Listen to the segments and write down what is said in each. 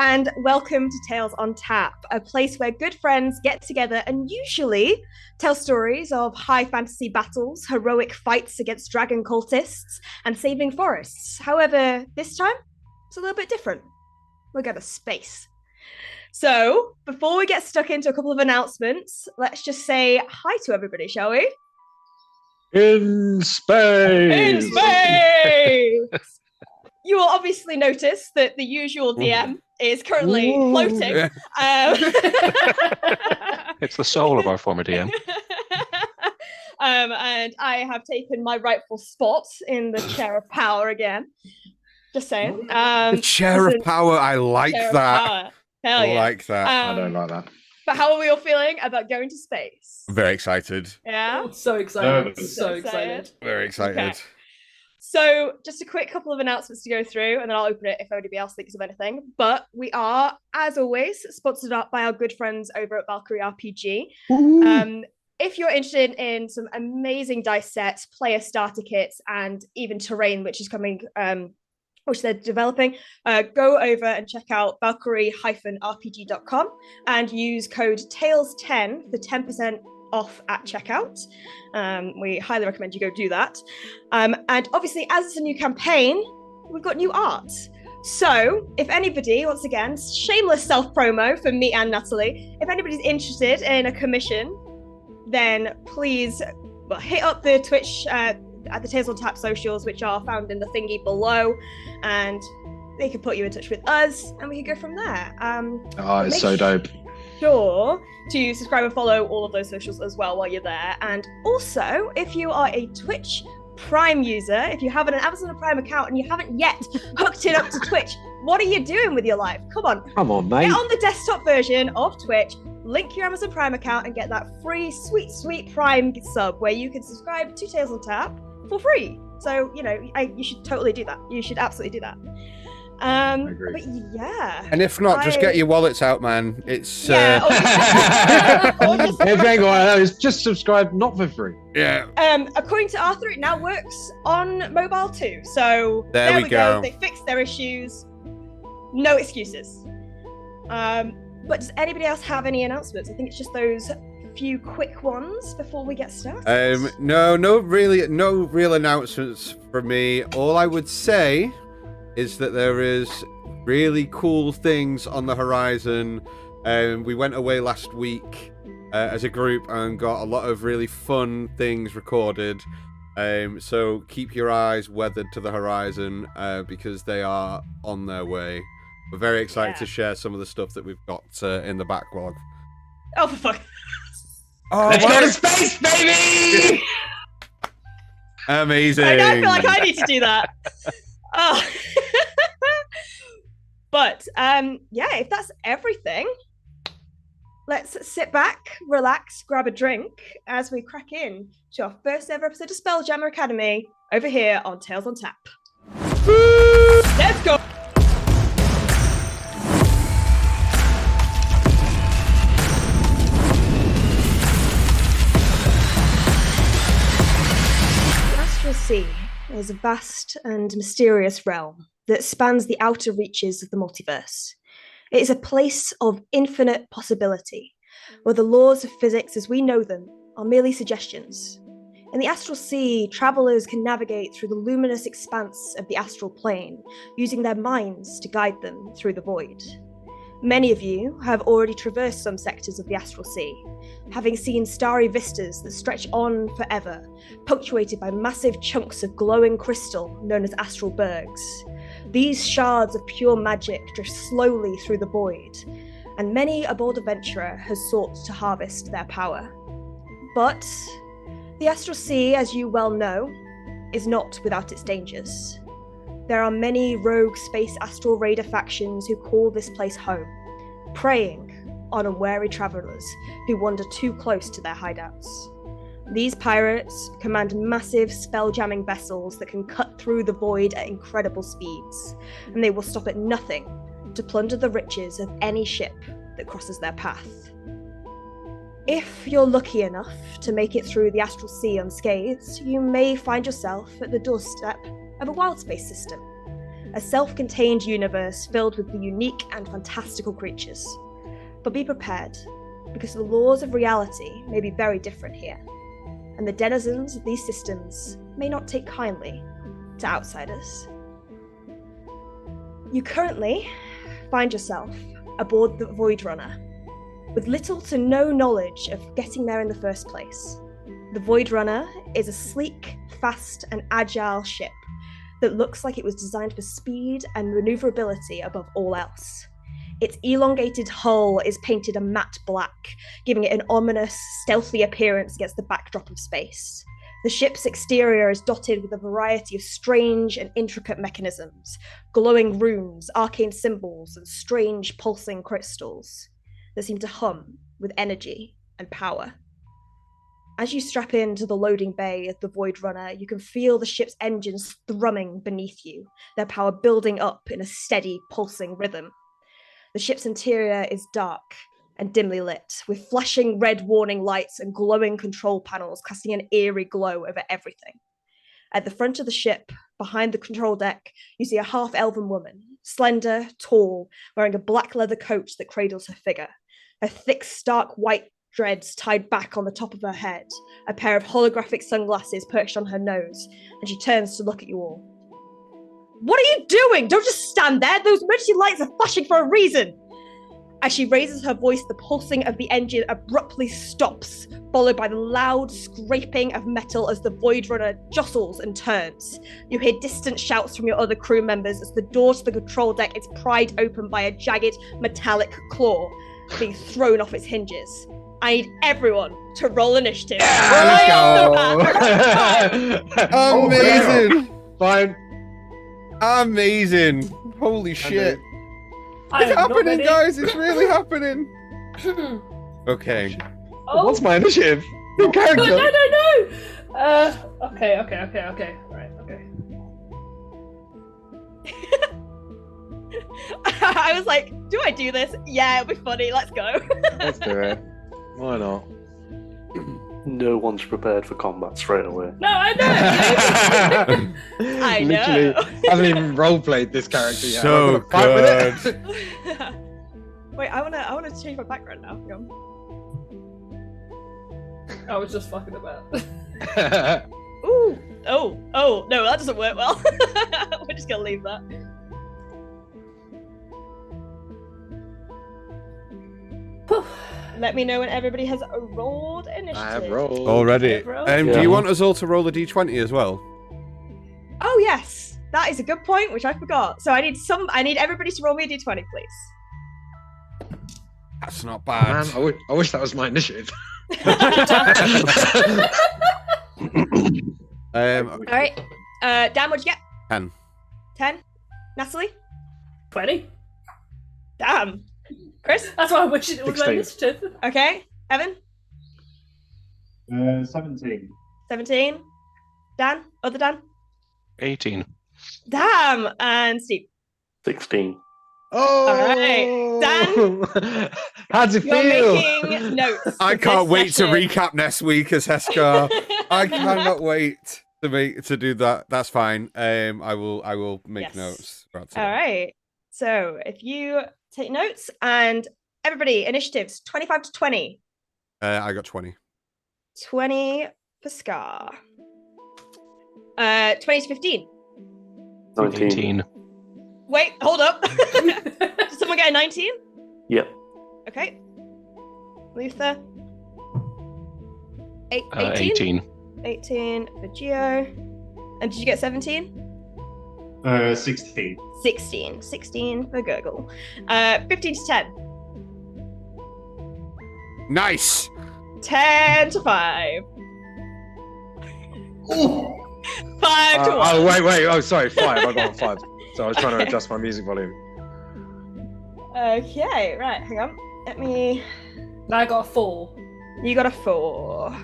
And welcome to Tales on Tap, a place where good friends get together and usually tell stories of high fantasy battles, heroic fights against dragon cultists, and saving forests. However, this time, it's a little bit different. We're going to space. So, before we get stuck into a couple of announcements, let's just say hi to everybody, shall we? In space! In space! You will obviously notice that the usual DM is currently floating. It's the soul of our former DM. And I have taken my rightful spot in the chair of power again. Just saying. The chair of power, I like that. Hell yeah. I like that. I don't like that. But how are we all feeling about going to space? Very excited. Yeah? Oh, so excited. So excited. Very excited. Okay. So just a quick couple of announcements to go through, and then I'll open it if anybody else thinks of anything. But we are, as always, sponsored up by our good friends over at Valkyrie RPG. If you're interested in some amazing dice sets, player starter kits, and even terrain, which is coming, which they're developing, go over and check out valkyrie-rpg.com and use code TALES10 for 10% off at checkout. We highly recommend you go do that. And obviously, as it's a new campaign, we've got new art. So if anybody, once again, shameless self-promo for me and Natalie, if anybody's interested in a commission, then please hit up the Twitch at the Tales on Tap socials, which are found in the thingy below, and they can put you in touch with us, and we can go from there. It's so dope. Sure to subscribe and follow all of those socials as well while you're there. And also, if you are a Twitch Prime user, if you have an Amazon Prime account and you haven't yet hooked it up to Twitch, what are you doing with your life? Come on, mate. Get on the desktop version of Twitch, link your Amazon Prime account, and get that free sweet Prime sub where you can subscribe to Tales on Tap for free. So, you should totally do that. You should absolutely do that. But yeah. And if not, just get your wallets out, man. It's just subscribe, not for free. Yeah. According to Arthur, it now works on mobile too. So there we go. They fixed their issues. No excuses. But does anybody else have any announcements? I think it's just those few quick ones before we get started. No real announcements from me. All I would say is that there is really cool things on the horizon. We went away last week as a group and got a lot of really fun things recorded. So keep your eyes weathered to the horizon because they are on their way. We're very excited to share some of the stuff that we've got in the backlog. Oh, for fuck. Let's go to space, baby! Amazing. I feel like I need to do that. Oh. But if that's everything, let's sit back, relax, grab a drink as we crack in to our first ever episode of SpellJammer Academy over here on Tales on Tap. Let's go. The Astral Sea is a vast and mysterious realm that spans the outer reaches of the multiverse. It is a place of infinite possibility, where the laws of physics as we know them are merely suggestions. In the Astral Sea, travelers can navigate through the luminous expanse of the astral plane, using their minds to guide them through the void. Many of you have already traversed some sectors of the Astral Sea, having seen starry vistas that stretch on forever, punctuated by massive chunks of glowing crystal known as astral bergs. These shards of pure magic drift slowly through the void, and many a bold adventurer has sought to harvest their power. But the Astral Sea, as you well know, is not without its dangers. There are many rogue space astral raider factions who call this place home, preying on unwary travelers who wander too close to their hideouts. These pirates command massive spell-jamming vessels that can cut through the void at incredible speeds, and they will stop at nothing to plunder the riches of any ship that crosses their path. If you're lucky enough to make it through the astral sea unscathed, you may find yourself at the doorstep of a wild space system, a self-contained universe filled with the unique and fantastical creatures. But be prepared, because the laws of reality may be very different here, and the denizens of these systems may not take kindly to outsiders. You currently find yourself aboard the Void Runner, with little to no knowledge of getting there in the first place. The Void Runner is a sleek, fast, and agile ship that looks like it was designed for speed and maneuverability above all else. Its elongated hull is painted a matte black, giving it an ominous, stealthy appearance against the backdrop of space. The ship's exterior is dotted with a variety of strange and intricate mechanisms, glowing runes, arcane symbols, and strange pulsing crystals that seem to hum with energy and power. As you strap into the loading bay of the Void Runner, you can feel the ship's engines thrumming beneath you, their power building up in a steady, pulsing rhythm. The ship's interior is dark and dimly lit, with flashing red warning lights and glowing control panels casting an eerie glow over everything. At the front of the ship, behind the control deck, you see a half-elven woman, slender, tall, wearing a black leather coat that cradles her figure. Her thick, stark white dreads tied back on the top of her head, a pair of holographic sunglasses perched on her nose, and she turns to look at you all. "What are you doing? Don't just stand there! Those emergency lights are flashing for a reason!" As she raises her voice, the pulsing of the engine abruptly stops, followed by the loud scraping of metal as the Void Runner jostles and turns. You hear distant shouts from your other crew members as the door to the control deck is pried open by a jagged metallic claw being thrown off its hinges. I need everyone to roll initiative. Amazing! Fine. Amazing! Holy shit! I It's am not happening, ready. guys! It's really happening! Okay. Oh. What's my initiative? Your No, character. no, no, no! Okay. Right, okay. I was like, do I do this? Yeah, it'll be funny. Let's go. Let's do it. Why not? No one's prepared for combat straight away. No, I know! I Literally, know. haven't even roleplayed this character yet. So I'm gonna fight good. with it. Wait, I wanna change my background now. Hang on. I was just fucking about. Ooh. Oh, no, that doesn't work well. We're just gonna leave that. Let me know when everybody has rolled initiative. I have rolled. Already. Bro. Do Yeah. you want us all to roll a d20 as well? Oh yes, that is a good point, which I forgot. So I need everybody to roll me a d20, please. That's not Man, bad. I wish that was my initiative. All right. Dan, what'd you get? 10. 10. Natalie? 20. Damn. Chris? That's why I wish it was my 16. initiative. Okay. Evan? 17. 17. Dan? Other Dan? 18. Damn. And Steve? 16. Oh! All Dan! How's it You're feel? making notes. I for can't this wait to session. recap next week as Heskar. I cannot wait to do that. That's fine. I will make Yes. notes. throughout today. All right. So if you take notes, and everybody, initiatives 25 to 20. I got 20. 20 for Scar. 20 to 15. 19. 18. Wait, hold up. Did someone get a 19? Yep. Okay. Luther. 18? 18. 18 for Geo. And did you get 17? 16. 16. 16 for Gurgle. 15 to 10. Nice. 10 to 5. 5 to 1. Oh, wait. Oh, sorry. 5. I got 5. So I was trying to adjust my music volume. Okay, right, hang on. Let me. I got a 4. You got a 4.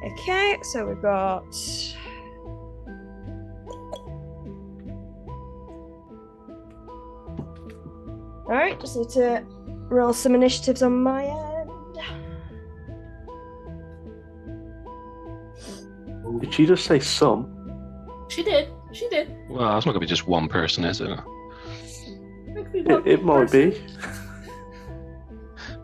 Okay, so we've got... Alright, just need to roll some initiatives on my end. Did she just say some? She did. Well, it's not going to be just one person, is it? It might be.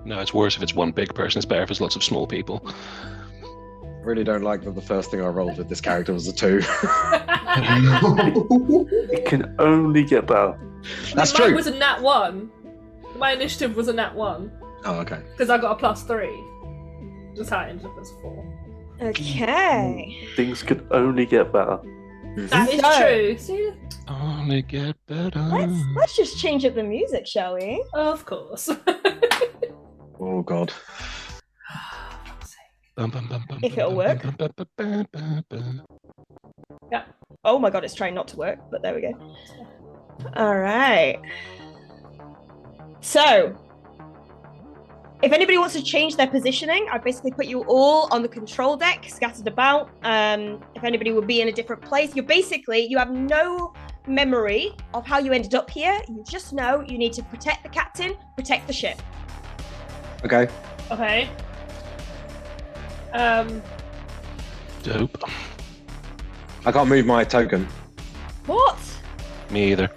No, it's worse if it's one big person. It's better if it's lots of small people. I really don't like that the first thing I rolled with this character was a 2. It can only get better. That's Mine true. was a nat 1. My initiative was a nat 1. Oh, okay. Because I got a +3. That's how it ended up as 4. Okay. Things could only get better. That is So- true. See? Only get better. Let's just change up the music, shall we? Of course. Oh, God. If it'll work. Yeah. Oh my god, it's trying not to work, but there we go. Alright. So, if anybody wants to change their positioning, I basically put you all on the control deck, scattered about. If anybody would be in a different place, you have no memory of how you ended up here. You just know you need to protect the captain, protect the ship. Okay. Okay. Dope. I can't move my token. What? Me either.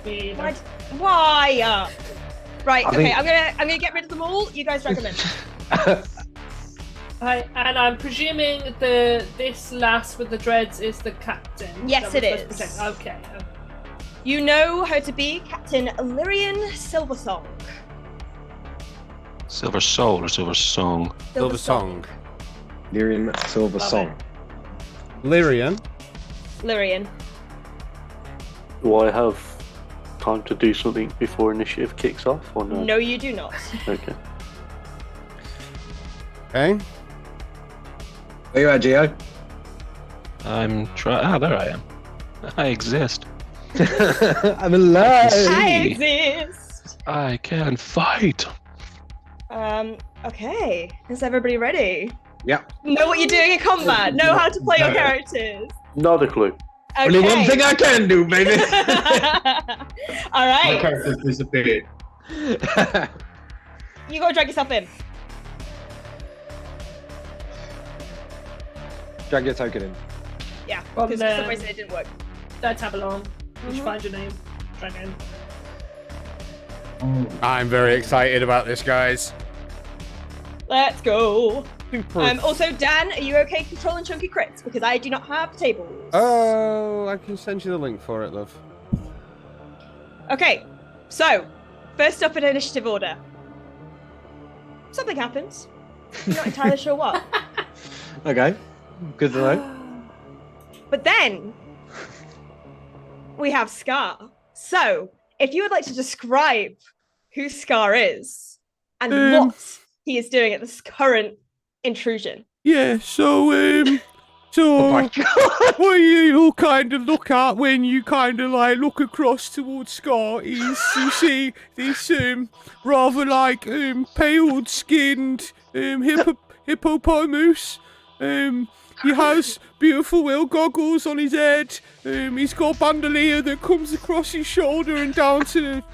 Me Why? either. Why? Right. I Okay. think- I'm gonna get rid of them all. You guys drag them in. And I'm presuming this lass with the dreads is the captain. Yes, that it we're supposed is. to protect. Okay. You know her to be Captain Lyrian Silversong. Silver Soul or Silver Song? Silver Song. Lyrian Silver Love Song. Lyrian. Lyrian. Do I have time to do something before initiative kicks off, or no? No, you do not. Okay. Okay. Where you at, Gio? I'm trying. Ah, there I am. I exist. I'm alive. I See. exist. I can fight. Okay. Is everybody ready? Yep. Know what you're doing in combat. Know how to play your No. characters. Not a clue. Okay. Only one thing I can do, baby. All My right. character's disappeared. You gotta drag yourself in. Drag your token in. Yeah. From Because for some the- reason it didn't work. Let's have a long. You should Mhm. find your name. Drag in. I'm very excited about this, guys. Let's go. Super. Also, Dan, are you okay controlling chunky crits? Because I do not have tables. Oh, I can send you the link for it, love. Okay, so first up in initiative order. Something happens. I'm not entirely sure what. Okay. Good to know. But then we have Scar. So if you would like to describe who Scar is and what he is doing at this current intrusion. Yeah, so, Oh my god. what you kind of look at when you kind of like look across towards Scar is you see this rather like pale skinned hippopotamus. He has beautiful whale goggles on his head. He's got a bandolier that comes across his shoulder and down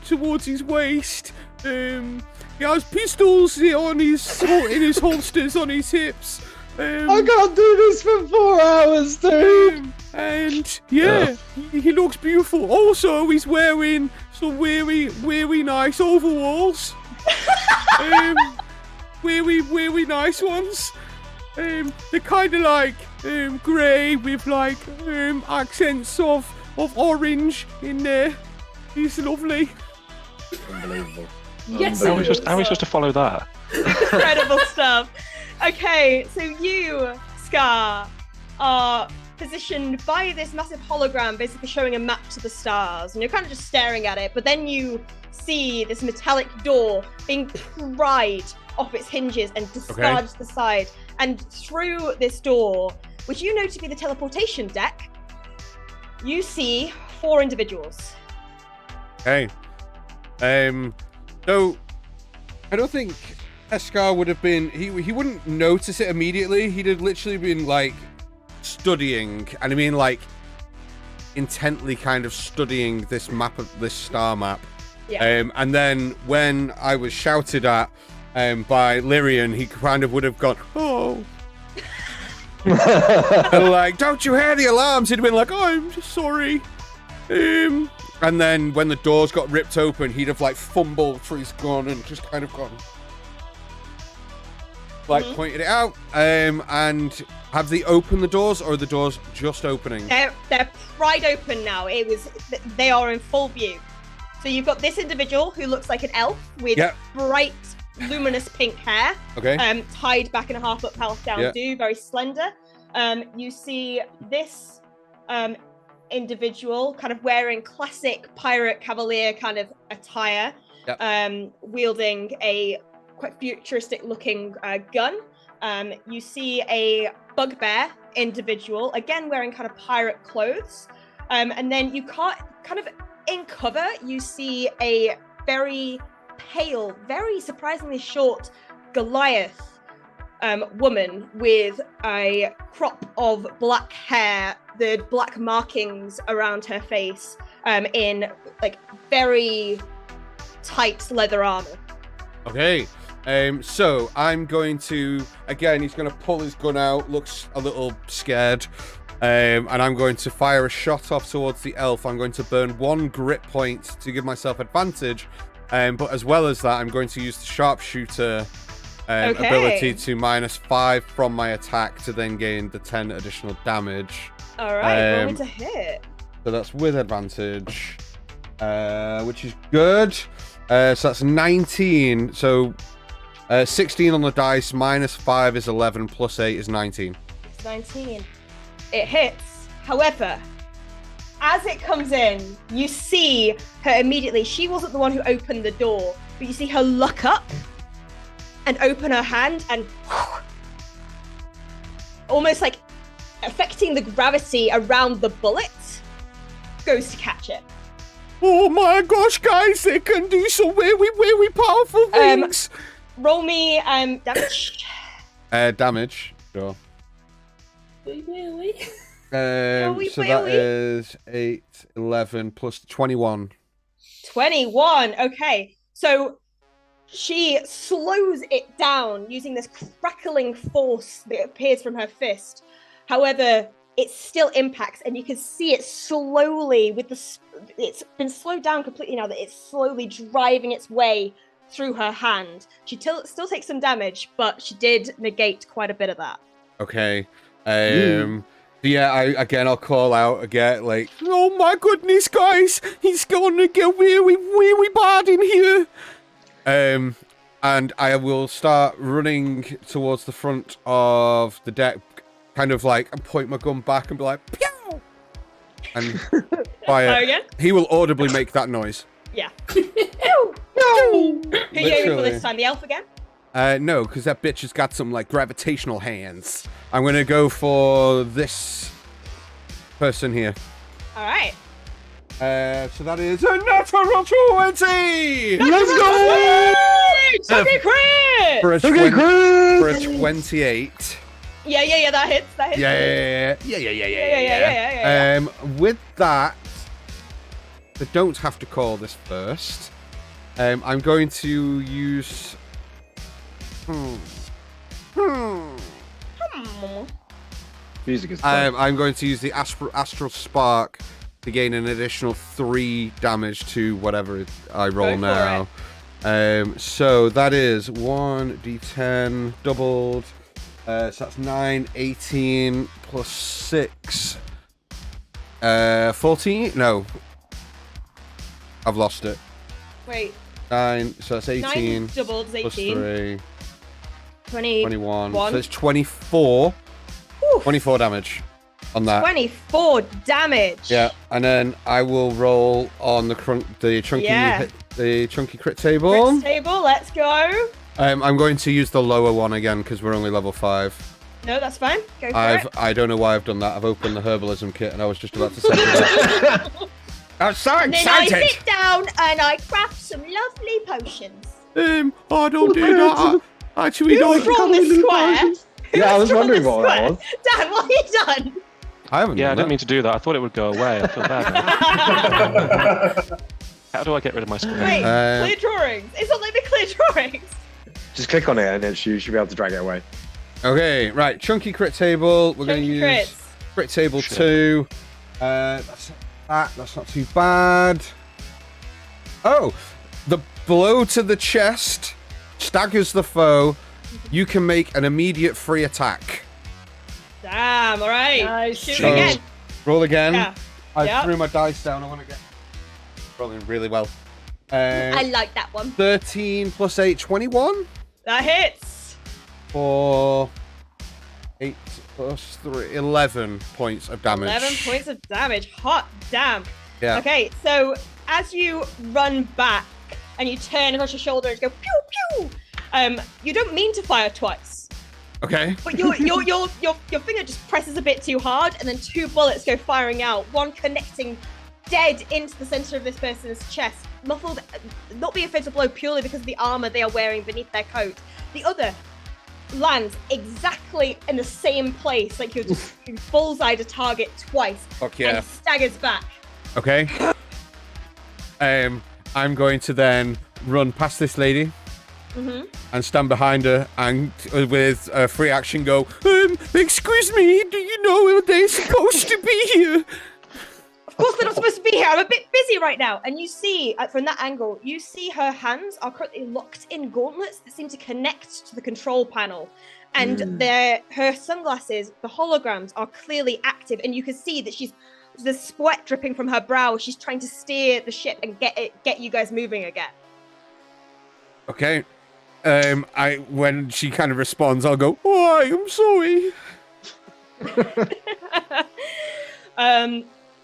towards his waist. He has pistols in his holsters on his hips. I can't do this for 4 hours, dude. And yeah, he looks beautiful. Also, he's wearing some very nice overalls. Very nice ones. They're kind of like grey with like accents of orange in there. He's lovely. Unbelievable. Yes, How are we it is. supposed to follow that? Incredible stuff. Okay, so you, Scar, are positioned by this massive hologram, basically showing a map to the stars, and you're kind of just staring at it, but then you see this metallic door being pried off its hinges and discharged to the side, and through this door, which you know to be the teleportation deck, you see 4 individuals. Hey, so I don't think Eskar would have been, he wouldn't notice it immediately. He'd have literally been like studying, and I mean like intently kind of studying this map of this star map. Yeah. And then when I was shouted at by Lyrian, he kind of would have gone, oh. And like, don't you hear the alarms? He'd have been like, oh, I'm just sorry. And then when the doors got ripped open, he'd have like fumbled for his gun and just kind of gone, like pointed it out. And have they opened the doors, or are the doors just opening? They're pried open now. They are in full view. So you've got this individual who looks like an elf with bright, luminous pink hair. Okay. Tied back and a half up, half down, very slender. You see this individual kind of wearing classic pirate cavalier kind of attire, wielding a quite futuristic looking gun. You see a bugbear individual, again wearing kind of pirate clothes. And then you can't kind of in cover, you see a very pale, very surprisingly short Goliath woman with a crop of black hair, the black markings around her face, in like very tight leather armor. Okay. So I'm going to, again, he's going to pull his gun out, looks a little scared. And I'm going to fire a shot off towards the elf. I'm going to burn 1 grit point to give myself advantage. But as well as that, I'm going to use the sharpshooter ability to -5 from my attack to then gain the 10 additional damage. All right, roll me to hit. So that's with advantage, which is good. So that's 19. So 16 on the dice, -5 is 11, +8 is 19. It's 19. It hits. However, as it comes in, you see her immediately. She wasn't the one who opened the door, but you see her look up and open her hand and almost like affecting the gravity around the bullet, goes to catch it. Oh my gosh, guys, they can do some very powerful things. Roll me damage. Damage, sure. So that is 8, 11 plus 21. 21. Okay. So she slows it down using this crackling force that appears from her fist. However, it still impacts, and you can see it slowly it's been slowed down completely now that it's slowly driving its way through her hand. She still takes some damage, but she did negate quite a bit of that. Okay. Yeah, I'll call out again, like, oh my goodness, guys, he's going to get really bad in here. And I will start running towards the front of the deck, kind of like, and point my gun back and be like, pew! And fire. Again? He will audibly make that noise. Yeah. Who are you aiming for this time? The elf again? No, because that bitch has got some, like, gravitational hands. I'm going to go for this person here. All right. So that is a natural 20! Let's go! Okay, crit! For a 28. Yeah, that hits. Yeah. With that, I don't have to call this first. I'm going to use... Music is I'm going to use the Astral Spark to gain an additional 3 damage to whatever I roll now. So that is 1d10 doubled. So that's 9, 18 plus 6. 14? No. I've lost it. Wait. 9, so that's 18. 9 doubled is 18. Plus 3. 21. So it's 24. Oof. 24 damage on that. 24 damage. Yeah, and then I will roll on the chunky crit table. Crit table, let's go. I'm going to use the lower one again because we're only level 5. No, that's fine. Go for it. I don't know why I've done that. I've opened the herbalism kit and I was just about to say that. I'm so excited. Then I sit down and I craft some lovely potions. I don't do that. Actually, we Who's don't. drawn this square? Yeah, I was Who's drawn wondering this what that square? was. Dan, what have you done? I haven't. Yeah, I done didn't mean to do that. I thought it would go away. I feel bad now. How do I get rid of my square? Wait, Uh, clear drawings. It's not letting me clear drawings. Just click on it and you should be able to drag it away. Okay, right. Chunky crit table. We're going to Chunky use crits. crit table Shit. 2. That's not too bad. Oh, the blow to the chest staggers the foe. You can make an immediate free attack. Damn, alright. Nice. Shoot So, again. roll again. Yeah. I Yep. threw my dice down. I want to get rolling really well. I like that one. 13 plus 8, 21. That hits. For 8 plus 3, 11 points of damage. 11 points of damage. Hot damn. Yeah. Okay, so as you run back and you turn across your shoulder and go pew pew, you don't mean to fire twice, Okay. but your finger just presses a bit too hard, and then 2 bullets go firing out. One connecting dead into the center of this person's chest, muffled, not being a fatal blow purely because of the armor they are wearing beneath their coat. The other lands exactly in the same place, like you bullseyed a target twice, Fuck yeah. and staggers back. Okay. I'm going to then run past this lady and stand behind her and with a free action go, excuse me, do you know they're supposed to be here? Of course they're not supposed to be here. I'm a bit busy right now. And you see, from that angle, you see her hands are currently locked in gauntlets that seem to connect to the control panel. And her sunglasses, the holograms, are clearly active. And you can see that there's sweat dripping from her brow. She's trying to steer the ship and get you guys moving again. Okay. When she kind of responds, I'll go, oh, I'm sorry.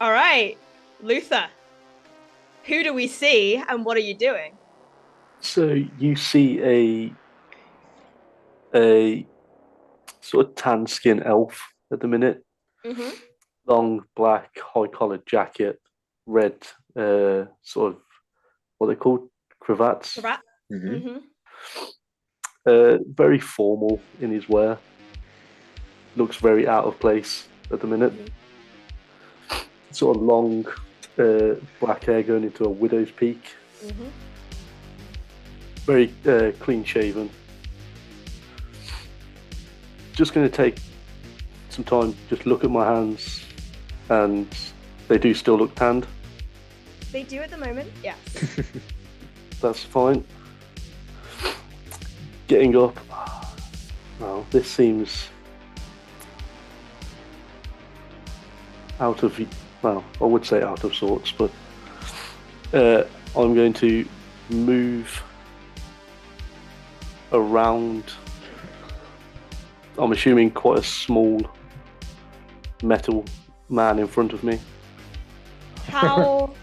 All right, Luther. Who do we see, and what are you doing? So you see a sort of tan skin elf at the minute. Mm-hmm. Long black high collared jacket, red sort of what they call cravats. Rat. Mm-hmm. Mm-hmm. Very formal in his wear. Looks very out of place at the minute. Sort of long black hair going into a widow's peak. Mm-hmm. Very clean shaven. Just going to take some time, just look at my hands, and they do still look tanned. They do at the moment, yes. That's fine. Getting up. Well, this seems out of, well, I would say out of sorts, but I'm going to move around. I'm assuming quite a small metal man in front of me. How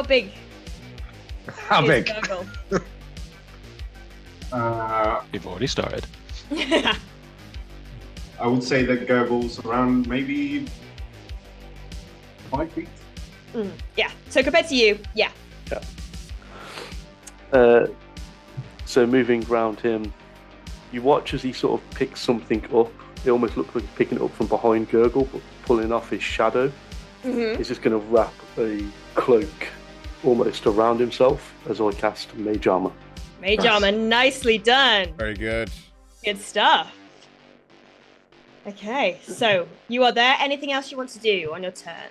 big? How is big? Gurgle? You've already started. Yeah. I would say that Gurgle's around maybe 5 feet. Yeah. So compared to you, yeah. So moving around him, you watch as he sort of picks something up. It almost looks like he's picking it up from behind Gurgle, but pulling off his shadow. Mm-hmm. He's just going to wrap a cloak almost around himself as I cast Mage Armor. Mage Armor, nicely done. Very good. Good stuff. Okay, so you are there. Anything else you want to do on your turn?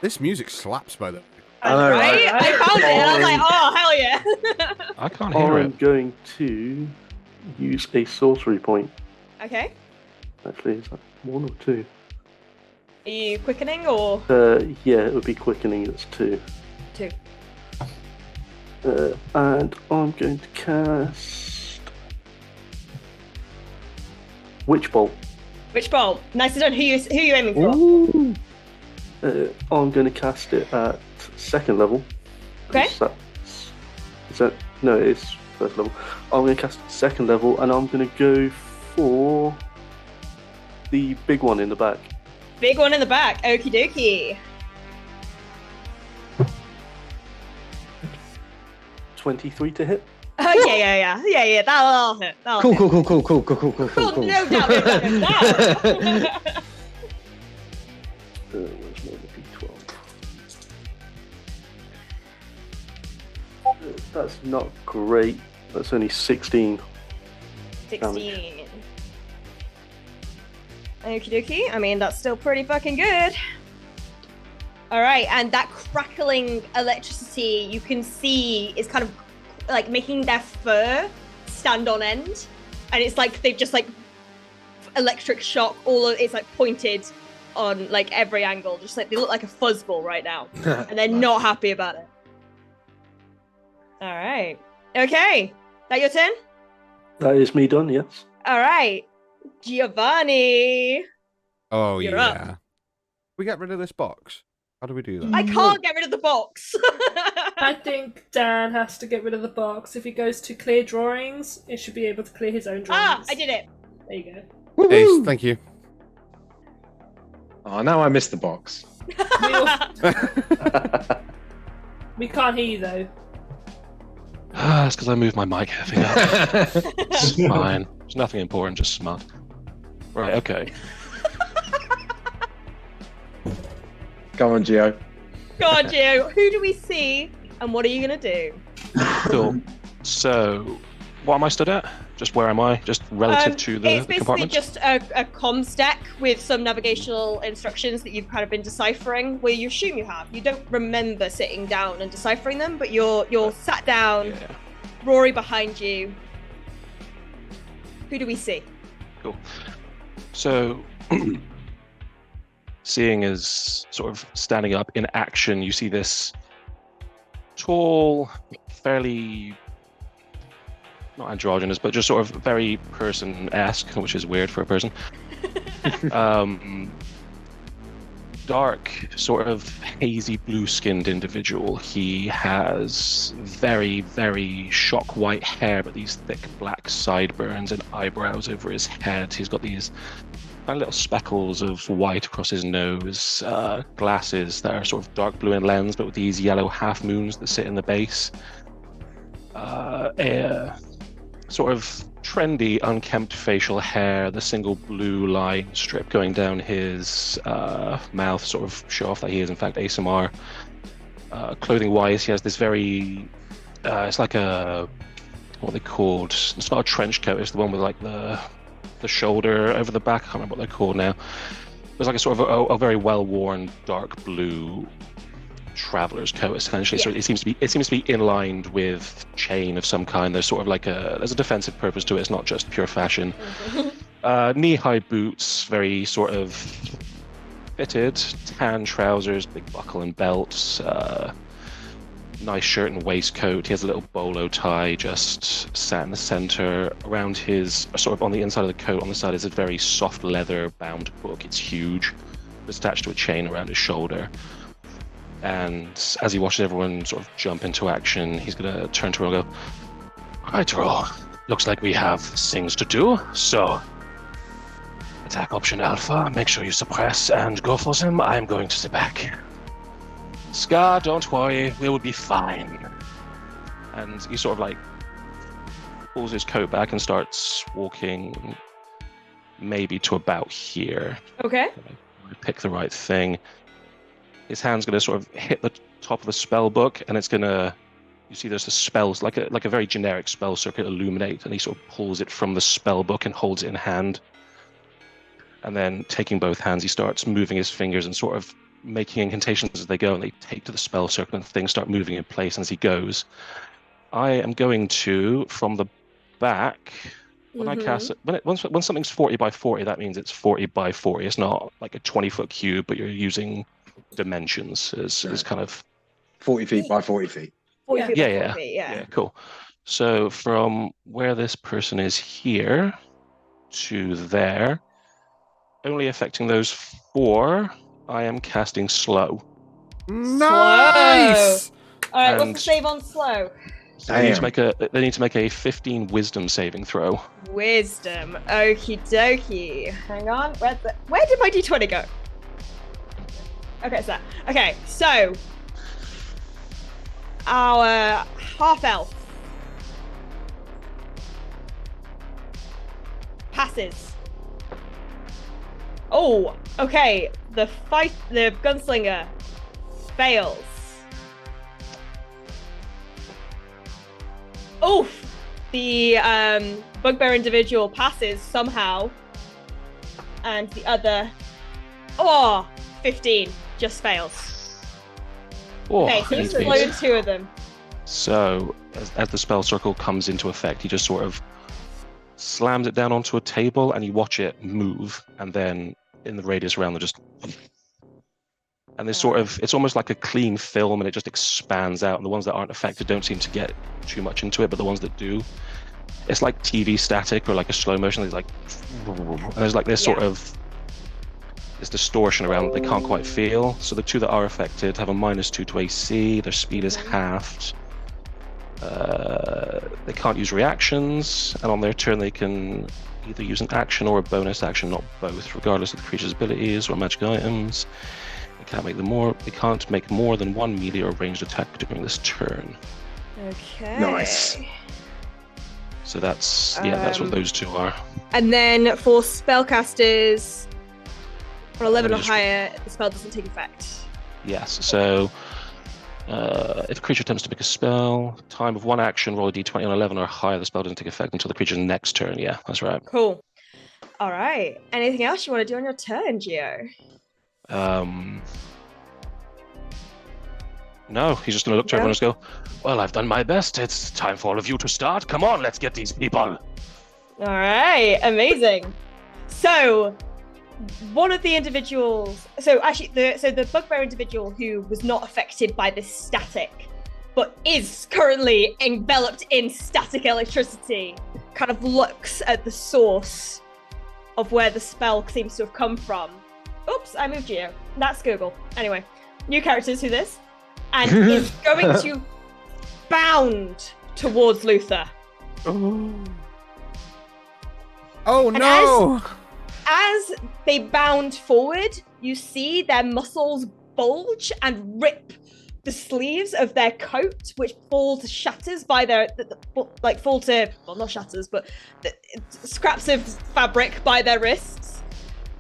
This music slaps, by the way. I know, right? right? I found it and I was like, oh, hell yeah. I can't hear I'm it. going to use a sorcery point. Okay. Actually, is that 1 or 2? Are you quickening or Yeah, it would be quickening. It's 2. 2? And I'm going to cast Witch Bolt. Which bolt? Nicely done. Who you aiming for? Ooh. I'm going to cast it at 2nd level. Okay. Is that no? It is 1st level. I'm going to cast it 2nd level, and I'm going to go for the big one in the back. Big one in the back. Okie dokie. 23 to hit. Yeah. That'll hit. Cool. Cool. No doubt. Where's my D12? That's not great. That's only 16. 16. Okie dokie. I mean, that's still pretty fucking good. All right, and that crackling electricity you can see is kind of like making their fur stand on end, and it's like they've just like electric shock. It's like pointed on like every angle, just like they look like a fuzzball right now, and they're not happy about it. All right, okay, that your turn? That is me done. Yes. All right, Giovanni. Oh, You're yeah. up. We get rid of this box. How do we do that? I can't get rid of the box. I think Dan has to get rid of the box. If he goes to clear drawings, it should be able to clear his own drawings. I did it. There you go. Ace, thank you. Oh, now I missed the box. We can't hear you though. That's because I moved my mic heavy up. It's fine. It's nothing important, just smart. Right, okay. Go on, Gio. Go on, Gio. Who do we see, and what are you gonna do? Cool. So, what am I stood at? Just where am I? Just relative to the It's basically compartment? just a comms deck with some navigational instructions that you've kind of been deciphering, where you assume you have. You don't remember sitting down and deciphering them, but you're sat down, Yeah. Rory behind you. Who do we see? Cool. So, seeing as sort of standing up in action, you see this tall, fairly not androgynous, but just sort of very person-esque, which is weird for a person. Dark, sort of hazy blue-skinned individual. He has very, very shock white hair, but these thick black sideburns and eyebrows over his head. He's got these tiny little speckles of white across his nose, glasses that are sort of dark blue in lens, but with these yellow half moons that sit in the base. A sort of trendy, unkempt facial hair, the single blue line strip going down his mouth, sort of show off that he is in fact ASMR. Clothing-wise, he has this very, it's like a, what are they called? It's not a trench coat, it's the one with like the shoulder over the back. I can't remember what they're called now. It's like a sort of a very well-worn dark blue traveler's coat, essentially. Yeah. So it seems to be inlined with chain of some kind. There's sort of like there's a defensive purpose to it. It's not just pure fashion. Knee-high boots, very sort of fitted, tan trousers, big buckle and belts. Nice shirt and waistcoat. He has a little bolo tie just sat in the center. Around his, sort of on the inside of the coat, on the side is a very soft leather bound book. It's huge. It's attached to a chain around his shoulder. And as he watches everyone sort of jump into action, he's going to turn to her and go, "Right, roll. Looks like we have things to do. So, attack option alpha. Make sure you suppress and go for them. I'm going to sit back. Scar, don't worry, we will be fine." And he sort of like pulls his coat back and starts walking maybe to about here. Okay. I pick the right thing. His hand's going to sort of hit the top of the spell book, and it's going to, you see there's the spells, like a very generic spell circuit illuminate, and he sort of pulls it from the spell book and holds it in hand. And then taking both hands, he starts moving his fingers and sort of making incantations as they go, and they take to the spell circle and things start moving in place as he goes. I am going to, from the back, when I cast it, when something's 40 by 40, that means it's 40 by 40. It's not like a 20-foot cube, but you're using dimensions as kind of 40 feet by 40 feet. 40 feet by 40 yeah. feet, yeah. Yeah, cool. So from where this person is here to there, only affecting those 4, I am casting slow. Nice! All right, what's And- the save on slow? They need to make a 15 wisdom saving throw. Wisdom. Okie dokie. Hang on. Where did my d20 go? Okay, so our half elf passes. Oh, okay. The gunslinger fails. Oof! The bugbear individual passes somehow. And the other, 15, just fails. Oh, Okay, so he's explode two of them. So, as the spell circle comes into effect, he just sort of slams it down onto a table, and you watch it move, and then in the radius around, they're just... And there's sort of, it's almost like a clean film, and it just expands out, and the ones that aren't affected don't seem to get too much into it, but the ones that do, it's like TV static or like a slow motion. There's like, and there's like this sort of this distortion around that they can't quite feel. So the two that are affected have a -2 to AC. Their speed is halved. They can't use reactions, and on their turn they can either use an action or a bonus action, not both, regardless of the creature's abilities or magic items. They can't make more than one melee or ranged attack during this turn. Okay. Nice. So that's what those two are. And then for spellcasters, for 11 or Just- higher, the spell doesn't take effect. Yes. So if a creature attempts to make a spell, time of one action, roll a d20 on 11 or higher. The spell doesn't take effect until the creature's next turn. Yeah, that's right. Cool. All right. Anything else you want to do on your turn, Gio? No, he's just going to look to everyone and just go, well, I've done my best. It's time for all of you to start. Come on, let's get these people. All right. Amazing. So one of the individuals, the bugbear individual who was not affected by this static, but is currently enveloped in static electricity, kind of looks at the source of where the spell seems to have come from. Oops, I moved Geo. That's Google. Anyway, new characters, who this? And is going to bound towards Luther. Oh no! As they bound forward, you see their muscles bulge and rip the sleeves of their coat, which fall to shatters by not shatters, but scraps of fabric by their wrists,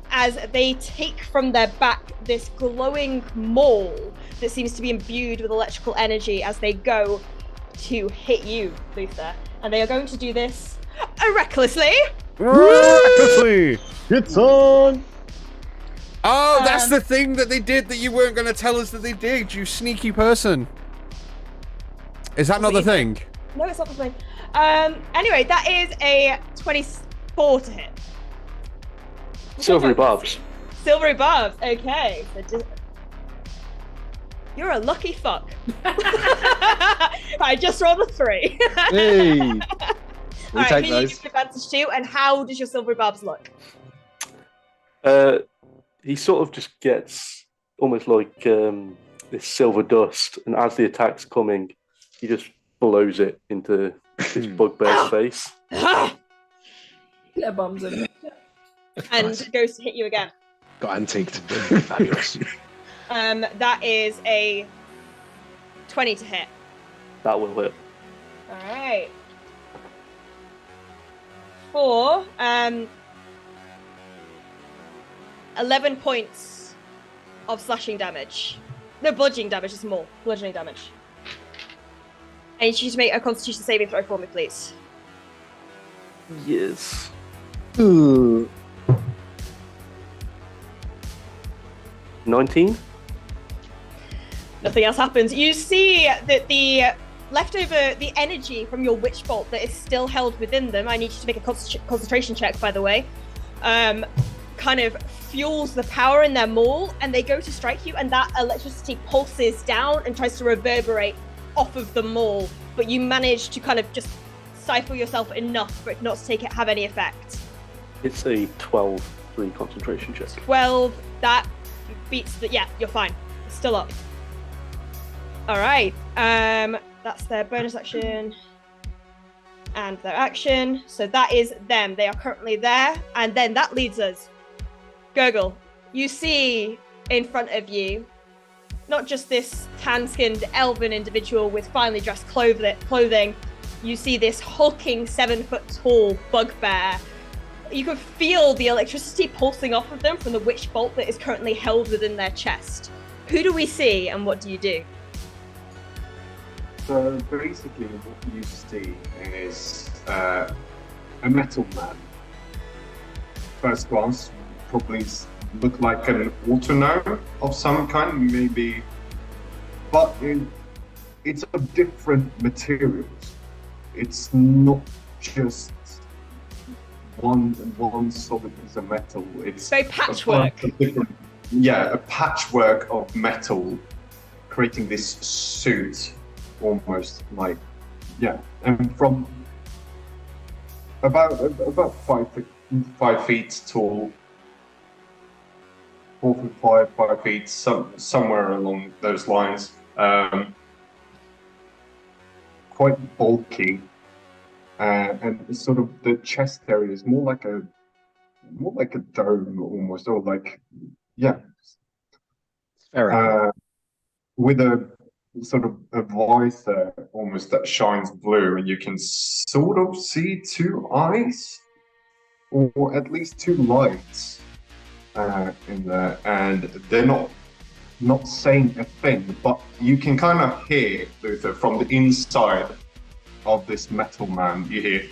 as they take from their back this glowing maul that seems to be imbued with electrical energy as they go to hit you, Luther. And they are going to do this recklessly. Recklessly! It's on! Oh, that's the thing that they did that you weren't going to tell us that they did, you sneaky person. Is that not the thing? No, it's not the thing. Anyway, that is a 24 to hit. Silvery barbs. Silvery barbs, okay. So you're a lucky fuck. I just rolled a 3. Hey! We Alright, take who you those. give advantage to, and how does your silvery barbs look? He sort of just gets almost like this silver dust, and as the attack's coming, he just blows it into this bugbear's face. Yeah, bombs in. And goes to hit you again. Got antiqued. Fabulous. That is a 20 to hit. That will hit. Alright. For 11 points of slashing damage. No, bludgeoning damage is more. Bludgeoning damage. I need you to make a Constitution saving throw for me, please. Yes. 19? Nothing else happens. You see that the leftover, the energy from your witch bolt that is still held within them, I need you to make a concentration check, by the way, kind of fuels the power in their maul, and they go to strike you, and that electricity pulses down and tries to reverberate off of the maul, but you manage to kind of just stifle yourself enough for it not to have any effect. It's a 12-3 concentration check. 12, that beats the... Yeah, you're fine. It's still up. Alright, that's their bonus action and their action. So that is them. They are currently there. And then that leads us. Gurgle, you see in front of you not just this tan-skinned elven individual with finely dressed clothing. You see this hulking 7-foot-tall bugbear You can feel the electricity pulsing off of them from the witch bolt that is currently held within their chest. Who do we see, and what do you do? So basically, what you see is a metal man. First glance, probably look like an auto of some kind, maybe, but it's of different materials. It's not just one solid piece of metal. It's Very patchwork. A patchwork of metal, creating this suit, almost like, and from about 5 feet tall, 4 foot 5 feet, somewhere along those lines. Quite bulky, and sort of the chest area is more like a dome almost, or like Very cool. with a sort of a visor almost that shines blue, and you can sort of see 2 eyes, or at least 2 lights in there, and they're not saying a thing, but you can kind of hear, Luther, from the inside of this metal man, you hear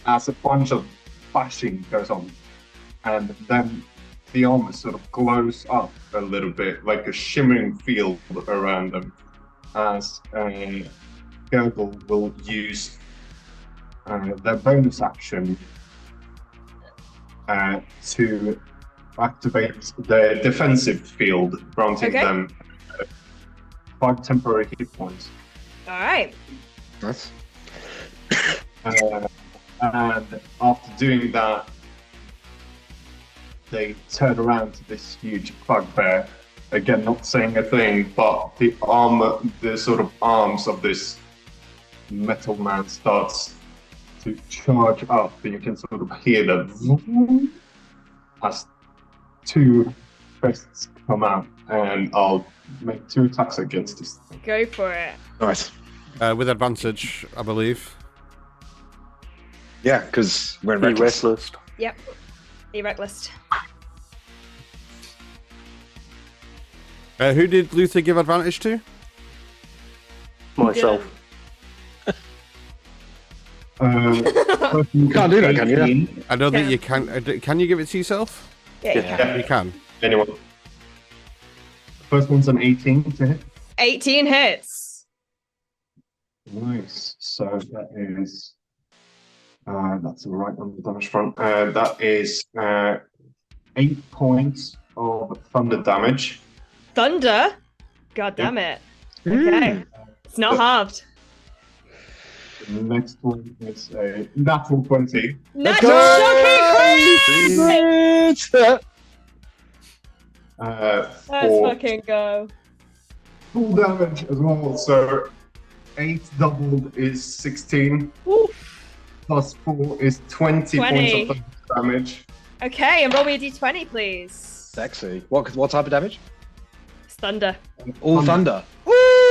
as a bunch of bashing goes on, and then the armor sort of glows up a little bit, like a shimmering field around them, as Gurgle will use their bonus action to activate their defensive field, granting them 5 temporary hit points. All right. Nice. And after doing that, they turn around to this huge bugbear. Again, not saying a thing, but the sort of arms of this metal man starts to charge up, and you can sort of hear them as 2 fists come out, and I'll make 2 attacks against this thing. Go for it. Nice. With advantage, I believe. Yeah, because we're Be reckless. restless. Yep. Be reckless. Who did Luther give advantage to? Myself. You can't do that, can you? I don't think you can. Can you give it to yourself? Yeah, you Yeah. can. You can. Anyone? First one's an 18 to hit. 18 hits. Nice. So that is that's right on the damage front. That is 8 points of thunder damage. Thunder? God damn it. Okay. It's not halved. The next one is a natural 20. Natural shocking crit! Let's For fucking go. full damage as well. So 8 doubled is 16. Oof. Plus 4 is 20 points of thunder damage. Okay, and roll me a d20, please. Sexy. What type of damage? It's thunder. All thunder.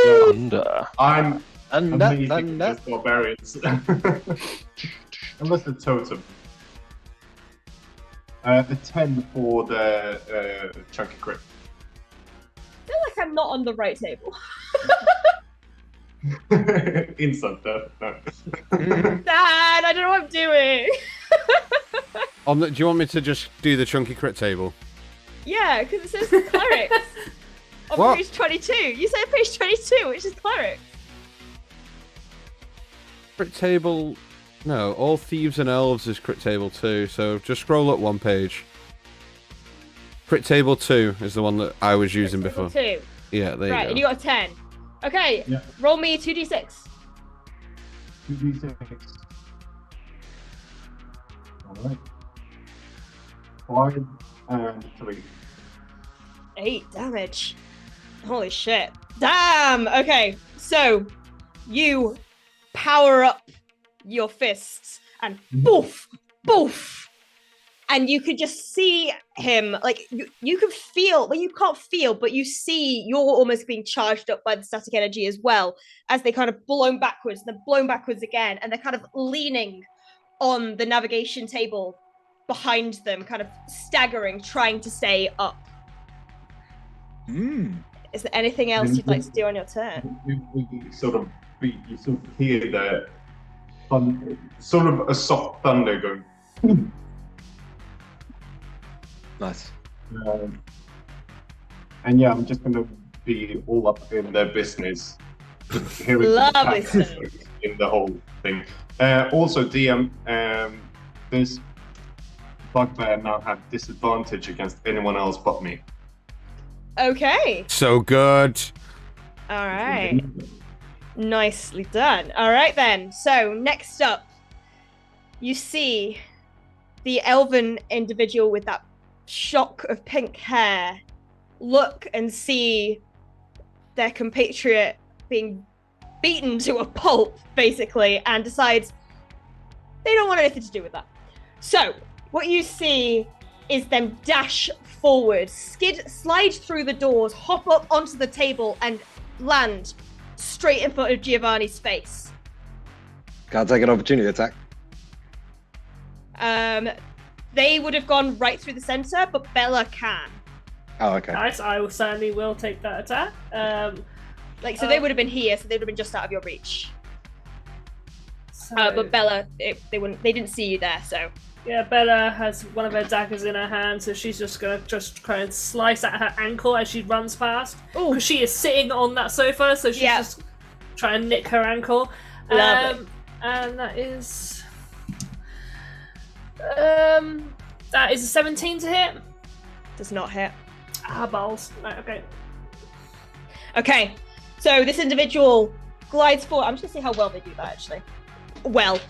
Thunder. I'm Thunder. amazing Thunder. with barbarians. Unless the totem. A 10 for the chunky crit. I feel like I'm not on the right table. Insult death. No. Dad, I don't know what I'm doing. Do you want me to just do the chunky crit table? Yeah, because it says clerics. On What? page 22. You said page 22, which is clerics. Crit table. No, all thieves and elves is crit table 2. So just scroll up 1 page. Crit table 2 is the one that I was using before. 2. Yeah, there Right, and you you go. got a 10. Okay, Yeah. roll me 2d6. 2d6. Alright. 5 and 3. 8 damage. Holy shit. Damn! Okay, so you power up your fists and boof, boof. And you could just see him, like, you can feel, well, you can't feel, but you see you're almost being charged up by the static energy as well, as they kind of blown backwards, then blown backwards again, and they're kind of leaning on the navigation table behind them, kind of staggering, trying to stay up. Is there anything else you'd like to do on your turn? You sort of hear the sort of a soft thunder going. Nice. And yeah, I'm just gonna be all up in their business. Hearing Lovely the stuff. in the whole thing. Also, DM, this bugbear now have disadvantage against anyone else but me. Okay. So good. All right. Nicely done. All right then. So next up, you see the elven individual with that shock of pink hair look and see their compatriot being beaten to a pulp, basically, and decides they don't want anything to do with that. So what you see is them dash forward, slide through the doors, hop up onto the table, and land straight in front of Giovanni's face. Can't take an opportunity attack. They would have gone right through the center, but Bella can. Oh, okay. Nice, I will certainly will take that attack. So they would have been here, so they would have been just out of your reach. So, But Bella, they didn't see you there, so. yeah, Bella has one of her daggers in her hand, so she's just gonna kind of slice at her ankle as she runs past. Ooh. Because she is sitting on that sofa, so she's just trying to nick her ankle. Lovely. And that is a 17 to hit. Does not hit. Ah, balls. Right, okay. Okay, so this individual glides forward. I'm just gonna see how well they do that, actually. Well,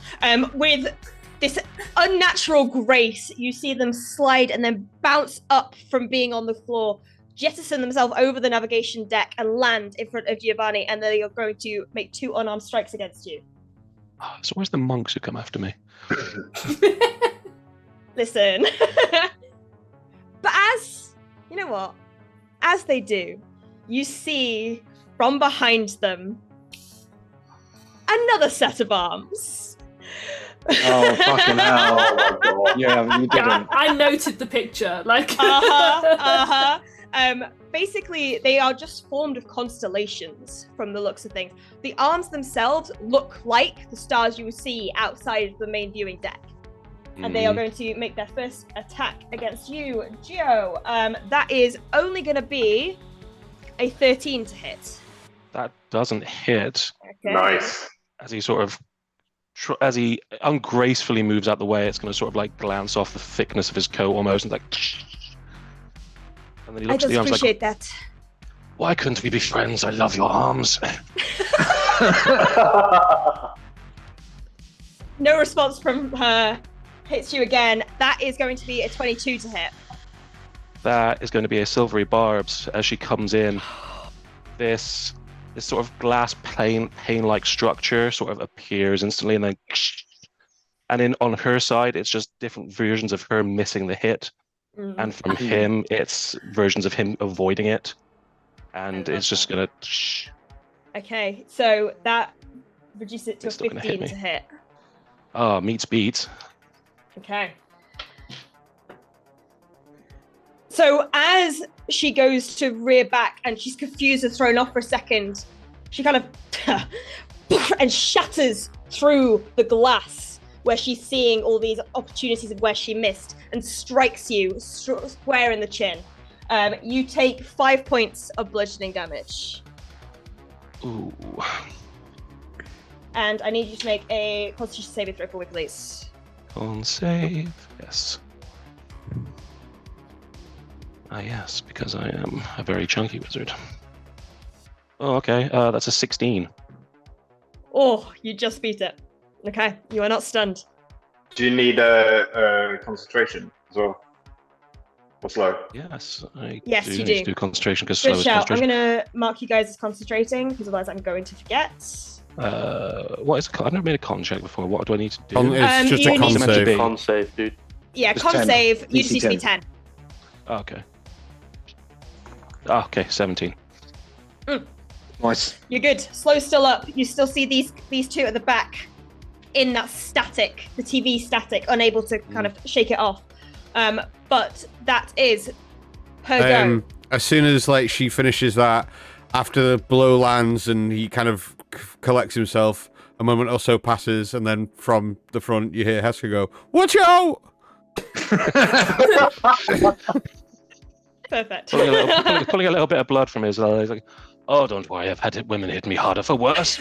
with this unnatural grace, you see them slide and then bounce up from being on the floor, jettison themselves over the navigation deck, and land in front of Giovanni, and they are going to make 2 unarmed strikes against you. Oh, so where's the monks who come after me? Listen. But you know what? As they do, you see from behind them another set of arms. Oh, fucking hell. Oh my god. Yeah, you Yeah, didn't. I noted the picture. Like, Basically, they are just formed of constellations from the looks of things. The arms themselves look like the stars you will see outside the main viewing deck. And they are going to make their first attack against you, Gio. That is only going to be a 13 to hit. That doesn't hit. Okay. Nice. As he sort of, as he ungracefully moves out the way, it's going to sort of like glance off the thickness of his coat almost, and like. And then he I looks at just the arms like, appreciate that. "Why couldn't we be friends? I love your arms." No response from her. Hits you again. That is going to be a 22 to hit. That is going to be a silvery barbs as she comes in. This sort of glass pane-like structure sort of appears instantly, and then, and on her side, it's just different versions of her missing the hit, and from him, it's versions of him avoiding it, and it's just gonna. Okay, so that reduces it to a It's still gonna hit 15 me. to hit. Ah, meets beats. Okay. So as she goes to rear back and she's confused and thrown off for a second, she kind of and shatters through the glass where she's seeing all these opportunities of where she missed and strikes you square in the chin. You take 5 points of bludgeoning damage. Ooh. And I need you to make a Constitution saving throw for me, please. On save, yes. Ah, yes, because I am a very chunky wizard. Oh, okay. That's a 16. Oh, you just beat it. Okay, you are not stunned. Do you need a concentration as well? Or slow? Yes, I Yes, do you need do. to do concentration because slow Good is shout. I'm concentration. going to mark you guys as concentrating because otherwise I'm going to forget. What is I've never made a con check before. What do I need to do? It's just you a con need- Meant to save. be. Con save, dude. Yeah, Just con 10. save. You just DC need to be 10. 10. Oh, okay. Ah, okay, 17. Nice. You're good. Slow's still up. You still see these two at the back. in that static, the TV static, unable to kind of shake it off. But that is her go. As soon as like she finishes that, after the blow lands and he kind of collects himself, a moment or so passes, and then from the front you hear Heska go, "Watch out!" Perfect. Pulling a little bit of blood from his eye. He's like, "Oh, don't worry, I've had women hit me harder for worse."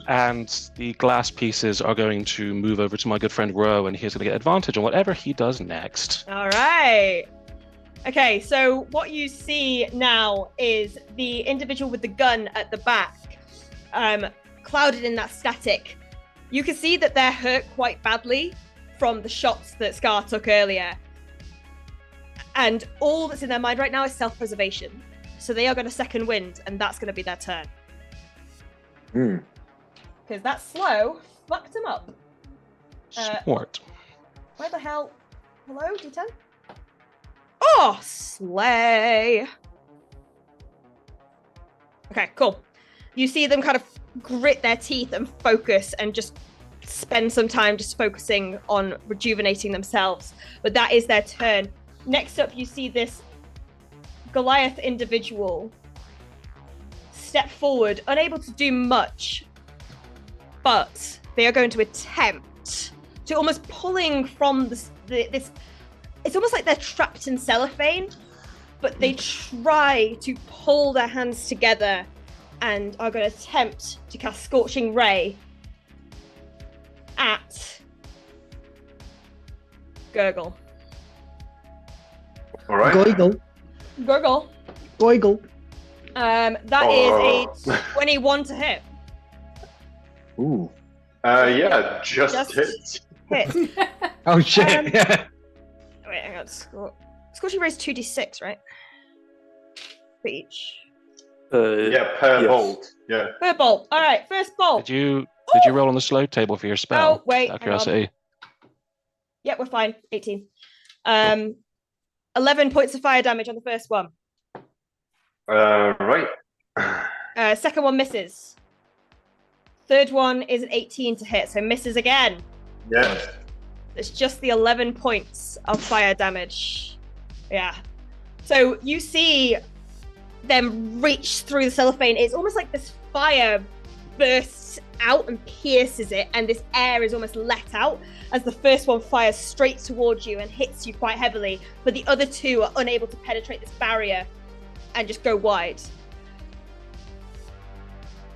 And the glass pieces are going to move over to my good friend Ro, and he's going to get advantage on whatever he does next. All right. Okay, so what you see now is the individual with the gun at the back, clouded in that static. You can see that they're hurt quite badly from the shots that Scar took earlier. And all that's in their mind right now is self-preservation. So they are going to second wind, and that's going to be their turn. Because that slow fucked him up. Smart. Where the hell? Hello, D10? Oh, slay. Okay, cool. You see them kind of grit their teeth and focus and just spend some time just focusing on rejuvenating themselves. But that is their turn. Next up, you see this Goliath individual step forward, unable to do much, but they are going to attempt to almost pulling from this. It's almost like they're trapped in cellophane, but they try to pull their hands together and are going to attempt to cast Scorching Ray at Gurgle. All right. Gurgle. That is a 21 to hit. Ooh. Yeah, just hits. Hit. Oh shit! Wait, hang on. Scorching Ray is 2d6, right? For each. Yeah, per bolt. Yeah. Per bolt. All right, first bolt. Did you roll on the slow table for your spell? Oh, wait. Out of curiosity. Yep, we're fine. 18. 11 points of fire damage on the first one. Right. Second one misses. Third one is an 18 to hit, so misses again. Yeah. It's just the 11 points of fire damage. Yeah. So you see them reach through the cellophane. It's almost like this fire bursts out and pierces it, and this air is almost let out as the first one fires straight towards you and hits you quite heavily, but the other two are unable to penetrate this barrier and just go wide.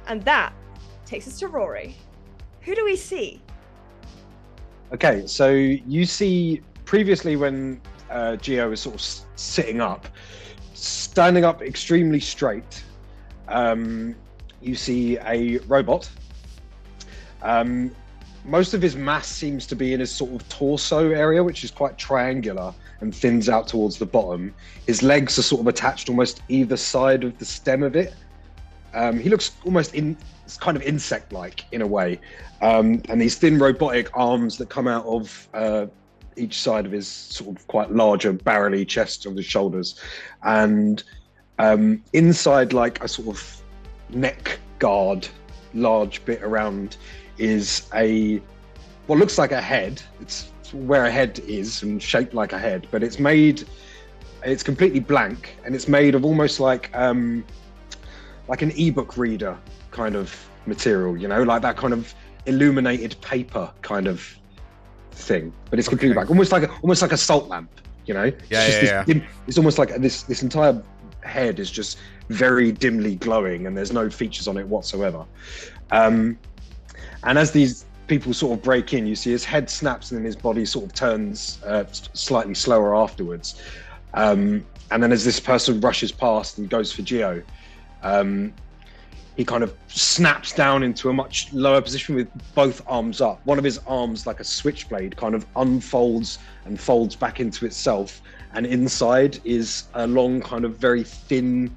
And that takes us to Rory. Who do we see? Okay, so you see previously when Geo was sort of sitting up, standing up extremely straight, you see a robot. Most of his mass seems to be in his sort of torso area, which is quite triangular and thins out towards the bottom. His legs are sort of attached almost either side of the stem of it. He looks almost kind of insect-like in a way. And these thin robotic arms that come out of each side of his sort of quite larger barrel-y chest on his shoulders. And inside like a sort of neck guard, large bit around, is what looks like a head. It's where a head is and shaped like a head, but it's completely blank, and it's made of almost like an ebook reader kind of material, you know, like that kind of illuminated paper kind of thing, but it's completely blank, almost like a salt lamp, you know. It's almost like this entire head is just very dimly glowing, and there's no features on it whatsoever. And as these people sort of break in, you see his head snaps and then his body sort of turns slightly slower afterwards. And then as this person rushes past and goes for Geo, he kind of snaps down into a much lower position with both arms up. One of his arms, like a switchblade, kind of unfolds and folds back into itself. And inside is a long, kind of very thin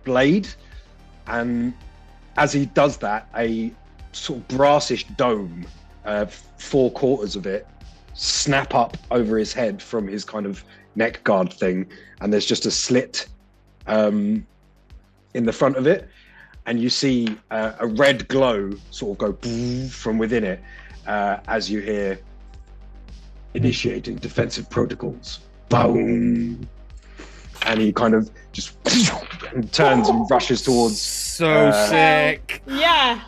blade. And as he does that, a sort of brassish dome, 4/4 of it, snap up over his head from his kind of neck guard thing, and there's just a slit in the front of it, and you see a red glow sort of go from within it as you hear initiating defensive protocols. Boom. And he kind of just turns and rushes towards. So sick. Yeah.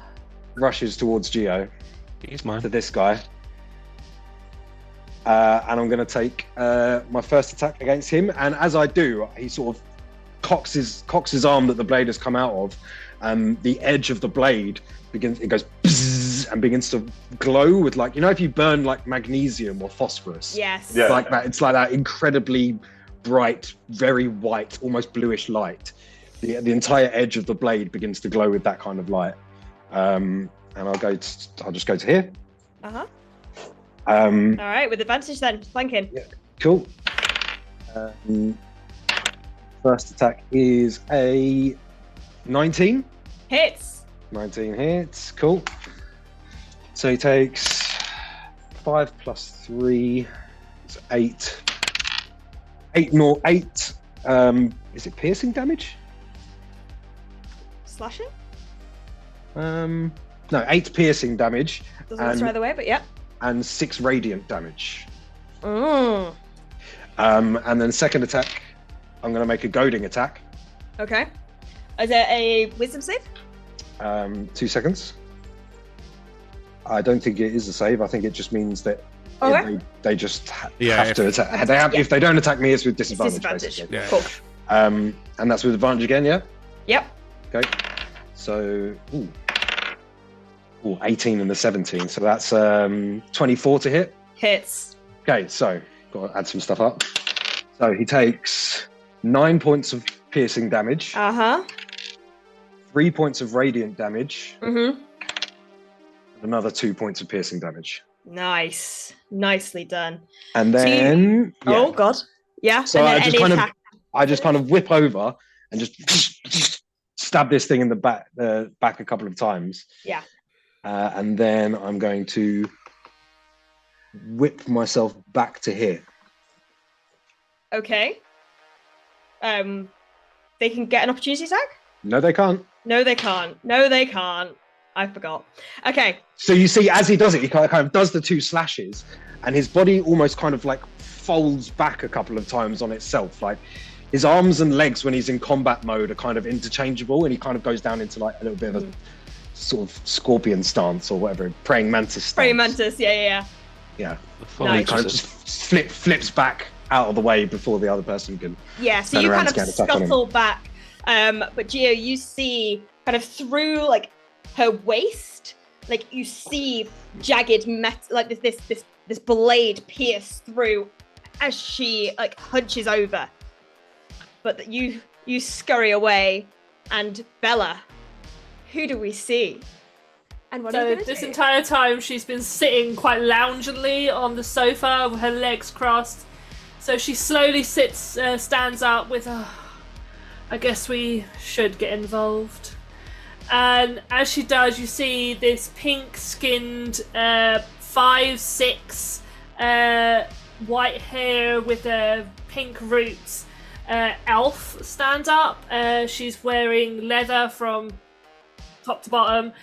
Rushes towards Geo. He's mine. To this guy. And I'm going to take my first attack against him. And as I do, he sort of cocks his arm that the blade has come out of. The edge of the blade goes bzzz, and begins to glow with, like, you know, if you burn like magnesium or phosphorus. Yes. Yeah. Like that. It's like that incredibly bright, very white, almost bluish light. The entire edge of the blade begins to glow with that kind of light. And I'll just go to here. Uh-huh. All right, with advantage then, flanking. Yeah, cool. First attack is a 19. Hits. 19 hits, cool. So he takes 5 plus 3, it's 8. 8. Is it piercing damage? Slashing? No, 8 piercing damage. Doesn't matter either way, but yeah. And 6 radiant damage. Mm. And then second attack, I'm going to make a goading attack. Okay. Is it a wisdom save? 2 seconds. I don't think it is a save. I think it just means that they just have to attack. If they don't attack me, it's with disadvantage. Basically. Yeah. Cool. And that's with advantage again, yeah? Yep. Okay. So, 18 and the 17. So that's 24 to hit. Hits. Okay, so got to add some stuff up. So he takes 9 points of piercing damage. 3 points of radiant damage. Mm-hmm. And another 2 points of piercing damage. Nice. Nicely done. And then... Oh, God. Yeah. So and then I just kind of whip over and just stab this thing in the back a couple of times. Yeah. And then I'm going to whip myself back to here. Okay. They can get an opportunity attack? No, they can't. No, they can't. No, they can't. I forgot. Okay. So you see, as he does it, he kind of does the 2 slashes, and his body almost kind of like folds back a couple of times on itself. Like his arms and legs, when he's in combat mode, are kind of interchangeable, and he kind of goes down into like a little bit of a sort of scorpion stance or whatever, praying mantis stance. Praying mantis, yeah. Yeah. Nice. He kind of just flips back out of the way before the other person can. Yeah, so turn you around kind of to get an attack on him. scuttle back. But Geo, you see kind of through like her waist, like you see jagged metal, like this blade pierce through as she like hunches over. But you scurry away, and Bella, who do we see? And what are you So gonna this do? entire time she's been sitting quite loungingly on the sofa with her legs crossed. So she slowly stands up with, I guess we should get involved. And as she does, you see this pink-skinned, 5'6", white hair with pink roots elf stand up. She's wearing leather from top to bottom.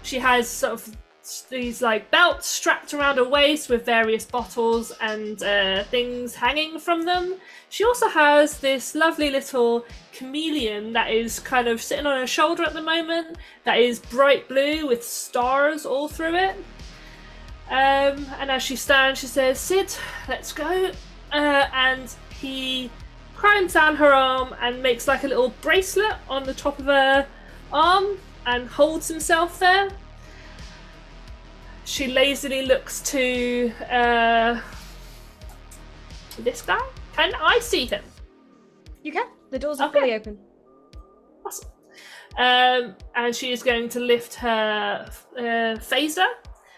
She has sort of these like belts strapped around her waist with various bottles and things hanging from them. She also has this lovely little chameleon that is kind of sitting on her shoulder at the moment, that is bright blue with stars all through it. And as she stands, she says, "Sid, let's go." And he climbs down her arm and makes like a little bracelet on the top of her arm and holds himself there. She lazily looks to this guy. Can I see him? You can. The doors are Okay. fully open. Awesome. And she is going to lift her phaser,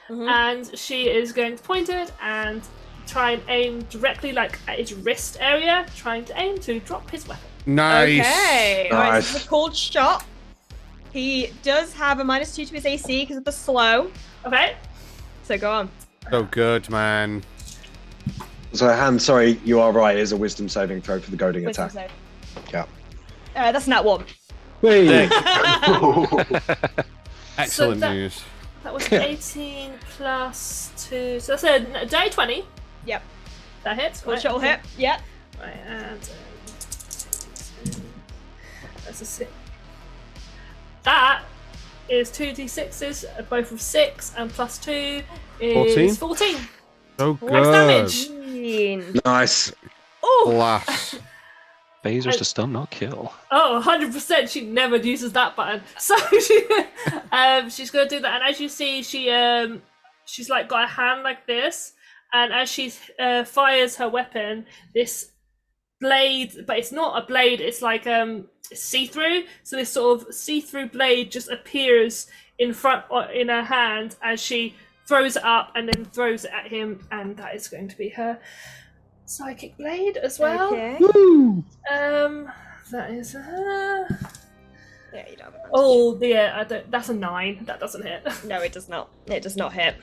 and she is going to point it and try and aim directly like at his wrist area, trying to aim to drop his weapon. Nice. Okay. All right, this Nice. is a called shot. He does have a -2 to his AC because of the slow. Okay. So go on. So good, man. So, Han, sorry, you are right. It is a wisdom saving throw for the goading Wisdom attack. save. Yeah. That's not one. Wait. Excellent that- news. That was 18 plus 2. So that's a day 20. Yep. That hits. Full shot will hit. Yep. Right, and that's a 6. That is 2d6s, both of 6, and plus 2 is 14. So good. Max damage. Nice. Oh, Class. Phasers to stun, not kill. Oh, 100%. She never uses that button. So she's going to do that. And as you see, she's like got a hand like this. And as she fires her weapon, this blade, but it's not a blade, it's like see-through. So this sort of see-through blade just appears in her hand as she throws it up and then throws it at him. And that is going to be her psychic blade as well. okay. That is Yeah, you don't have advantage. oh yeah, that's a 9. That doesn't hit. No, it does not. It does not hit.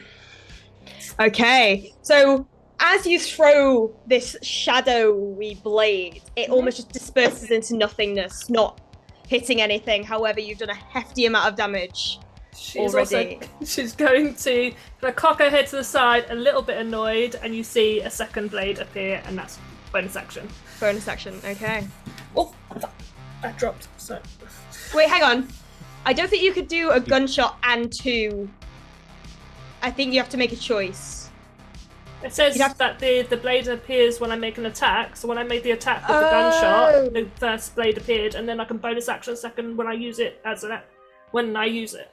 Okay, so as you throw this shadowy blade, it almost just disperses into nothingness, not hitting anything. However, you've done a hefty amount of damage. She's Already. she's going to cock her head to the side, a little bit annoyed, and you see a second blade appear, and that's bonus action. Bonus action, okay. Oh, that dropped. So Wait, hang on. I don't think you could do a gunshot and 2. I think you have to make a choice. it says You'd have- that the blade appears when I make an attack. So when I made the attack with the Oh. gunshot, the first blade appeared, and then I can bonus action second when I use it when I use it.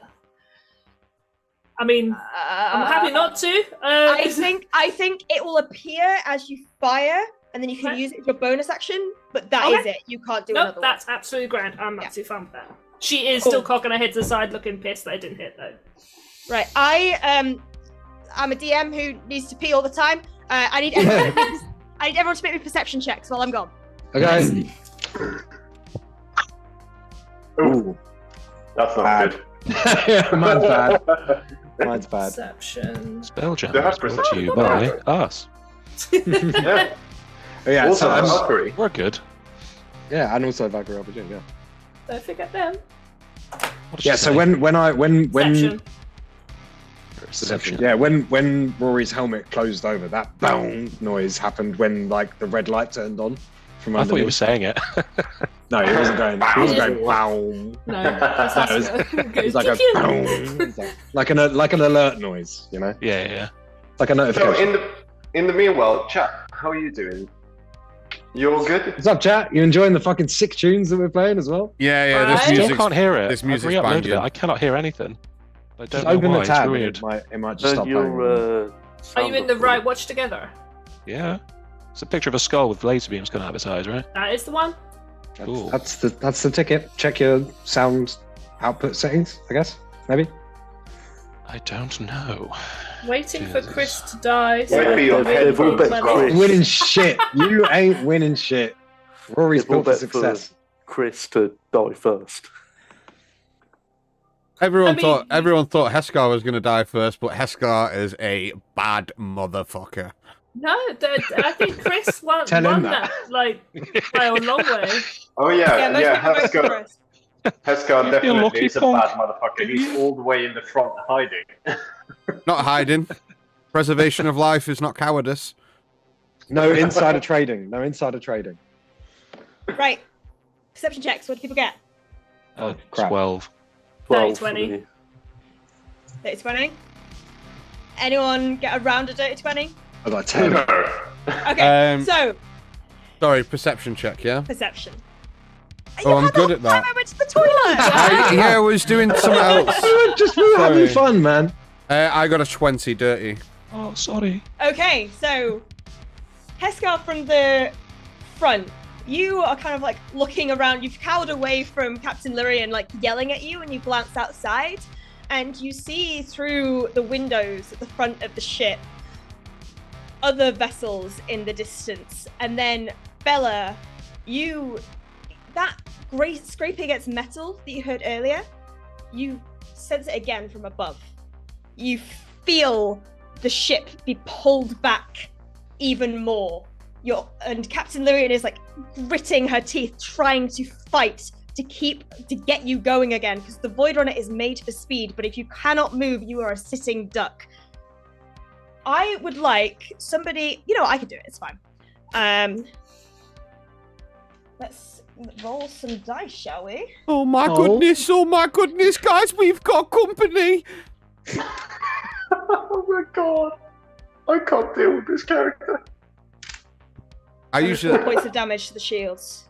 I mean, I'm happy not to. I think it will appear as you fire, and then you can Okay. use it as your bonus action. But that Okay. is it. You can't do Nope, another that's absolutely grand. I'm Yeah. absolutely fine with that. She is Cool. still cocking her head to the side, looking pissed that it didn't hit though. one. Right. I'm a DM who needs to pee all the time. I need everyone to make me perception checks while I'm gone. Okay. Ooh, that's not Bad. good. Mine's bad. Mine's bad. Perception. SpellJammer That's is brought to you perception. by us. Yeah. Oh, yeah, Also, so I'm- Valkyrie. We're good. yeah, and also Valkyrie RPG, yeah. Don't forget them. What did Yeah, she so say? when Perception. Perception. yeah, when Rory's helmet closed over, that bang noise happened when like the red light turned on from I thought you were underneath. saying it. No, he wasn't going. He wasn't going. Wow. No, that's No, it was like a boom. like an alert noise, you know, Yeah, yeah. like a So notification. in the meanwhile, chat, how are you doing? You all good? What's up, chat? You enjoying the fucking sick tunes that we're playing as well? Yeah, yeah. Right. This I still music's can't hear it. this I've music's re-uploaded banging. it. I cannot hear anything. I don't Just know open why. the tab. It's And weird. it might just stop Turn playing. your. Are you in the right watch together? Yeah. It's a picture of a skull with laser beams coming out of its eyes, right? That is the one. Cool. That's the ticket. Check your sound output settings, I guess. Maybe. I don't know. Waiting for Jesus. Chris to die. Wait for your I can head wait to for bet money. Chris. Winning shit. You ain't winning shit. Rory's Yeah, we'll built for bet for- success. Chris to die first. Everyone I mean- thought Heskar was gonna die first, but Heskar is a bad motherfucker. No, I think Chris won Tell him that like by a long way. Oh yeah, most yeah. people vote for Heskar, us. Heskar You definitely lucky is a punk. bad motherfucker. He's all the way in the front hiding. Not hiding. Preservation of life is not cowardice. No insider trading. No insider trading. Right. Perception checks. What do people get? Oh, crap. 12. 12 for 20. me. Dirty 20. Anyone get around a dirty 20? I got 10. Okay, so Sorry, perception check, yeah? perception. Oh, I'm had the good whole at that. time I went to the toilet. I was doing something else. We were having Sorry. fun, man. I got a 20 dirty. Oh, sorry. Okay, so Heskar from the front, you are kind of like looking around. You've cowered away from Captain Lyrian, like yelling at you, and you glance outside, and you see through the windows at the front of the ship other vessels in the distance. And then Bella, that great scraping against metal that you heard earlier, you sense it again from above. You feel the ship be pulled back even more. And Captain Lyrian is like gritting her teeth, trying to fight to get you going again, because the Void Runner is made for speed, but if you cannot move, you are a sitting duck. I would like somebody, I can do it, it's fine. Let's roll some dice, shall we? Oh my goodness, guys, we've got company. Oh my god. I can't deal with this character. I usually 4 points of damage to the shields.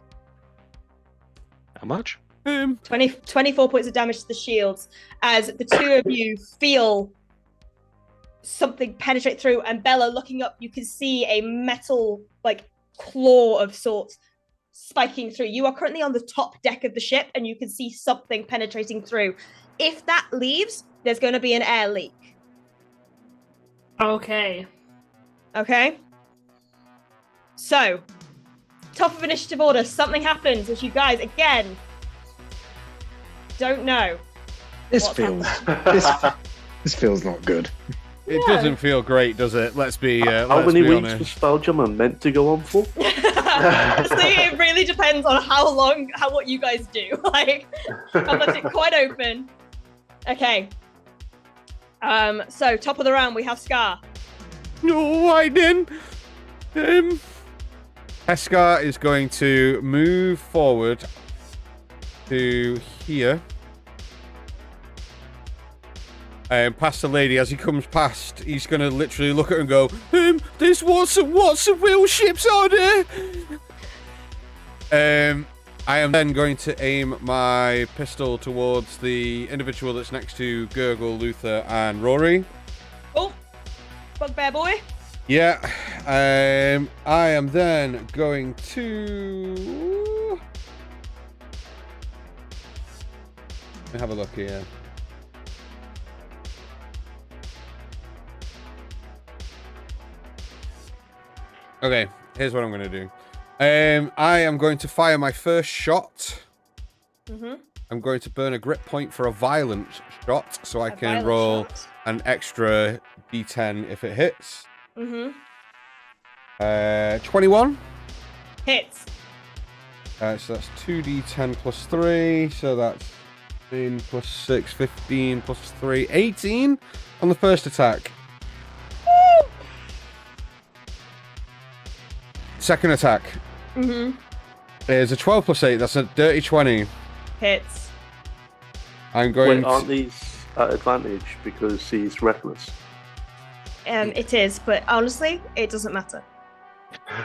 How much? 24 points of damage to the shields as the two of you feel something penetrate through, and Bella, looking up, you can see a metal claw of sorts spiking through. You are currently on the top deck of the ship and you can see something penetrating through. If that leaves, there's going to be an air leak. Okay. So, top of initiative order, something happens which you guys again don't know. This feels not good. It doesn't feel great, does it? Let's be How many weeks honest. was SpellJammer meant to go on for? Honestly, it really depends on what you guys do. I've left it quite open. Okay. So top of the round we have Scar. No, I didn't. Heskar is going to move forward to here. Past the lady. As he comes past, he's going to literally look at her and go, there's what's of whale ships on there. I am then going to aim my pistol towards the individual that's next to Gurgle, Luther, and Rory. Oh, bugbear boy. Yeah. I am then going to... Let me have a look here. Okay, here's what I'm going to do. I am going to fire my first shot. I'm going to burn a grip point for a violent shot, so I can roll an extra d10 if it hits. 21. Hits. So that's 2d10 plus 3, so that's 15 plus 6, 15 plus 3, 18 on the first attack. Woo! Second attack. Is a 12 plus 8, that's a dirty 20. Hits. I'm going Wait, aren't these at advantage because he's reckless? It is, but honestly, it doesn't matter.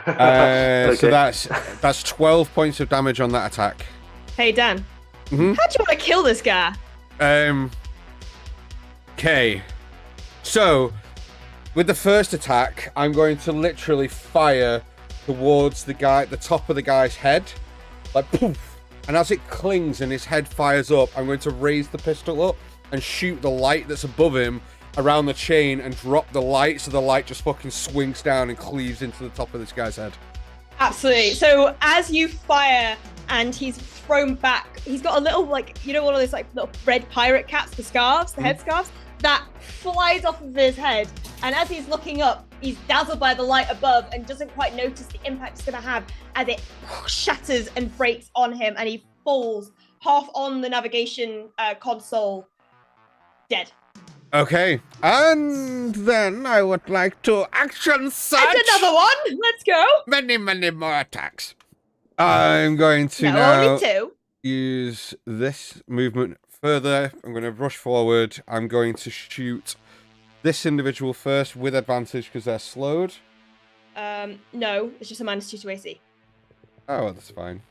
Okay. So that's 12 points of damage on that attack. Hey, Dan. How do you want to kill this guy? Okay. So, with the first attack, I'm going to literally fire towards the top of the guy's head. Like, poof. And as it clings and his head fires up, I'm going to raise the pistol up and shoot the light that's above him around the chain and drop the light, so the light just fucking swings down and cleaves into the top of this guy's head. Absolutely. So as you fire and he's thrown back, he's got a little, one of those little red pirate caps, the scarves, the head scarves, that flies off of his head. And as he's looking up, he's dazzled by the light above and doesn't quite notice the impact it's going to have as it shatters and breaks on him, and he falls half on the navigation console, dead. Okay, and then I would like to action search. And another one. Let's go. Many more attacks. I'm going to only two. Use this movement further. I'm going to rush forward. I'm going to shoot this individual first with advantage because they're slowed. No, it's just a -2 to AC. Oh, that's fine.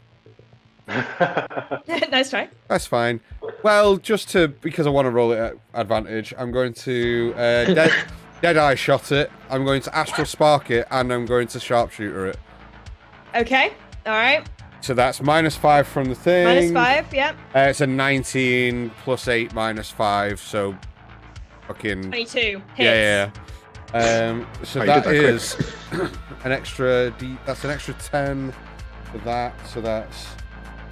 Nice try. That's fine. Well, because I want to roll it at advantage, I'm going to Deadeye shot it. I'm going to Astral Spark it, and I'm going to Sharpshooter it. Okay. All right. So that's -5 from the thing. -5. Yeah. It's a 19 plus 8 -5, so fucking 22. Hits. Yeah. So that is an extra that's an extra 10 for that. So that's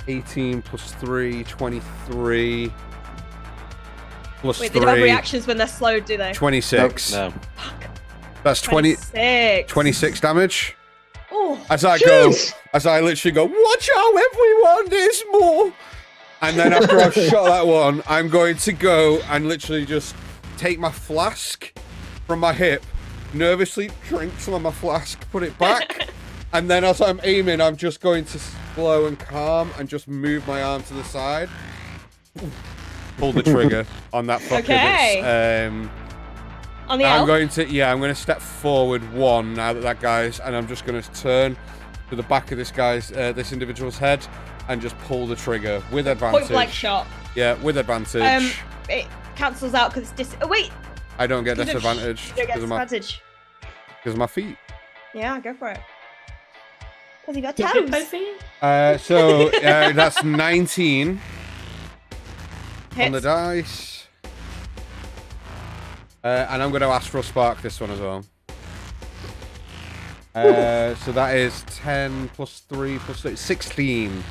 18 plus 3, 23 plus Wait, 3. they don't have reactions when they're slowed, do they? 26. No. That's 26 damage. Oh, As I literally go, watch out, everyone, there's more. And then after I've shot that one, I'm going to go and literally just take my flask from my hip, nervously drink some of my flask, put it back, and then as I'm aiming, I'm just going to slow and calm and just move my arm to the side. Pull the trigger on that fucker. Okay. On the I'm elf? going to step forward one now that guy's, and I'm just going to turn to the back of this individual's head and just pull the trigger with advantage. Point blank shot. Yeah, with advantage. It cancels out because it's oh wait. I don't get disadvantage. You don't get disadvantage. Because of my feet. Yeah, go for it. Because you got Your toes. hippo feet? So that's 19 Hits. on the dice. And I'm going to Astral Spark this one as well. So that is 10 plus 3 plus 3, 16.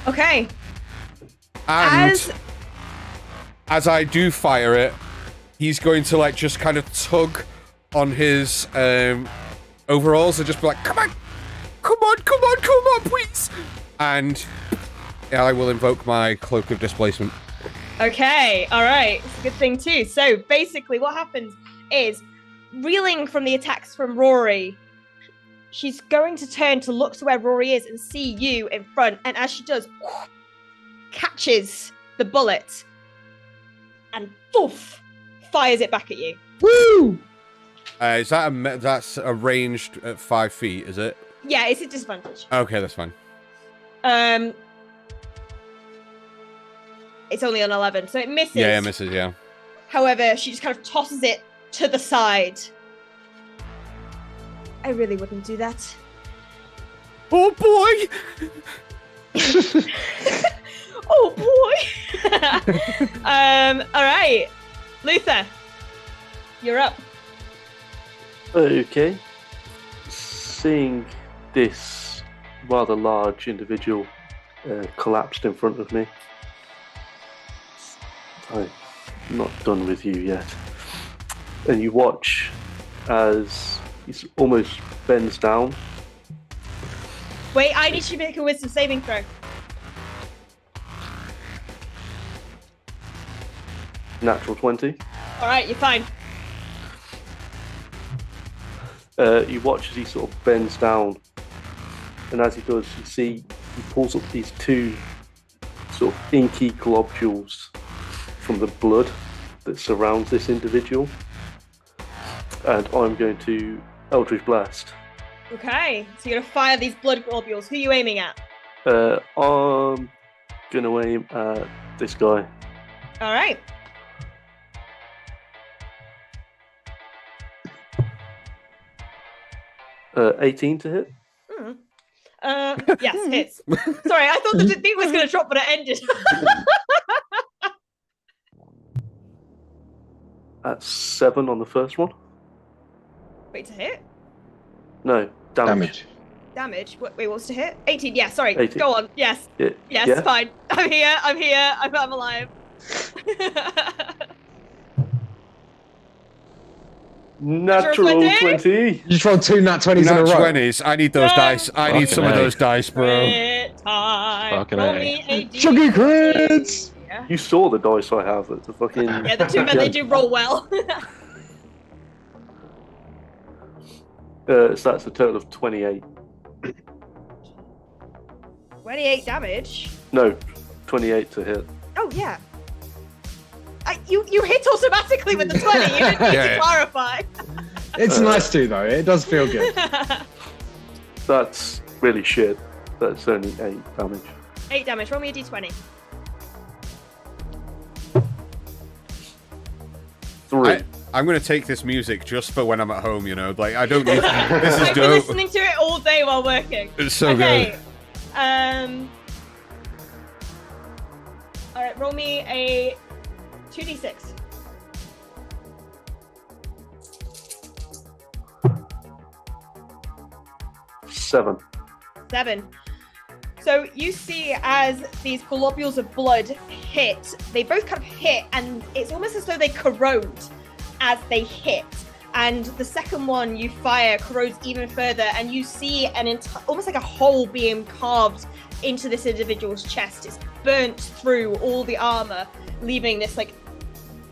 Okay. And as I do fire it, he's going to like just kind of tug on his overalls and just be like, come on, please. And I will invoke my Cloak of Displacement. Okay, all right. It's a good thing too. So basically what happens is, reeling from the attacks from Rory, she's going to turn to look to where Rory is and see you in front. And as she does, catches the bullet and poof, fires it back at you. Woo! Is that that's arranged at 5 feet, is it? Yeah, it's a disadvantage. Okay, that's fine. It's only on 11, so it misses. Yeah, it misses, yeah. However, she just kind of tosses it to the side. I really wouldn't do that. Oh boy! Oh boy! Alright. Luther, you're up. Okay. Seeing this rather large individual collapsed in front of me, I'm not done with you yet. And you watch as he almost bends down. Wait, I need you to make a wisdom saving throw. Natural 20. Alright, you're fine. You watch as he sort of bends down, and as he does, you see he pulls up these two sort of inky globules from the blood that surrounds this individual, and I'm going to Eldritch Blast. Okay, so you're gonna fire these blood globules. Who are you aiming at? I'm gonna aim at this guy. Alright. Uh, 18 to hit. Yes, hits. Sorry, I thought the thing was gonna drop, but it ended. That's 7 on the first one. Wait, to hit? No, damage. Damage? Wait, what's to hit? 18, yeah, sorry. 18. Go on, yes. Yeah. Yes, Yeah? fine. I'm here, I'm alive. Natural 20. You just rolled 2 nat 20s in Nat a row. 20s. I need those dice. I need some of those dice, bro. Crit time. Fucking Roll A. me a Chuggy crits! Yeah. You saw the dice I have. It's a fucking. Yeah, the two men, they do roll well. So that's a total of 28. 28 damage. No, 28 to hit. Oh, yeah. You hit automatically with the 20. You didn't need to clarify. It's nice to, though. It does feel good. That's really shit. That's only 8 damage. 8 damage. Roll me a d20. 3. I'm going to take this music just for when I'm at home, you know? Like, I don't need... This is I've been dope. listening to it all day while working. It's so Okay. good. Alright, roll me a 2d6. Seven. 7. So you see as these globules of blood hit, they both kind of hit, and it's almost as though they corrode as they hit. And the second one you fire corrodes even further, and you see almost like a hole being carved into this individual's chest. It's burnt through all the armor, leaving this like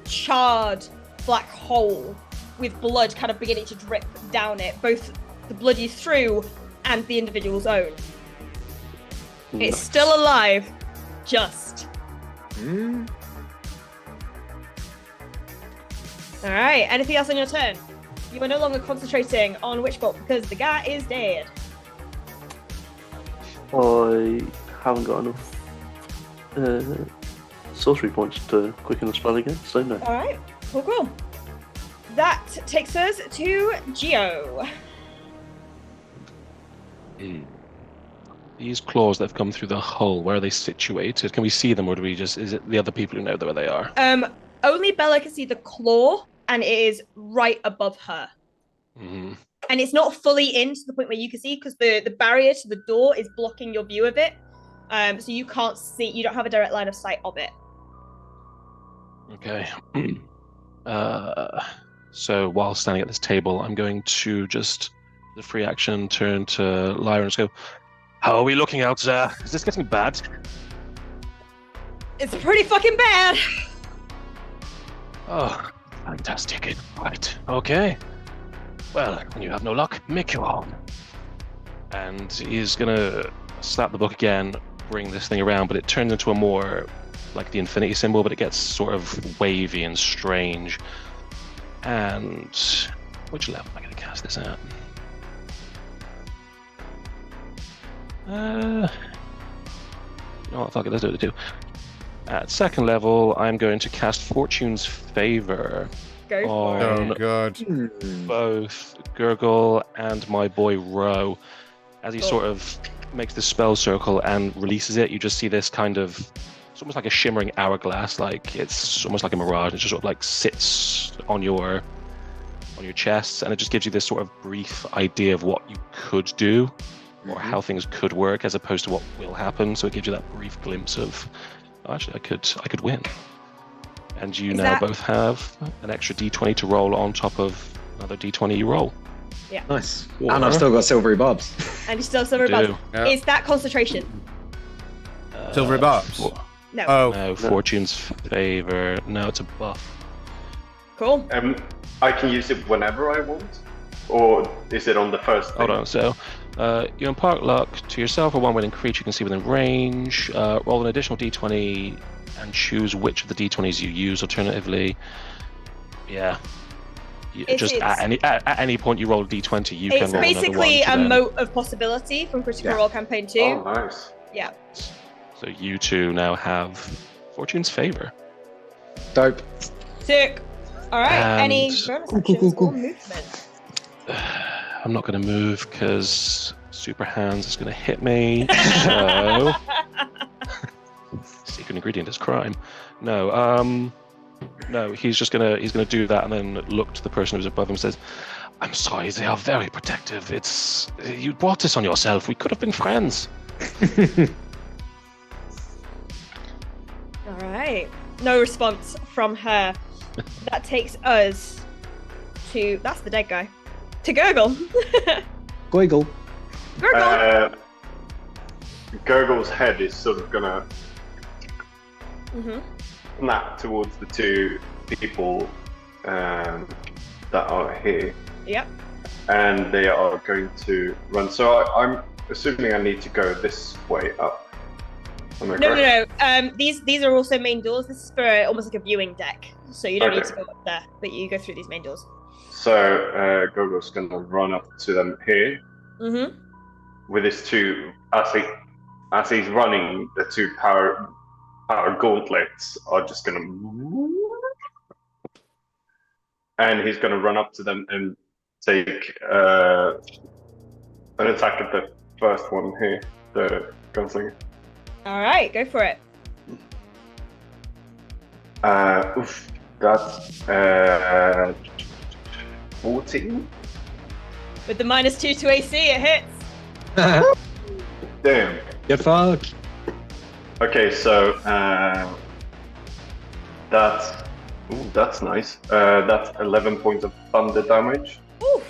charred black hole with blood kind of beginning to drip down it, both the blood you threw and the individual's own. It's still alive, just. Alright, anything else on your turn? You are no longer concentrating on Witchbolt because the guy is dead. I haven't got enough sorcery points to quicken the spell again, so no. Alright, cool. That takes us to Geo. These claws that have come through the hull, where are they situated? Can we see them, or do we just? Is it the other people who know where they are? Only Bella can see the claw, and it is right above her. Mm-hmm. And it's not fully in to the point where you can see, because the barrier to the door is blocking your view of it. So you can't see. You don't have a direct line of sight of it. Okay. So while standing at this table, I'm going to just the free action turn to Lyra and just go, "How are we looking out there? Is this getting bad?" It's pretty fucking bad. Oh, fantastic. Right. Okay. Well, when you have no luck, make your own. And he's gonna slap the book again, bring this thing around, but it turns into a more like the infinity symbol, but it gets sort of wavy and strange. And which level am I gonna cast this at? You know what, fuck it, let's do it too. At second level, I'm going to cast Fortune's Favor Go for it. on Oh god. both Gurgle and my boy Ro. As he sort of makes the spell circle and releases it, you just see this kind of, it's almost like a shimmering hourglass, like it's almost like a mirage. It just sort of like sits on your chest, and it just gives you this sort of brief idea of what you could do, or how things could work, as opposed to what will happen. So it gives you that brief glimpse of, oh, actually, I could win. And you now both have an extra d20 to roll on top of another d20 you roll. Yeah. Nice. And I've still got silvery barbs. And you still have silver do. barbs. Yeah. Is that concentration? Silvery barbs? No. Oh. No, Fortune's Favor. No, it's a buff. Cool. I can use it whenever I want, or is it on the first thing? Hold on. So, you impart luck to yourself or one willing creature you can see within range. Roll an additional d20 and choose which of the d20s you use. Alternatively, yeah, just at any point you roll a d20, you can roll another one. It's basically to a them. mote of possibility from Critical Role Campaign 2. Oh, nice. Yeah. So you two now have Fortune's Favor. Dope. Sick. All right. And- Any bonus actions or movement? I'm not going to move because Super Hands is going to hit me. So secret ingredient is crime. No, he's gonna do that and then look to the person who's above him and says, "I'm sorry, they are very protective. It's you brought this on yourself. We could have been friends." All right. No response from her. That takes us to, that's the dead guy, to Gurgle. Goigle. Gurgle. Gurgle's head is sort of gonna Mm-hmm. snap towards the two people that are here, Yep. and they are going to run. So I'm assuming I need to go this way up. Am I correct? No. These are also main doors. This is for almost like a viewing deck, so you don't need to go up there, but you go through these main doors. So Gurgle's gonna run up to them here Mm-hmm. with his two. As he's running, the two power gauntlets are just gonna, and he's gonna run up to them and take an attack at the first one here, the gunslinger. All right, go for it. That's 14. With the -2 to AC, it hits. Damn. Get fucked. Okay, so that's nice. That's 11 points of thunder damage. Oof.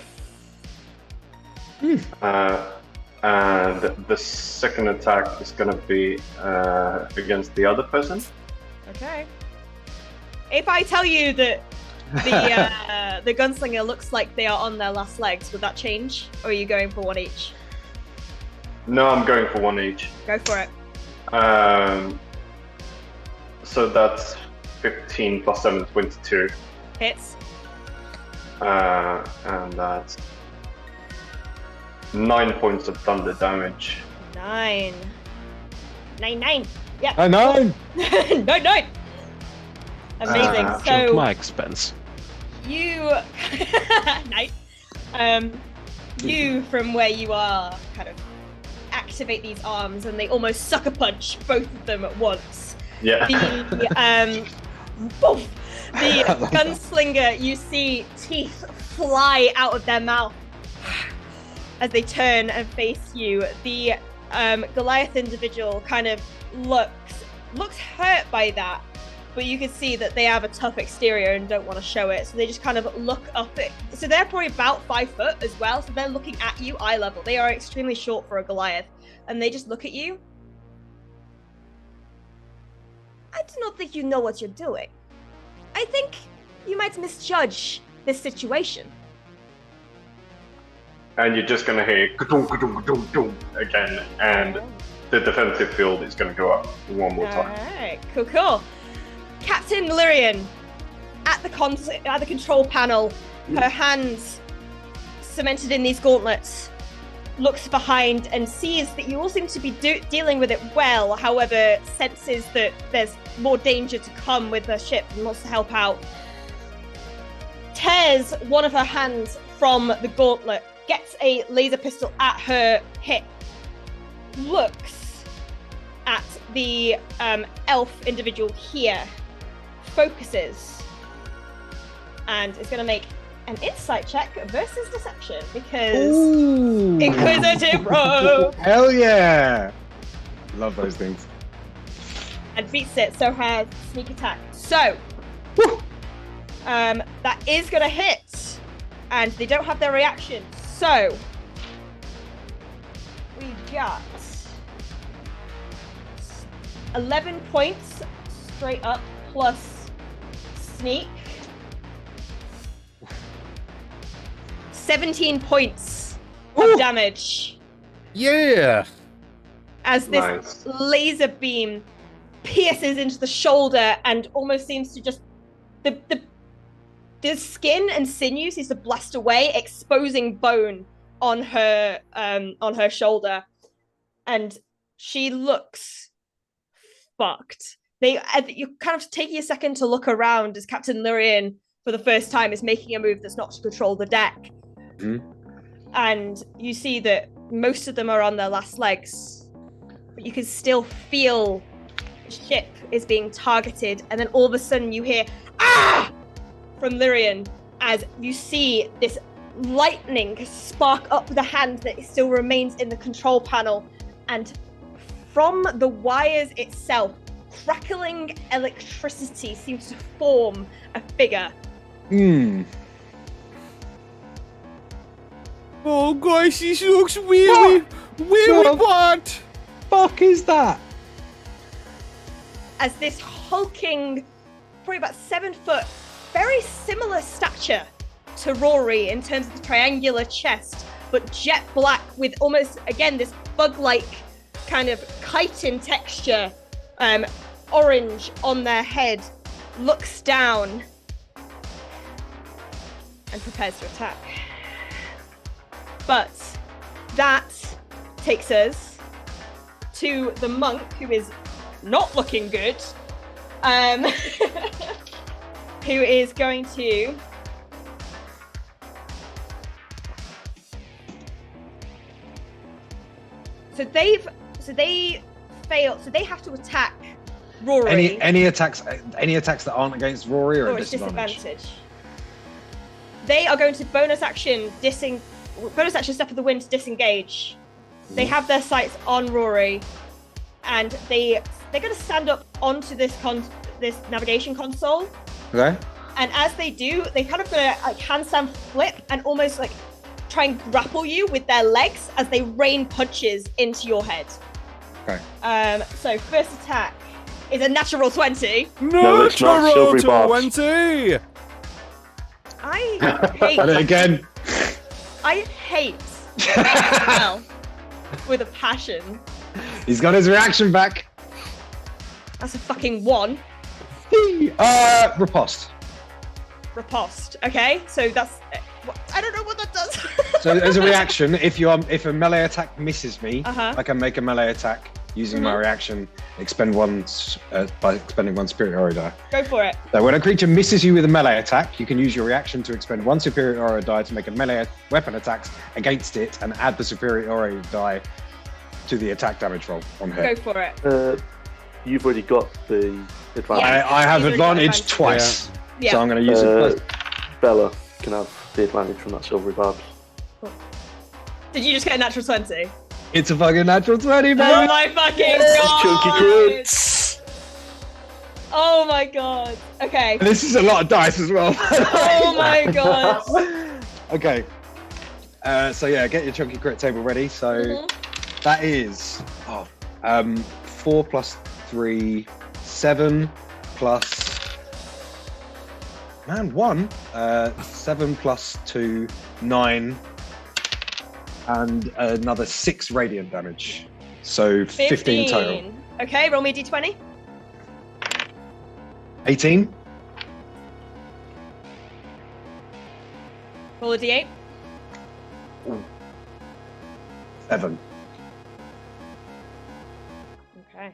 And the second attack is going to be against the other person. Okay. If I tell you that the gunslinger looks like they are on their last legs, would that change? Or are you going for one each? No, I'm going for one each. Go for it. So that's 15 plus 7, 22. Hits. And that's 9 points of thunder damage. 9. 9. Yeah. I know. 9. Amazing. At So my expense. you, nice. You from where you are kind of activate these arms, and they almost sucker punch both of them at once. Yeah. Boof. The gunslinger, you see teeth fly out of their mouth as they turn and face you. The Goliath individual kind of looks hurt by that, but you can see that they have a tough exterior and don't want to show it, so they just kind of look up it. So they're probably about 5 foot as well, so they're looking at you eye level. They are extremely short for a Goliath, and they just look at you. I do not think you know what you're doing. I think you might misjudge this situation. And you're just going to hear ka-dum, ka-dum, ka-dum, ka-dum again, and the defensive field is going to go up one more time. Alright, cool. Captain Lyrian, at the control panel, her hands cemented in these gauntlets, looks behind and sees that you all seem to be dealing with it well, however, senses that there's more danger to come with the ship and wants to help out. Tears one of her hands from the gauntlet, gets a laser pistol at her hip, looks at the elf individual here, focuses, and is going to make an insight check versus deception because Inquisitive Rogue. Hell yeah! Love those things. And beats it, so has sneak attack. So, that is going to hit, and they don't have their reaction. So, we got 11 points straight up plus sneak. 17 points of damage. Yeah. As this laser beam pierces into the shoulder and almost seems to just the skin and sinew seems to blast away, exposing bone on her shoulder, and she looks fucked. You kind of take a second to look around as Captain Lyrian, for the first time, is making a move that's not to control the deck. Mm-hmm. And you see that most of them are on their last legs, but you can still feel the ship is being targeted, and then all of a sudden you hear "Ah!" from Lyrian as you see this lightning spark up the hand that still remains in the control panel, and from the wires itself, crackling electricity seems to form a figure. Oh gosh, this looks weird. What? Fuck is that? As this hulking, probably about 7 foot, very similar stature to Rory in terms of the triangular chest, but jet black with almost, again, this bug-like kind of chitin texture, orange on their head, looks down and prepares to attack. But that takes us to the monk, who is not looking good, who is going to they fail, so they have to attack Rory. Any attacks that aren't against Rory or it's disadvantage? disadvantage. They are going to bonus action step of the wind to disengage. They have their sights on Rory, and they're going to stand up onto this navigation console. Okay. And as they do, they kind of gonna like handstand flip and almost like try and grapple you with their legs as they rain punches into your head. Okay. So first attack is a natural 20. No, it's not. Silvery barbs. 20! I hate And again. I hate spell with a passion. He's got his reaction back. That's a fucking 1. Riposte. Riposte. Okay, so that's I don't know what that does. So as a reaction, if a melee attack misses me, Uh-huh. I can make a melee attack using my reaction, expend one by expending one superiority die. Go for it. So when a creature misses you with a melee attack, you can use your reaction to expend one superiority die to make a melee weapon attacks against it and add the superiority die to the attack damage roll on Go hit. for it. You've already got the advantage. I have You've already got advantage advantage. twice, Yeah. so I'm going to use it first. Bella can have the advantage from that silvery barbs. Did you just get a natural 20? It's a fucking natural 20, Oh man. my fucking god! Chunky crits! Oh my god. Okay. This is a lot of dice as well. Oh my god. Okay. So yeah, get your chunky crit table ready. So that is 4 plus 3, 7 plus 1. 7 plus 2, 9, and another 6 radiant damage. So 15 total. Okay, roll me a d20. 18. Roll a d8. 7. Okay.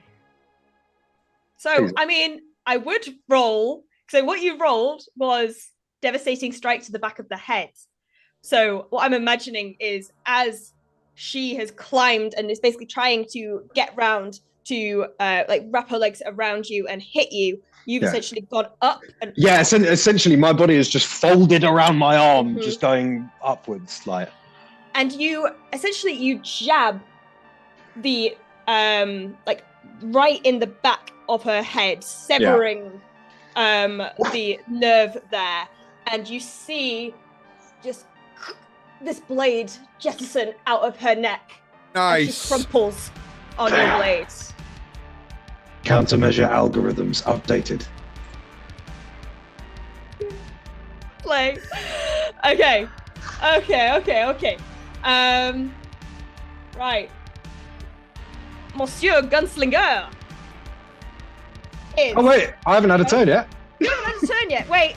So, I mean, I would roll. So what you rolled was devastating strike to the back of the head. So what I'm imagining is as she has climbed and is basically trying to get round to like wrap her legs around you and hit you, you've essentially gone up and Yeah, essentially my body is just folded around my arm, just going upwards, like. and you jab the like right in the back of her head, severing the nerve there, and you see just this blade jettison out of her neck. And she crumples on your blade. Countermeasure algorithms updated. Play. Okay. Right. Monsieur Gunslinger. Oh wait, I haven't had a turn yet. You haven't had a turn yet. Wait.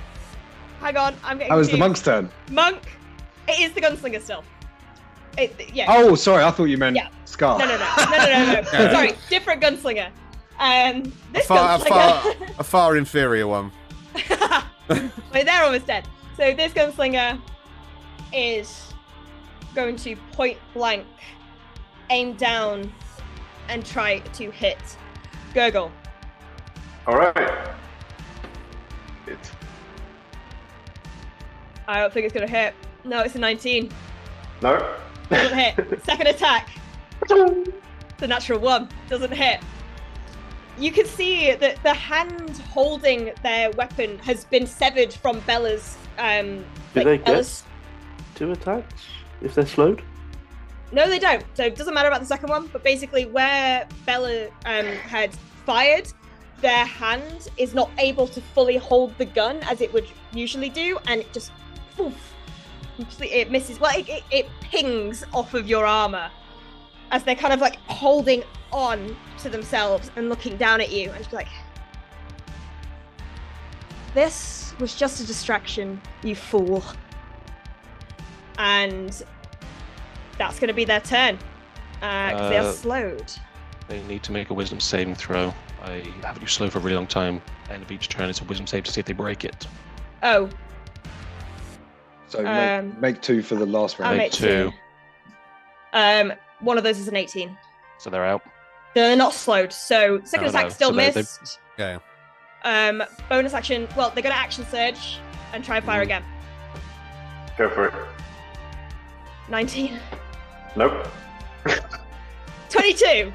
Hang on, I'm getting That was the confused. monk's turn. Monk. It is the gunslinger still. Yeah. Oh, sorry, I thought you meant Scar. No. Sorry, different gunslinger. This gunslinger. A far inferior one. Wait, they're almost dead. So this gunslinger is going to point blank, aim down, and try to hit Gurgle. All right. I don't think it's gonna hit. No, it's a 19. No. Doesn't hit. Second attack. It's a natural 1. Doesn't hit. You can see that the hand holding their weapon has been severed from Bella's. Do they get 2 attacks if they're slowed? No, they don't. So it doesn't matter about the second one. But basically, where Bella had fired, their hand is not able to fully hold the gun as it would usually do, and it just it misses. Well, it pings off of your armor as they're kind of like holding on to themselves and looking down at you, and just like, this was just a distraction, you fool. And that's going to be their turn because they are slowed. They need to make a wisdom saving throw. I haven't used slow for a really long time. End of each turn, it's a wisdom save to see if they break it. Oh. So make 2 for the last round. I'll Make 2. One of those is an 18. So they're out. They're not slowed, so second attack still So they- missed. Yeah. Bonus action. Well, they're going to action surge and try and fire again. Go for it. 19. Nope. 22.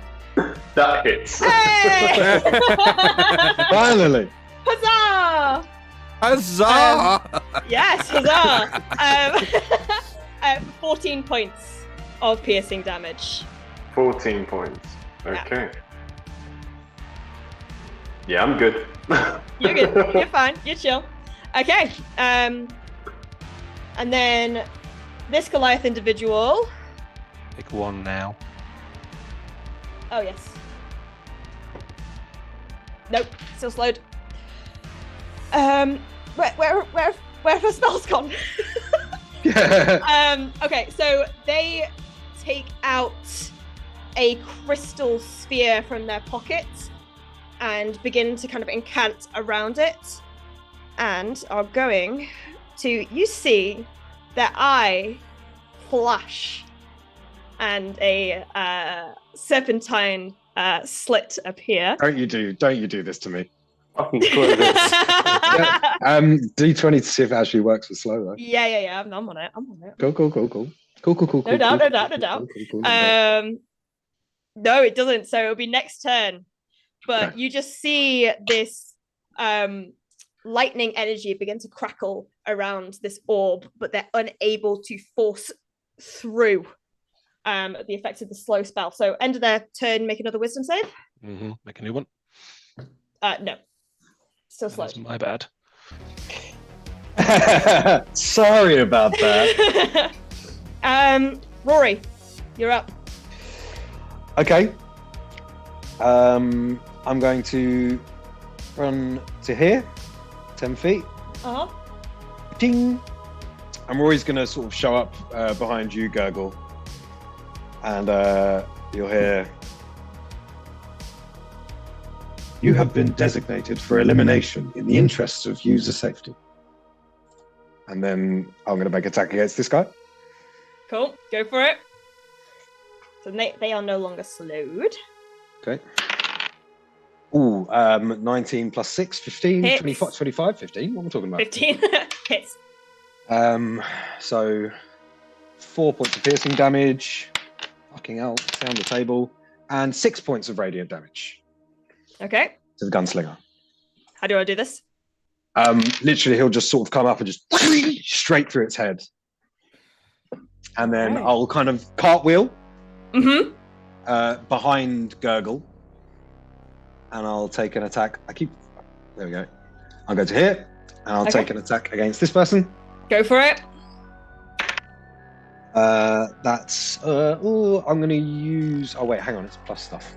That hits. Hey! Finally. Huzzah! Huzzah! Yes, huzzah! 14 points of piercing damage. 14 points. Okay. Yeah, I'm good. You're good. You're fine. You're chill. Okay. And then this Goliath individual. Pick one now. Oh yes. Nope. Still slowed. Where have the spells gone? Okay, so they take out a crystal sphere from their pockets and begin to kind of encant around it, and are going to, you see their eye flash and a serpentine slit appear. Don't you do this to me. Fucking close it. D20 to see if it actually works for slow though. Yeah. I'm on it. Cool. No doubt. No, it doesn't. So it'll be next turn. But Okay. you just see this lightning energy begin to crackle around this orb, but they're unable to force through the effects of the slow spell. So end of their turn, make another wisdom save. Mm-hmm. Make a new one. No. Still slow. That's my bad. Sorry about that. Rory, you're up. Okay. I'm going to run to here, 10 feet. Uh-huh. Ding. And Rory's going to sort of show up behind you, Gurgle. And you'll hear... You have been designated for elimination in the interests of user safety. And then I'm going to make attack against this guy. Cool. Go for it. So they are no longer slowed. Okay. Ooh, 19 plus 6, 15, Hits. 25, 15. What am I talking about? 15 hits. So 4 points of piercing damage. Fucking hell, stay on the table. And 6 points of radiant damage Okay. to the gunslinger. How do I do this? Literally, he'll just sort of come up and just straight through its head. And then Right. I'll kind of cartwheel Mm-hmm. behind Gurgle. And I'll take an attack. There we go. I'll go to here. And I'll Okay. take an attack against this person. Go for it. That's I'm going to use. Oh wait, hang on, it's plus stuff.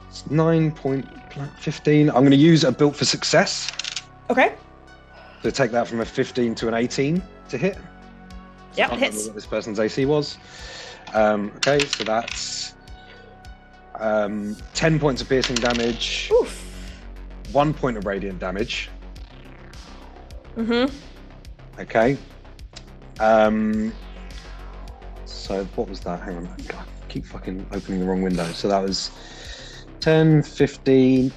It's 9.15. I'm going to use a built for success Okay. to take that from a 15 to an 18 to hit. Yep, I can't remember hits. what this person's AC was. Okay, so that's 10 points of piercing damage, Oof. 1 point of radiant damage. Mm-hmm. Okay. So what was that? Hang on. I keep fucking opening the wrong window. So that was 10, 15.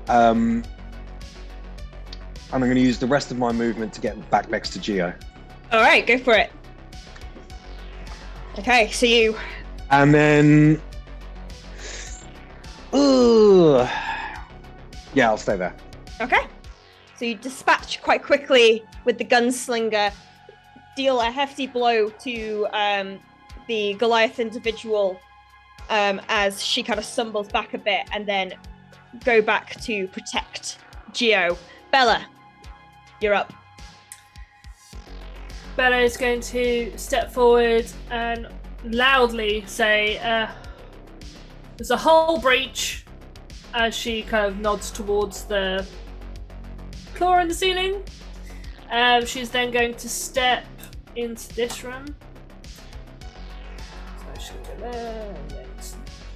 And I'm going to use the rest of my movement to get back next to Geo. All right, go for it. Okay, so you. And then... Ugh. Yeah, I'll stay there. Okay. So you dispatch quite quickly with the gunslinger, deal a hefty blow to the Goliath individual as she kind of stumbles back a bit, and then go back to protect Geo. Bella, you're up. Bella is going to step forward and loudly say, there's a hole breach, as she kind of nods towards the claw in the ceiling. She's then going to step into this room. So she's going to go there, and then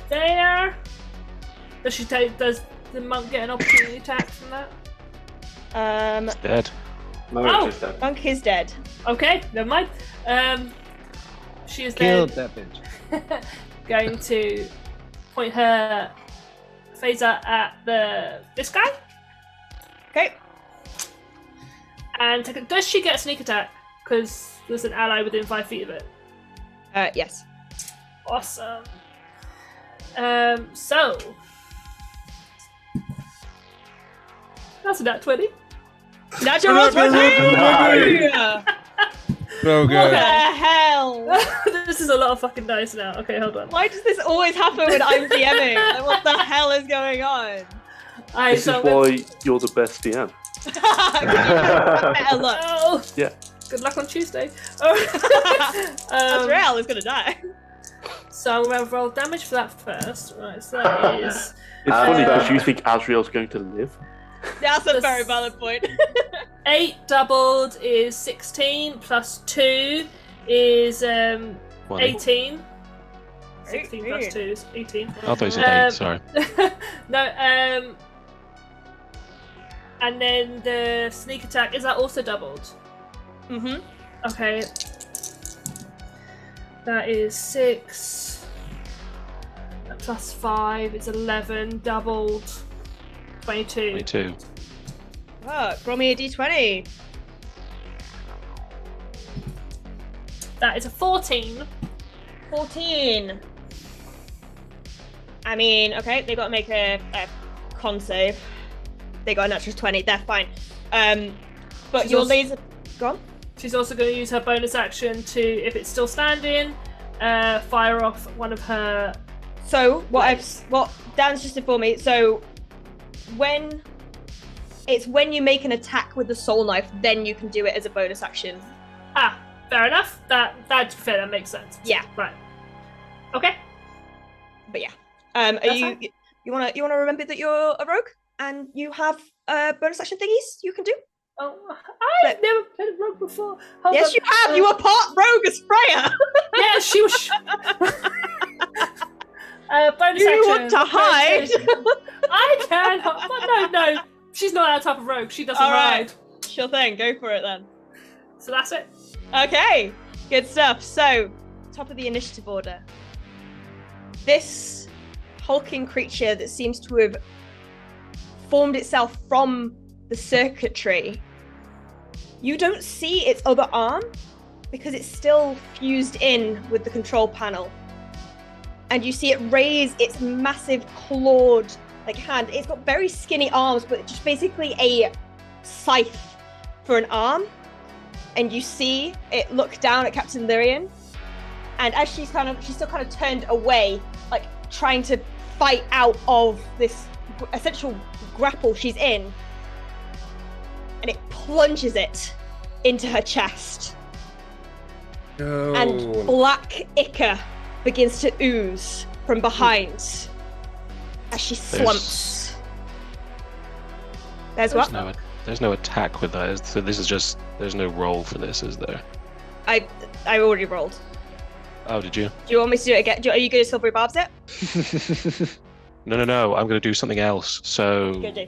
there. Does the monk get an opportunity attack from that? Dead. No, Oh. it's just that. Monk is dead. Okay, never mind. She is Killed then that bitch. going to point her phaser at this guy. Okay. And does she get a sneak attack? Because there's an ally within 5 feet of it. Yes. Awesome. So that's a nat 20. Natural roll 20! So What good. the hell? This is a lot of fucking dice now. Okay, hold on. Why does this always happen when I'm DMing? Like, what the hell is going on? This is why you're the best DM. Better luck. Oh, Yeah. good luck on Tuesday. Azrael is gonna die. So I'm going to roll damage for that first. Right, so that is... It's funny because you think Azrael's going to live. That's a very valid point. 8 doubled is 16, plus 2 is 20. 18. 16 plus 2 is 18. I thought you said 8, sorry. No, and then the sneak attack, is that also doubled? Mm-hmm. Okay. That is 6. Plus 5 is 11, doubled. 22. 22. Oh, roll me a d20. That is a 14. 14. I mean, okay, they got to make a con save. They got a natural 20, they're fine. But She's your also- laser... Go on. She's also going to use her bonus action to, if it's still standing, fire off one of her. So, what Dan's just informed me, so when you make an attack with the soul knife, then you can do it as a bonus action. Ah, fair enough. That's fair. That makes sense. Yeah. Right. Okay. But yeah. You wanna remember that you're a rogue and you have bonus action thingies you can do? Oh, I've never played a rogue before. Hold Yes, on. you have. You were part rogue as Freya. Yeah, she was. Bonus You action. want to hide? I can. But no. She's not that type of rogue. She doesn't All right. hide. Sure thing. Go for it then. So that's it. Okay, good stuff. So, top of the initiative order. This hulking creature that seems to have formed itself from the circuitry, you don't see its other arm because it's still fused in with the control panel. And you see it raise its massive clawed hand. It's got very skinny arms, but just basically a scythe for an arm. And you see it look down at Captain Lyrian, and as she's still kind of turned away, like trying to fight out of this essential grapple she's in, and it plunges it into her chest, No. and black ichor begins to ooze from behind as she slumps. There's what? There's no attack with that, so this is just, there's no roll for this, is there? I already rolled. Oh, did you? Do you want me to do it again? Are you going to Silvery Barbs it? No, I'm going to do something else. So Good do.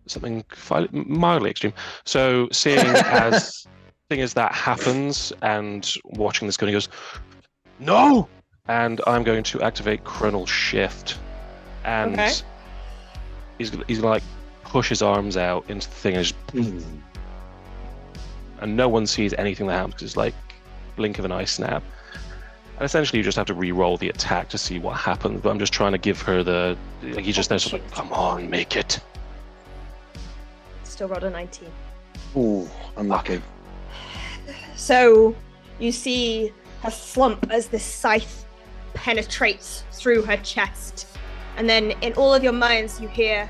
something mildly extreme. So seeing as that happens and watching this going, he goes, no! And I'm going to activate Chronal Shift. And Okay. he's gonna like push his arms out into the thing and just and no one sees anything that happens because it's like blink of an eye snap. And essentially you just have to re-roll the attack to see what happens, but I'm just trying to give her the like, he's just there sort of like, come on, make it. Still rolled a 19. Ooh, unlucky. So you see her slump as this scythe penetrates through her chest. And then in all of your minds you hear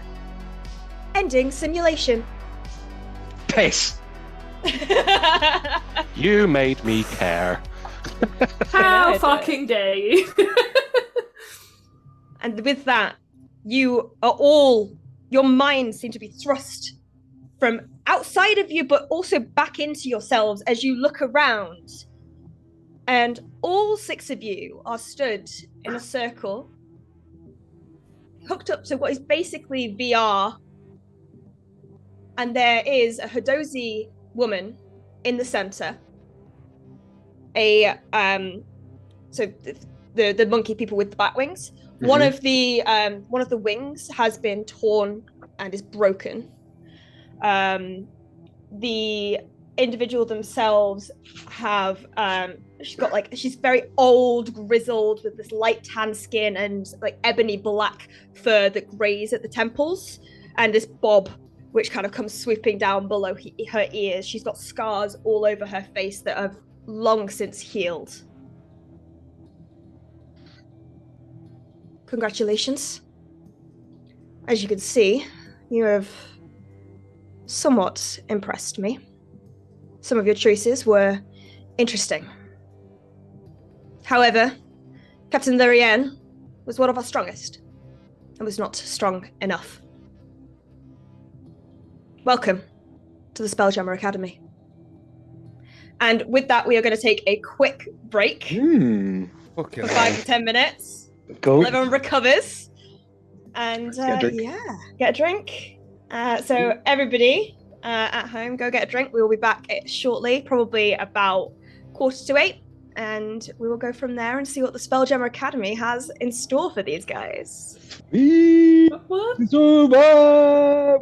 ending simulation. Piss! You made me care. How I fucking dare you? And with that, you are all, your minds seem to be thrust from outside of you, but also back into yourselves as you look around. And all 6 of you are stood in a circle, hooked up to what is basically VR. And there is a Hadozi woman in the center. So the monkey people with the bat wings. Mm-hmm. One of the wings has been torn and is broken. The individual themselves have she's very old, grizzled, with this light tan skin and like ebony black fur that grays at the temples, and this bob which kind of comes swooping down below her ears. She's got scars all over her face that have long since healed. Congratulations. As you can see, you have somewhat impressed me. Some of your choices were interesting. However, Captain Lurian was one of our strongest and was not strong enough. Welcome to the SpellJammer Academy. And with that, we are going to take a quick break for 5 to 10 minutes. Cool. Everyone recovers. And Get a drink. get a drink. So everybody at home, go get a drink. We will be back shortly, probably about 7:45. And we will go from there and see what the SpellJammer Academy has in store for these guys. What? It's over!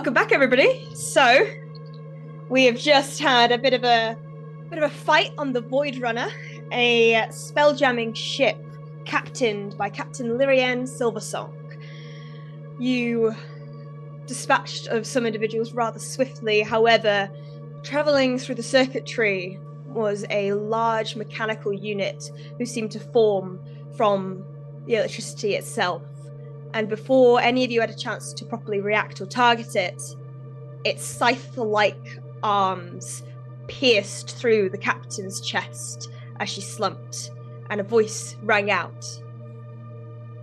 Welcome back, everybody. So, we have just had a bit of a fight on the Void Runner, a spelljamming ship captained by Captain Lyrian Silversong. You dispatched of some individuals rather swiftly. However, traveling through the circuitry was a large mechanical unit who seemed to form from the electricity itself. And before any of you had a chance to properly react or target it, its scythe-like arms pierced through the captain's chest as she slumped, and a voice rang out.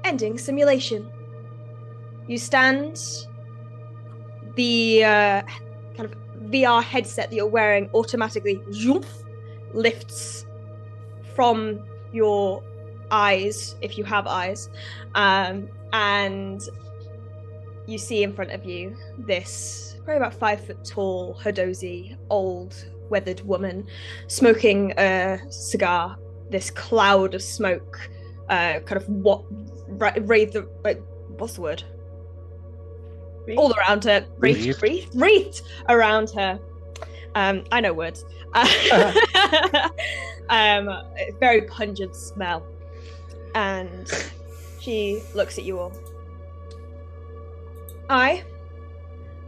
Ending simulation. You stand. The kind of VR headset that you're wearing automatically lifts from your eyes, if you have eyes, and you see in front of you this probably about 5 foot tall, Hadozi, old, weathered woman smoking a cigar. This cloud of smoke, kind of what's the word? All around her, wreathed around her. I know words. Very pungent smell, and she looks at you all. I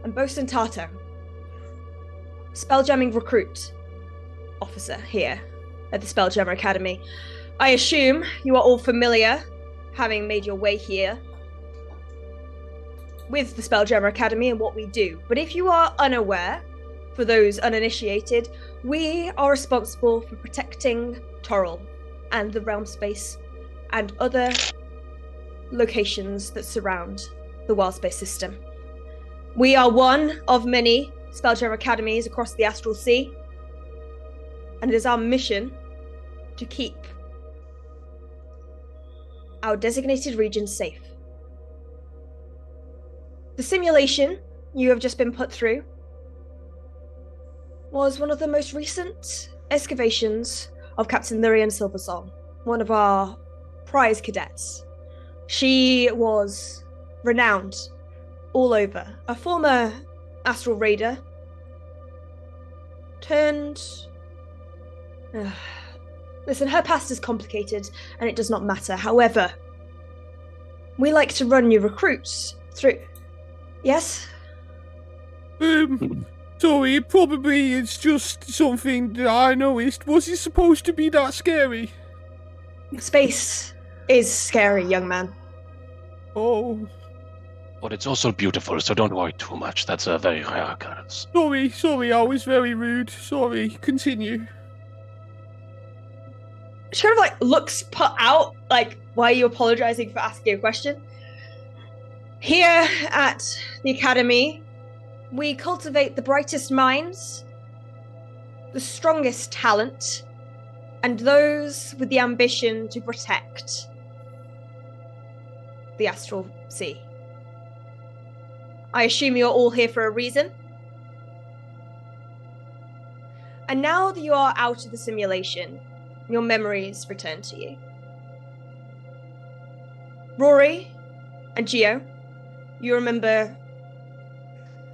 am Bosun Tato, spelljamming recruit officer here at the SpellJammer Academy. I assume you are all familiar, having made your way here, with the SpellJammer Academy and what we do. But if you are unaware, for those uninitiated, we are responsible for protecting Toril and the realm space and other locations that surround the wild space system. We are one of many SpellJammer Academies across the Astral Sea, and it is our mission to keep our designated region safe. The simulation you have just been put through was one of the most recent excavations of Captain Lyrian Silversong, one of our prize cadets. She was renowned all over. A former astral raider turned... Listen, her past is complicated and it does not matter. However, we like to run new recruits through... Yes? Sorry, probably it's just something that I noticed. Was it supposed to be that scary? Space is scary, young man. Oh. But it's also beautiful, so don't worry too much. That's a very rare occurrence. Sorry, I was very rude. Sorry, continue. She kind of looks put out, why are you apologizing for asking a question? Here at the Academy, we cultivate the brightest minds, the strongest talent, and those with the ambition to protect the Astral Sea. I assume you're all here for a reason. And now that you are out of the simulation, your memories return to you. Rory and Gio, you remember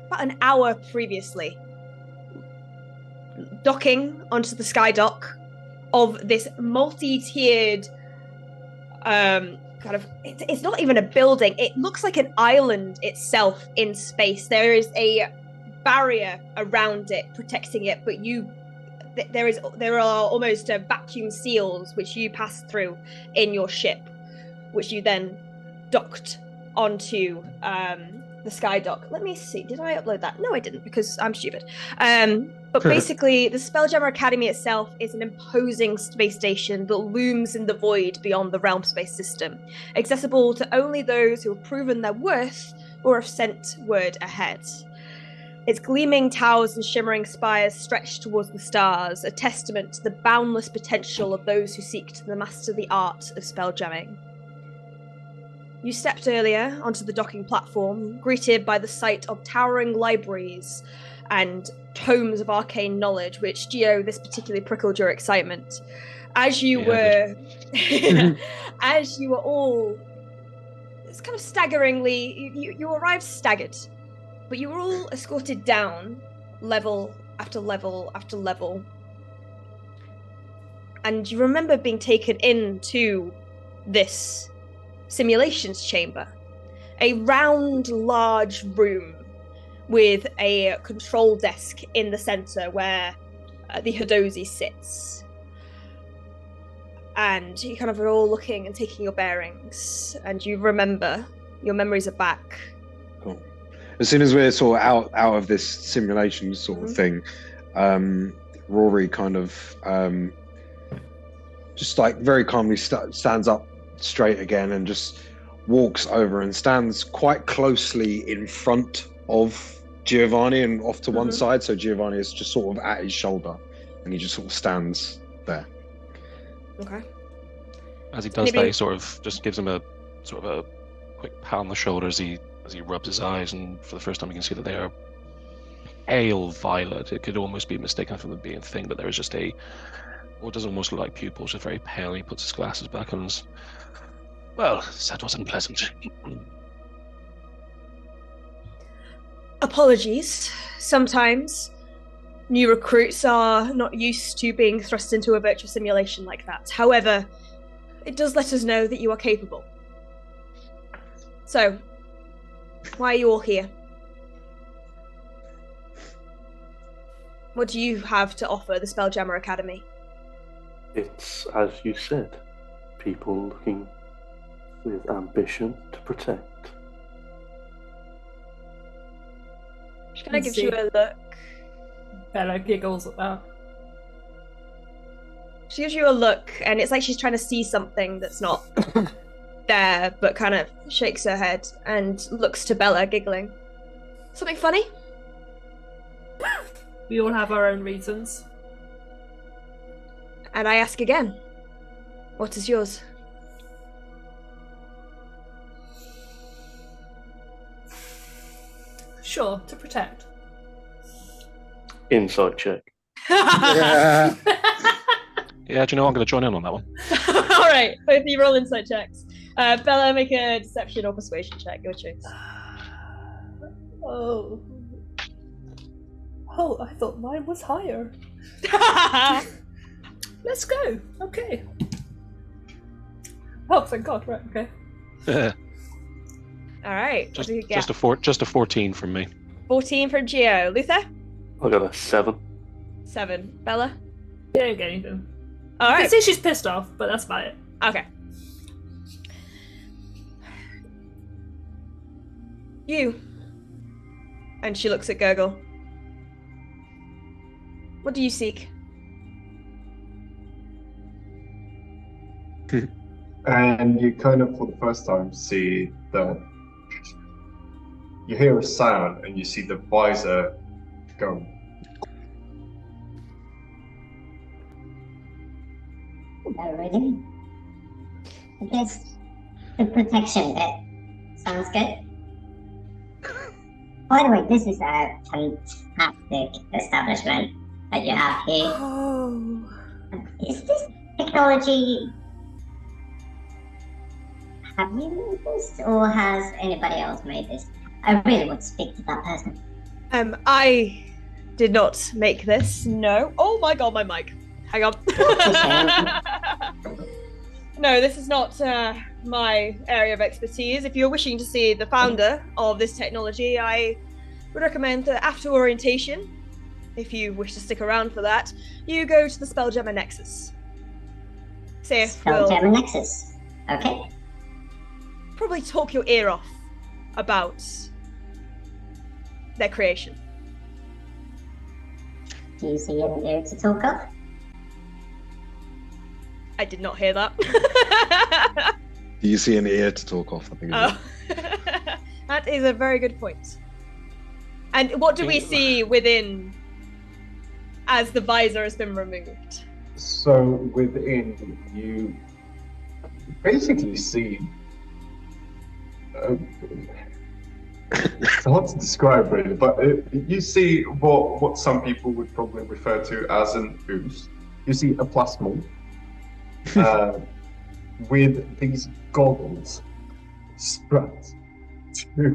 about an hour previously docking onto the sky dock of this multi-tiered it's not even a building, it looks like an island itself in space. There is a barrier around it protecting it, but there are almost vacuum seals which you pass through in your ship, which you then docked onto the sky dock. Let me see, did I upload that? No, I didn't, because I'm stupid. But basically, the SpellJammer Academy itself is an imposing space station that looms in the void beyond the realm space system, accessible to only those who have proven their worth or have sent word ahead. Its gleaming towers and shimmering spires stretch towards the stars, a testament to the boundless potential of those who seek to master the art of spelljamming. You stepped earlier onto the docking platform, greeted by the sight of towering libraries and tomes of arcane knowledge, which, Gio, this particularly prickled your excitement. As you were all, it's kind of staggeringly, you arrived staggered But you were all escorted down level after level after level. And you remember being taken into this simulations chamber. A round, large room with a control desk in the center where the Hadozi sits. And you kind of are all looking and taking your bearings. And you remember, your memories are back. Cool. As soon as we're sort of out of this simulation sort of thing, Rory kind of just like very calmly stands up straight again and just walks over and stands quite closely in front of Giovanni and off to one side. So Giovanni is just sort of at his shoulder and he just sort of stands there. Okay. As he does that, he sort of just gives him a sort of a quick pat on the shoulder as he rubs his eyes, and for the first time you can see that they are pale violet. It could almost be mistaken for them being a thing, but there is just what does almost look like pupils, just very pale. He puts his glasses back on. Well, that wasn't pleasant. Apologies. Sometimes new recruits are not used to being thrust into a virtual simulation like that. However, it does let us know that you are capable. So, why are you all here? What do you have to offer the SpellJammer Academy? It's, as you said, people looking with ambition to protect. She kind of gives you a look. Bella giggles at that. She gives you a look, and it's like she's trying to see something that's not there, but kind of shakes her head and looks to Bella, giggling. Something funny? We all have our own reasons. And I ask again, what is yours? Sure, to protect. Insight check. Yeah. Yeah, do you know what? I'm going to join in on that one. All right, both of you roll insight checks. Bella, make a deception or persuasion check, your choice. Oh, I thought mine was higher. Let's go. Okay. Oh, thank God. Right. Okay. All right. What do you get? Just a 14 from me. 14 from Geo. Luther? I got a 7. 7. Bella? You don't get anything. All I right. can see she's pissed off, but that's about it. Okay. You. And she looks at Gurgle. What do you seek? And you kind of, for the first time, see that you hear a sound and you see the visor go. Oh, really? I guess the protection bit sounds good. By the way, this is a fantastic establishment that you have here. Oh. Is this technology... Have you made this, or has anybody else made this? I really want to speak to that person. I did not make this, no. Oh my God, my mic. Hang on. No, this is not my area of expertise. If you're wishing to see the founder of this technology, I would recommend that after orientation, if you wish to stick around for that, you go to the SpellJammer Nexus. See if we'll SpellJammer Nexus. Okay. probably talk your ear off about their creation. Do you see an ear to talk of? I did not hear that. Do you see an ear to talk off? I think. Oh. That is a very good point. And what do we see within as the visor has been removed? So within, you basically see. It's hard to describe really, but you see what some people would probably refer to as an ooze. You see a plasmon with these goggles strapped to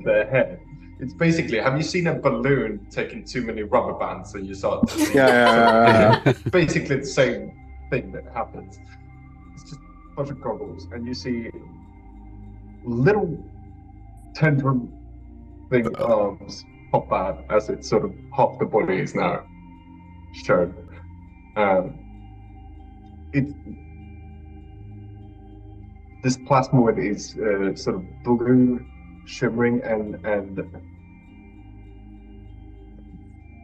their head, It's basically, have you seen a balloon taking too many rubber bands and you start to Yeah. basically the same thing that happens. It's just a bunch of goggles, and you see little tendril thing arms pop out as it's sort of half the body is now shown. This plasmoid is sort of blue, shimmering, and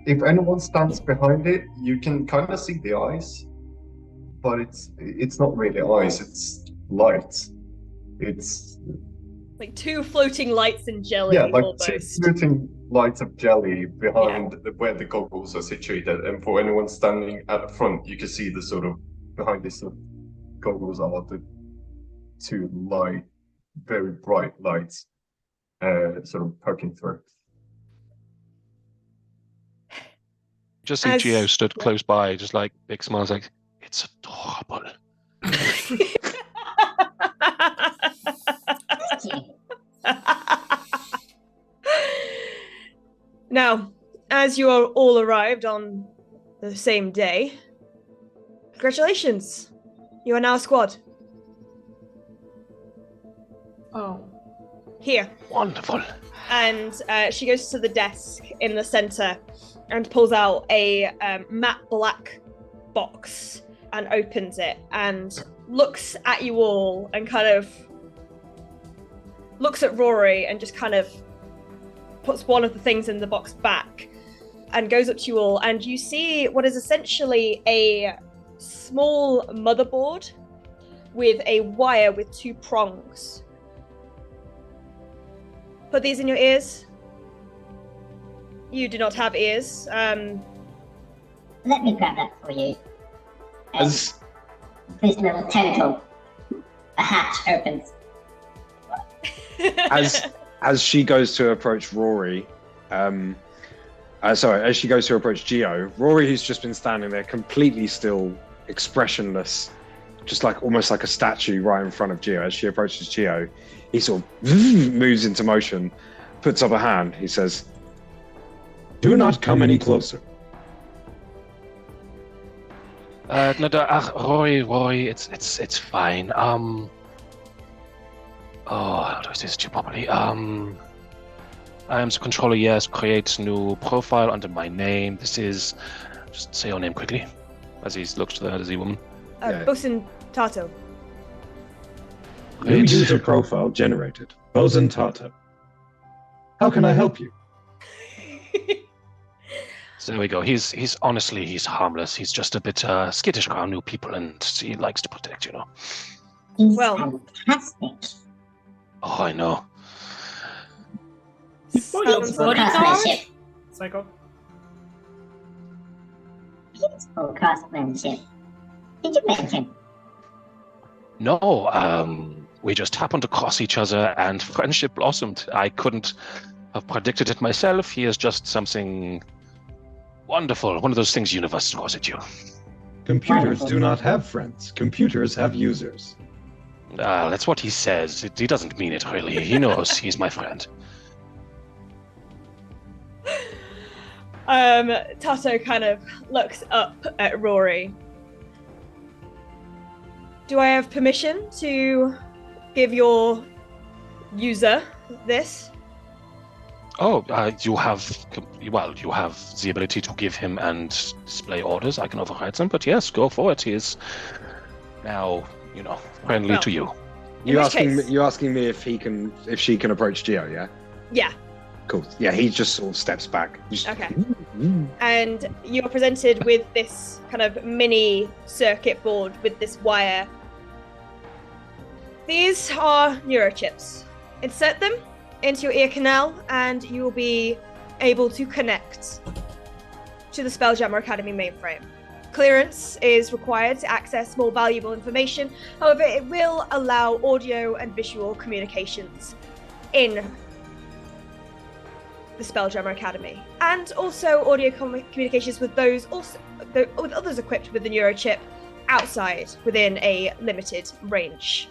if anyone stands behind it, you can kind of see the eyes, but it's not really eyes, it's lights. It's like two floating lights in jelly, yeah, like almost. two floating lights of jelly behind where the goggles are situated. And for anyone standing at the front, you can see the sort of behind this sort of goggles are the two light, very bright lights, sort of poking through. Just see Geo stood close by, just like big smiles, like, it's adorable. Now, as you are all arrived on the same day, congratulations. You are now a squad. Oh. Here. Wonderful. And she goes to the desk in the center and pulls out a matte black box and opens it and looks at you all and kind of looks at Rory and just kind of puts one of the things in the box back and goes up to you all, and you see what is essentially a small motherboard with a wire with two prongs. Put these in your ears. You do not have ears. Let me grab that for you. As This little tentacle. A hatch opens. as she goes to approach Rory, as she goes to approach Geo, Rory, who's just been standing there completely still, expressionless, just like almost like a statue right in front of Geo. As she approaches Geo, he sort of moves into motion, puts up a hand. He says, "Do not come any closer." Rory, it's fine. How do I say this to you properly? I am the controller, yes, create new profile under my name. This is, just say your name quickly, as he looks to the Hadazi woman. Bosun Tato. New user profile generated. Bosun Tato. How can I help you? So there we go. He's honestly, he's harmless. He's just a bit skittish around new people, and he likes to protect, you know. He's Well. fantastic. Oh, I know. What, your Sounds bodyguard? craftsmanship. Psycho. Beautiful craftsmanship. Did you mention? No, we just happened to cross each other, and friendship blossomed. I couldn't have predicted it myself. He is just something wonderful. One of those things universe throws at you. Computers do not have friends. Computers have users. That's what he says. He doesn't mean it, really. He knows he's my friend. Tato kind of looks up at Rory. Do I have permission to give your user this? Oh, you have the ability to give him and display orders. I can override them, but yes, go for it. He is now, friendly to you. You asking me if she can approach Geo, yeah? Yeah. Cool. Yeah, he just sort of steps back. Okay. And you're presented with this kind of mini circuit board with this wire. These are neurochips. Insert them into your ear canal and you will be able to connect to the SpellJammer Academy mainframe. Clearance is required to access more valuable information. However, it will allow audio and visual communications in the SpellJammer Academy, and also audio communications with with others equipped with the neurochip outside within a limited range.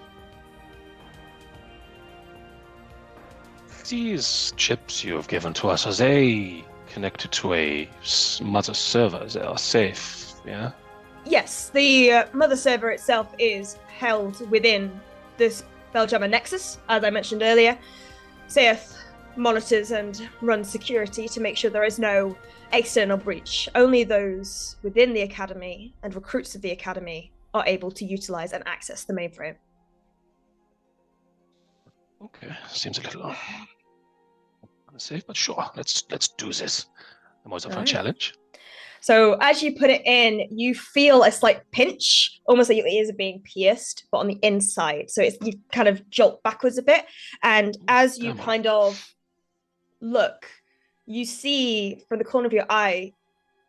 These chips you have given to us, are they connected to a mother server? They are safe, yeah? Yes, the mother server itself is held within this SpellJammer Nexus, as I mentioned earlier. Saith monitors and runs security to make sure there is no external breach. Only those within the Academy and recruits of the Academy are able to utilize and access the mainframe. Okay, seems a little unsafe, but sure, let's do this. The most fun challenge. So as you put it in, you feel a slight pinch, almost like your ears are being pierced, but on the inside. So you kind of jolt backwards a bit. And as you kind of look, you see from the corner of your eye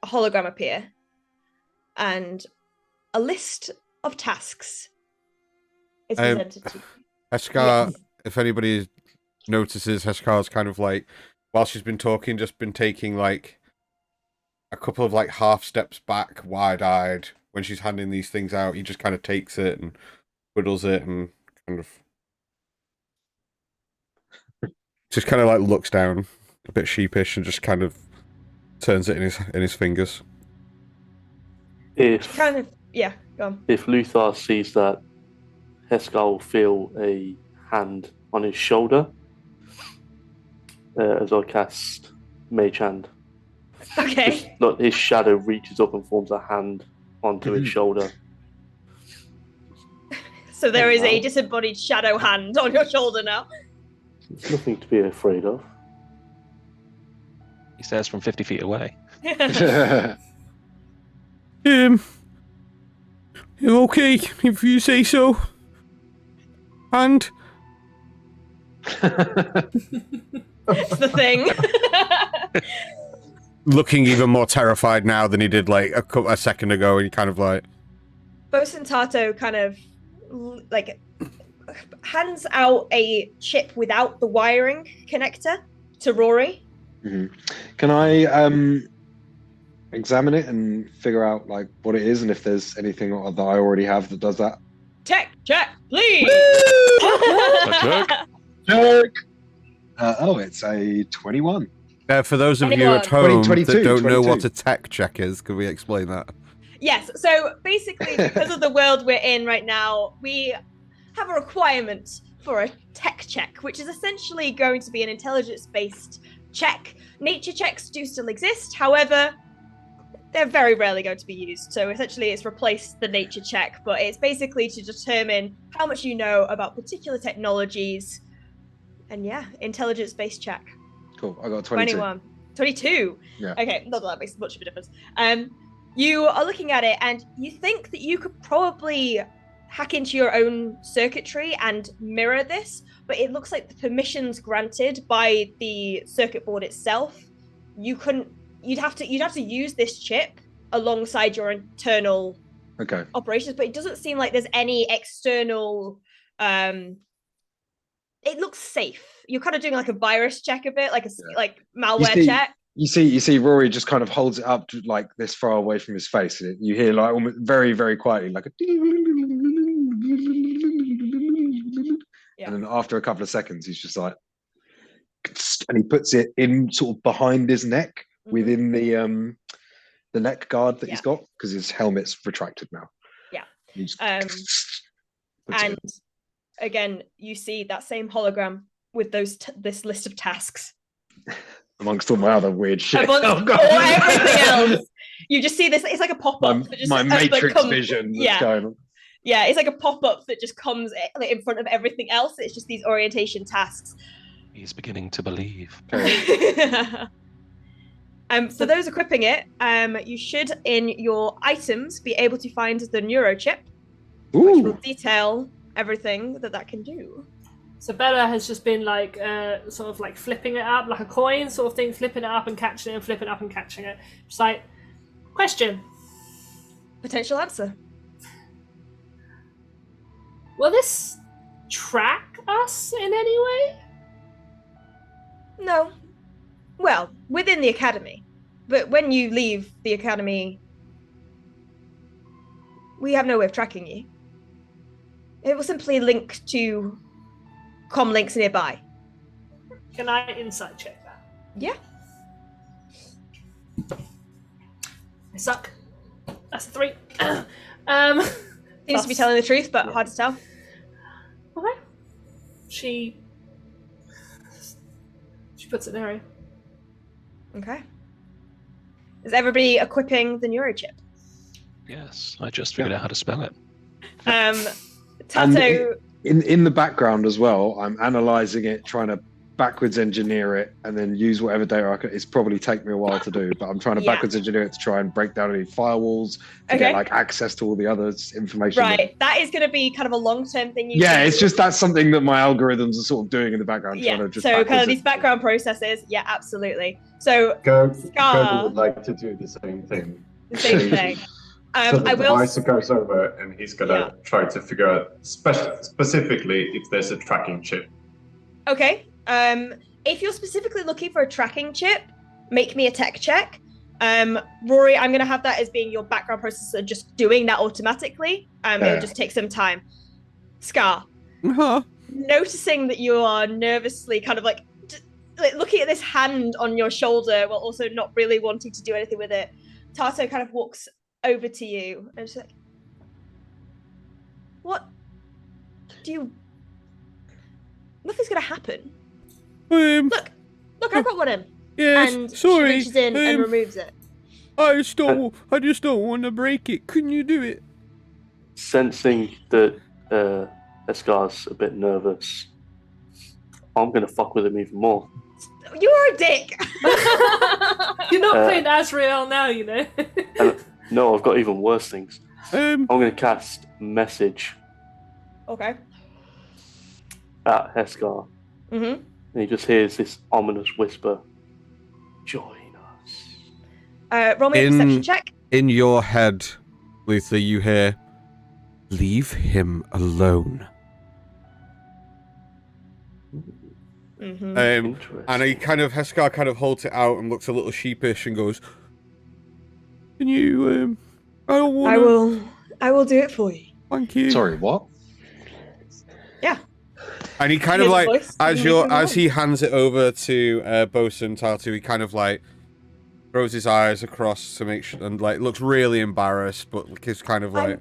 a hologram appear and a list of tasks is presented to you. Heskar, Yes. if anybody notices, Heskar's kind of like, while she's been talking, just been taking like a couple of like half steps back, wide-eyed. When she's handing these things out, he just kind of takes it and twiddles it and kind of just kind of like looks down, a bit sheepish, and just kind of turns it in his fingers. If Kind of, yeah, go on. if Luthar sees that, Heskar will feel a hand on his shoulder as I cast Mage Hand. Okay. Look, his shadow reaches up and forms a hand onto his shoulder. So there is a disembodied shadow hand on your shoulder now. It's nothing to be afraid of. He says from 50 feet away. Okay, if you say so. And It's the thing. looking even more terrified now than he did like a second ago, and he kind of like Bosun Tato kind of like hands out a chip without the wiring connector to Rory. Mm-hmm. Can I examine it and figure out like what it is and if there's anything that I already have that does that? Tech check, please. Check. It's a 21. for those of you at 21. home 22, that don't know 22. what a tech check is, could we explain that? Yes, so basically, because of the world we're in right now, we have a requirement for a tech check, which is essentially going to be an intelligence-based check. Nature checks do still exist, however, they're very rarely going to be used. So essentially, it's replaced the nature check, but it's basically to determine how much you know about particular technologies. And yeah, intelligence-based check. Cool. I got 22. 21. 22? Yeah. Okay, not that that makes much of a difference. You are looking at it and you think that you could probably hack into your own circuitry and mirror this, but it looks like the permissions granted by the circuit board itself, you'd have to use this chip alongside your internal operations, but it doesn't seem like there's any external it looks safe. You're kind of doing like a virus check of it, like malware check. You see, Rory just kind of holds it up to like this far away from his face, and you hear like almost very, very quietly, like a. Yeah. And then after a couple of seconds, he's just like, and he puts it in sort of behind his neck, within the neck guard that he's got, because his helmet's retracted now. Yeah. And again, you see that same hologram with this list of tasks. Amongst all my other weird shit. Or everything else. You just see this, it's like a pop-up. My Matrix vision that's going on. Yeah, it's like a pop-up that just comes in front of everything else. It's just these orientation tasks. He's beginning to believe. For those equipping it, you should, in your items, be able to find the neurochip, which will detail everything that can do. So Bella has just been like sort of like flipping it up like a coin sort of thing, flipping it up and catching it and flipping it up and catching it. Just like, question. Potential answer. Will this track us in any way? No. Well, within the academy. But when you leave the academy, we have no way of tracking you. It will simply link to comm links nearby. Can I insight check that? Yeah. I suck. That's a 3. Seems to be telling the truth, but hard to tell. Okay. She puts it in her area. Okay. Is everybody equipping the neurochip? Yes, I just figured out how to spell it. Tato. In the background as well, I'm analysing it, trying to backwards engineer it, and then use whatever data I can. It's probably take me a while to do, but I'm trying to backwards engineer it to try and break down any firewalls to get like access to all the other information. Right, that is going to be kind of a long-term thing. It's just that's something that my algorithms are sort of doing in the background. Yeah, trying to just so kind of these background processes. Yeah, absolutely. So Go would like to do the same thing. The same thing. So the device goes over, and he's gonna try to figure out specifically if there's a tracking chip. Okay. If you're specifically looking for a tracking chip, make me a tech check. Rory, I'm going to have that as being your background processor, just doing that automatically. It'll just take some time. Scar, noticing that you are nervously kind of like looking at this hand on your shoulder while also not really wanting to do anything with it, Tato kind of walks over to you and she's like, what do you... Nothing's going to happen. Look, I've got one in. Yes, and sorry. She reaches in and removes it. I just don't want to break it. Couldn't you do it? Sensing that Escar's a bit nervous, I'm gonna fuck with him even more. You're a dick. You're not playing Azrael now, you know. No, I've got even worse things. I'm gonna cast message. Okay. At Escar. Mm-hmm. And he just hears this ominous whisper. Join us. Roll me a perception check. In your head, Luther, you hear, leave him alone. Mm-hmm. And Heskar kind of holds it out and looks a little sheepish and goes, can you, I don't want I will do it for you. Thank you. Sorry, what? Yeah. And he kind of like, as he hands it over to Bosun Tatu, he kind of like throws his eyes across to make sure, and like looks really embarrassed, but he's kind of like,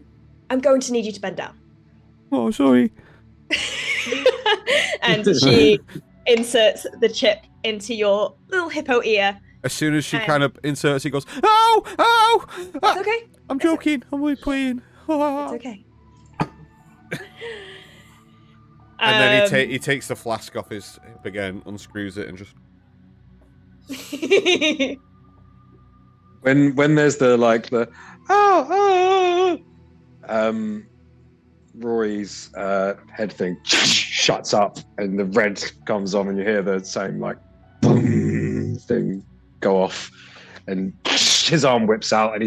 I'm going to need you to bend down. Oh, sorry. And she inserts the chip into your little hippo ear. As soon as she kind of inserts, he goes, "Oh! It's okay. I'm joking. I'm only playing." It's okay. And then he takes the flask off his hip again, unscrews it, and just. when there's the Rory's head thing shuts up and the red comes on and you hear the same like boom thing go off and his arm whips out and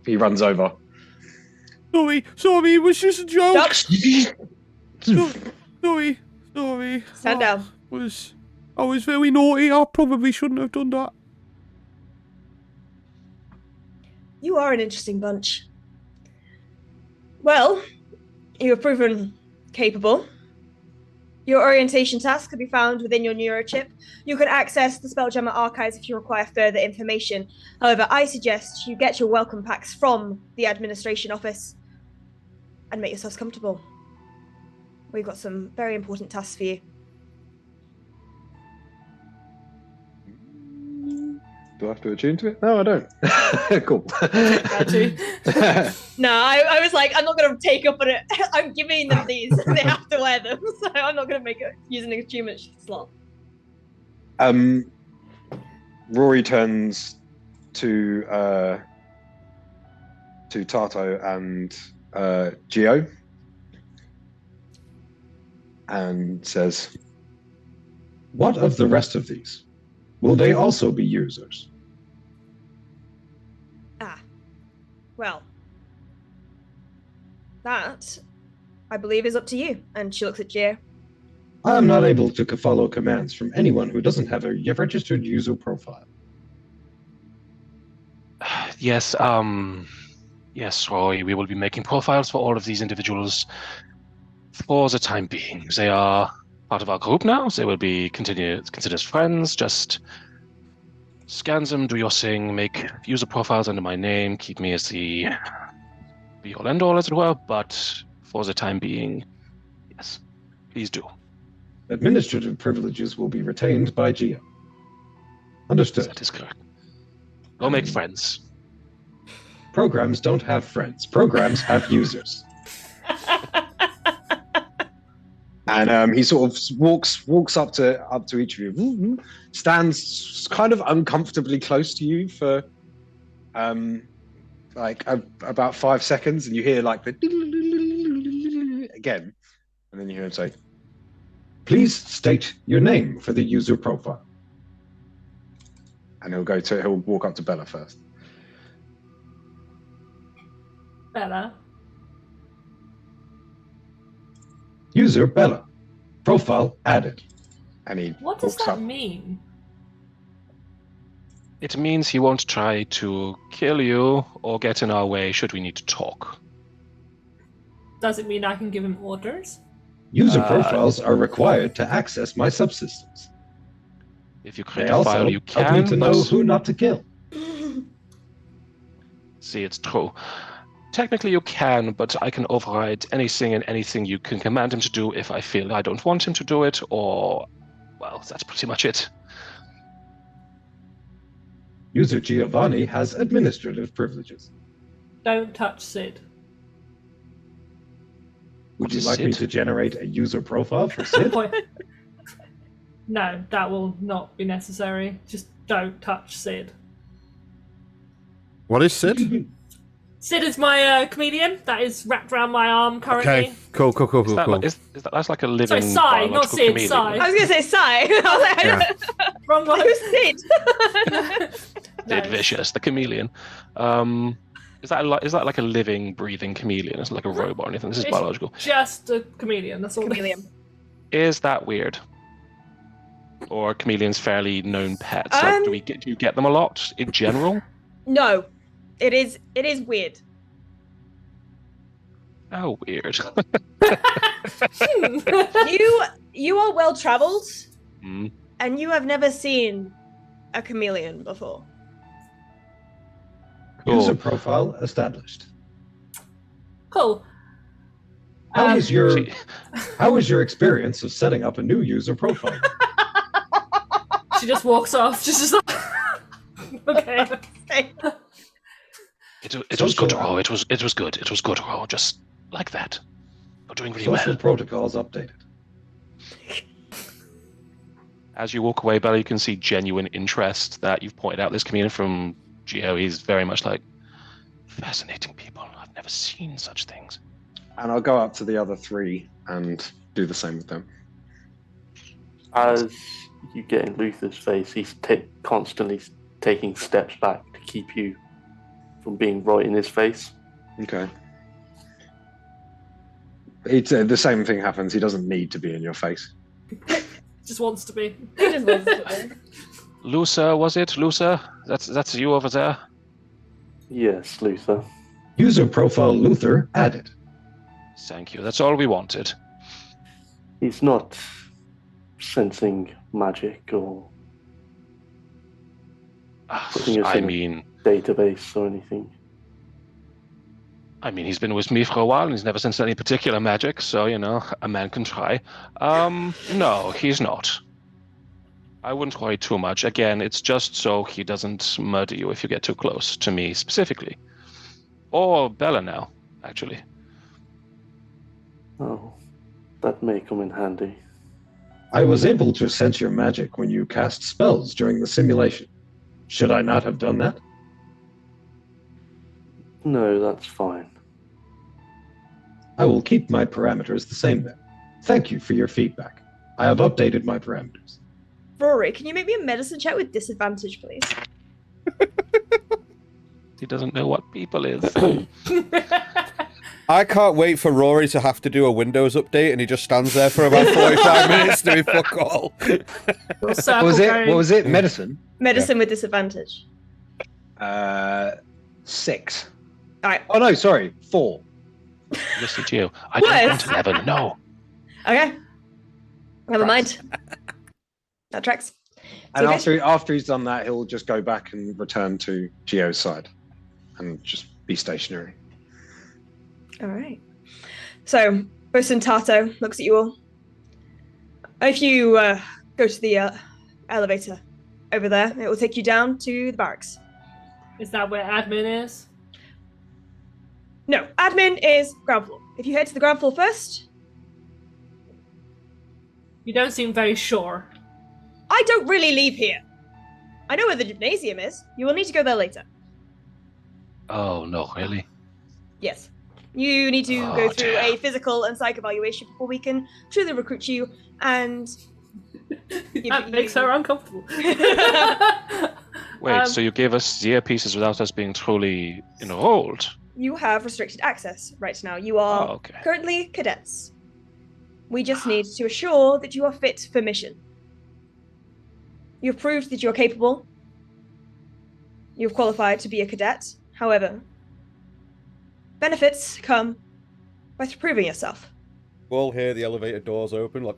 he runs over. Sorry, it was just a joke. Sorry. Stand down. I was very naughty. I probably shouldn't have done that. You are an interesting bunch. Well, you have proven capable. Your orientation task can be found within your neurochip. You can access the SpellJammer archives if you require further information. However, I suggest you get your welcome packs from the administration office and make yourselves comfortable. We've got some very important tasks for you. Do I have to attune to it? No, I don't. Cool. No, I was like, I'm not going to take up on it. I'm giving them these. They have to wear them. So I'm not going to use an attunement slot. Rory turns to Tato and Geo and says, what of the rest of these? Will they also be users? Well, that, I believe, is up to you. And she looks at Geo. I am not able to follow commands from anyone who doesn't have a registered user profile. Yes, Roy, we will be making profiles for all of these individuals for the time being. They are part of our group now. They will be considered as friends. Just scan them, do your thing, make user profiles under my name, keep me as the be-all end-all, as it were. But for the time being, yes, please do. Administrative privileges will be retained by Geo. Understood. That is correct. Go make friends. Programs don't have friends. Programs have users. And he sort of walks up to each of you, stands kind of uncomfortably close to you for about 5 seconds, and you hear like the again, and then you hear him say, Please state your name for the user profile. and he'll walk up to Bella first. Bella. User Bella. Profile added. And he What does walks that up. mean? It means he won't try to kill you or get in our way should we need to talk. Does it mean I can give him orders? User profiles are required to access my subsystems. If you They create a also file, you help me can. to know who not to kill. See, it's true. Technically, you can, but I can override anything and anything you can command him to do if I feel I don't want him to do it, or, well, that's pretty much it. User Giovanni has administrative privileges. Don't touch Sid. Would What you is like me Sid? to generate a user profile for Sid? No, that will not be necessary. Just don't touch Sid. What is Sid? Sid is my comedian that is wrapped around my arm currently. Okay, cool. Is that that's like a living Sorry, Sai, not biological Sid, chameleon? Sai. I was going to say Sai. I was like, Yeah. Wrong one. Who's Sid? Sid No. Vicious, the chameleon. Is that like a living, breathing chameleon? It's not like a robot or anything. This is It's biological. Just a chameleon, that's all. Chameleon. Is that weird? Or are chameleons fairly known pets? Like, do you get them a lot in general? No, it is weird. Oh, weird. You are well traveled, Hmm. and you have never seen a chameleon before. User Cool. profile established. Cool. How was your See- experience of setting up a new user profile? She just walks off. She's just like, okay. It was good, Ro. It was good. It was good, Ro. Just like that. You're doing really Social well. protocols updated. As you walk away, Bella, you can see genuine interest that you've pointed out this chameleon from Geo. He's very much like, fascinating people. I've never seen such things. And I'll go up to the other three and do the same with them. As you get in Luther's face, he's constantly taking steps back to keep you from being right in his face. Okay. It's the same thing happens. He doesn't need to be in your face. Just wants to be. He just wants to be. Lucer, was it? Lucer? That's you over there? Yes, Luther. User profile Luther added. Thank you. That's all we wanted. He's not sensing magic or putting us I in a mean, database or anything. he's been with me for a while and he's never sensed any particular magic, so, a man can try. No, he's not. I wouldn't worry too much. Again, it's just so he doesn't murder you if you get too close to me specifically. Or Bella now, actually. Oh, that may come in handy. I was able to sense your magic when you cast spells during the simulation. Should I not have done that? No, that's fine. I will keep my parameters the same then. Thank you for your feedback. I have updated my parameters. Rory, can you make me a medicine check with disadvantage, please? He doesn't know what people is. I can't wait for Rory to have to do a Windows update, and he just stands there for about 45 minutes doing fuck all. What was it? Medicine? Medicine with disadvantage. 6. All right. Oh no, sorry, 4. Listen to you. I don't want 11. No. Okay. Never Tracks. mind. That tracks. And So after he's done that, he'll just go back and return to Geo's side and just be stationary. all right. So Bosun Tato looks at you all. If you go to the elevator over there, it will take you down to the barracks. Is that where admin is? No, admin is ground floor. If you head to the ground floor first. You don't seem very sure. I don't really leave here. I know where the gymnasium is. You will need to go there later. Oh, no, really? Yes. You need to Oh, go through dear. a physical and psych evaluation before we can truly recruit you and That makes her uncomfortable. Wait, so you gave us the earpieces without us being truly enrolled? You have restricted access right now. You are okay. currently cadets. We just need to assure that you are fit for mission. You've proved that you're capable. You've qualified to be a cadet. However, benefits come by proving yourself. We'll all hear the elevator doors open, like,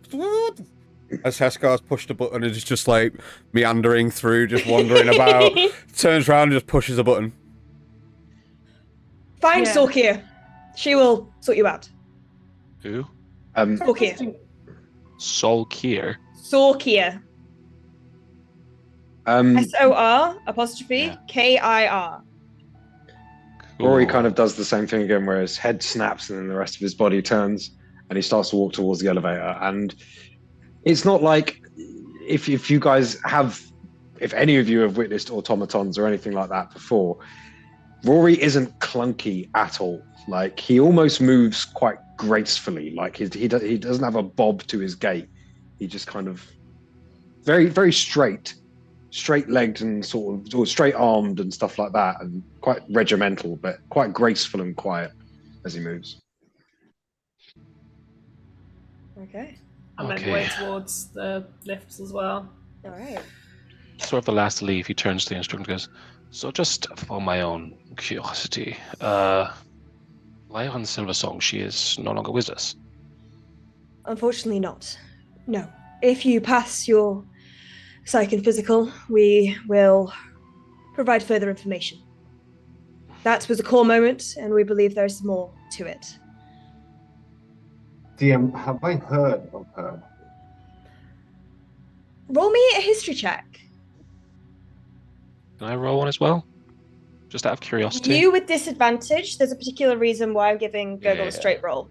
as Heskar's pushed a button and is just like meandering through, just wandering about, turns around and just pushes a button. Find Yeah. Sorkia. She will sort you out. Who? Sorkia. Solkier. Sorkia. SOR apostrophe KIR. Rory kind of does the same thing again, where his head snaps and then the rest of his body turns and he starts to walk towards the elevator. And it's not like if you guys have, if any of you have witnessed automatons or anything like that before, Rory isn't clunky at all. Like, he almost moves quite gracefully. Like, he doesn't have a bob to his gait. He just kind of very, very straight-legged and sort of, or straight-armed and stuff like that, and quite regimental, but quite graceful and quiet as he moves. Okay. And then way towards the lifts as well. All right. Sort of the last to leave, he turns to the instructor and goes, so just for my own curiosity, Lyron Silversong, she is no longer with us? Unfortunately not. No. If you pass your psych and physical, we will provide further information. That was a core moment, and we believe there's more to it. DM, have I heard of her? Roll me a history check. Can I roll one as well? Just out of curiosity. You with disadvantage, there's a particular reason why I'm giving Gurgle a straight roll.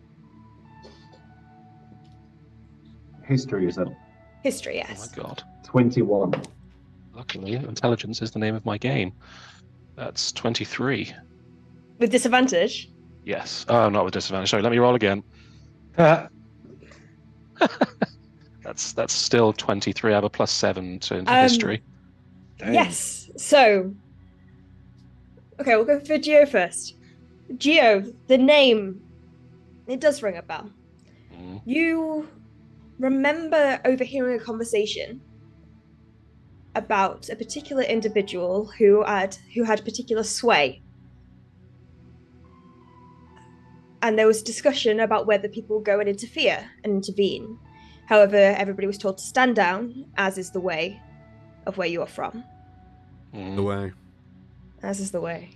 History, is it? History, yes. Oh my god. 21. Luckily, intelligence is the name of my game. That's 23. With disadvantage? Yes. Oh, not with disadvantage. Sorry, let me roll again. That's still 23. I have a +7 into history. Dang. Yes. So, okay, we'll go for Geo first. Geo, the name, it does ring a bell. Mm. You remember overhearing a conversation about a particular individual who had particular sway. And there was discussion about whether people go and interfere and intervene. However, everybody was told to stand down, as is the way of where you are from. The way. As is the way.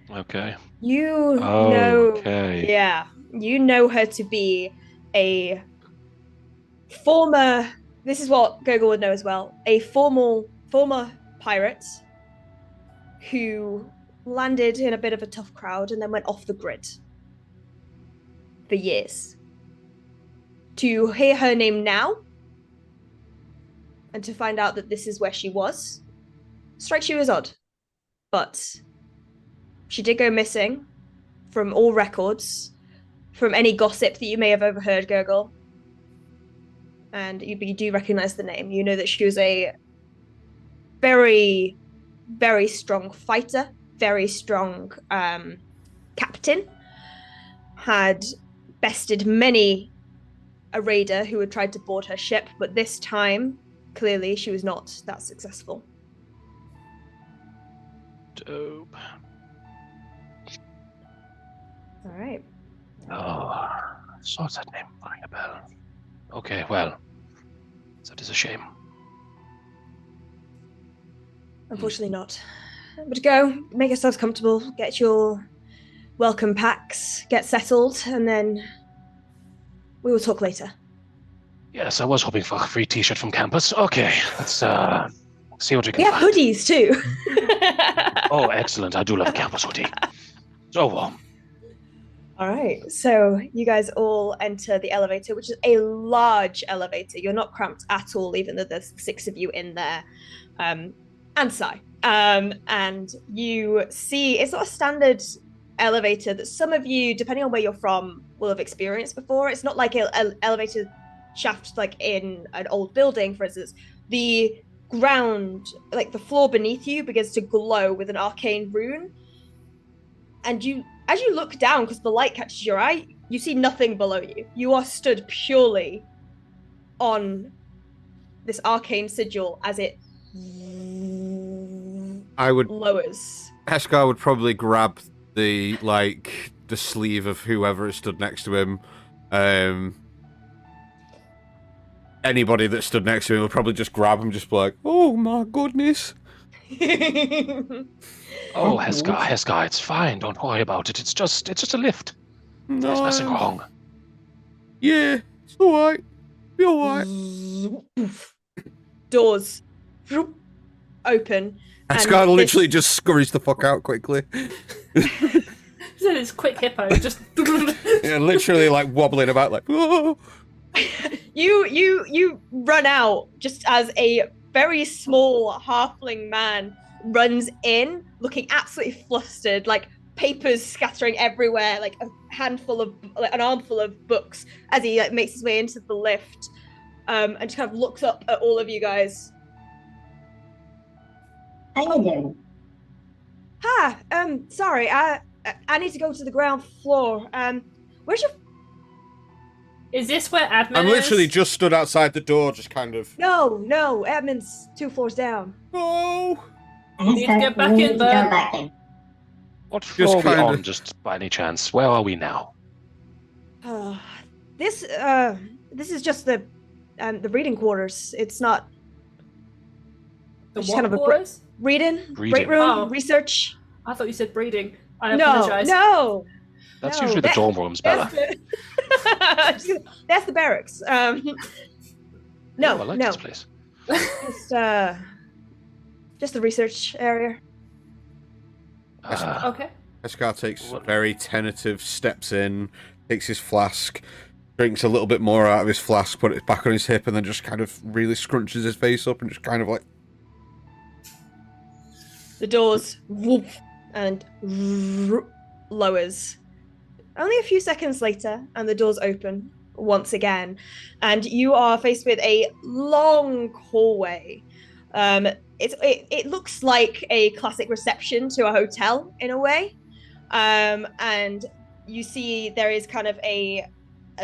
Okay. You know... Okay. Yeah. You know her to be a former... This is what Gurgle would know as well. A former pirate who landed in a bit of a tough crowd and then went off the grid for years. To hear her name now and to find out that this is where she was strikes you as odd. But she did go missing from all records, from any gossip that you may have overheard, Gurgle. And you do recognize the name. You know that she was a very, very strong fighter, very strong captain, had bested many a raider who had tried to board her ship, but this time, clearly, she was not that successful. Dope. All right. Oh, I saw that name ring a bell. Okay, well, That is a shame. Unfortunately not. But go, make yourselves comfortable, get your welcome packs, get settled, and then we will talk later. Yes, I was hoping for a free t-shirt from campus. Okay, let's see what we can We have find. hoodies too. Oh, excellent. I do love a campus hoodie. So warm. All right, so you guys all enter the elevator, which is a large elevator. You're not cramped at all, even though there's 6 of you in there, and Sai. And you see it's not a standard elevator that some of you, depending on where you're from, will have experienced before. It's not like an elevator shaft like in an old building, for instance. The ground, like the floor beneath you, begins to glow with an arcane rune. And you, as you look down, because the light catches your eye, you see nothing below you. You are stood purely on this arcane sigil as it lowers. Heskar would probably grab the sleeve of whoever is stood next to him. Anybody that stood next to him will probably just grab him, just be like, Oh my goodness. Oh, Heskar, it's fine. Don't worry about it. It's just a lift. There's nothing wrong. Yeah, it's alright. Be alright. Doors open. Heskar literally just scurries the fuck out quickly. It's quick hippo, just yeah, literally like wobbling about like, whoa. You run out just as a very small halfling man runs in, looking absolutely flustered, like papers scattering everywhere, like an armful of books as he makes his way into the lift, and just kind of looks up at all of you guys. How you doing? Hi, sorry, I need to go to the ground floor. Where's your... Is this where admin I'm literally is? just stood outside the door, just kind of... No, admin's 2 floors down. No! You need to get back in, back in. What floor are we kinda- on, just by any chance? Where are we now? This is just the reading quarters. It's not... The It's what kind of a quarters? reading, Reading. break room, Oh. research. I thought you said breeding. I No, apologize. no. That's No, usually the that- dorm rooms, Bella. That's the barracks. Oh, No, I like no. this place. Just the research area. Okay. Heskar takes very tentative steps in, takes his flask, drinks a little bit more out of his flask, put it back on his hip, and then just kind of really scrunches his face up and just kind of like... The doors whoop, and lowers. Only a few seconds later, and the doors open once again, and you are faced with a long hallway. It looks like a classic reception to a hotel in a way, and you see there is kind of a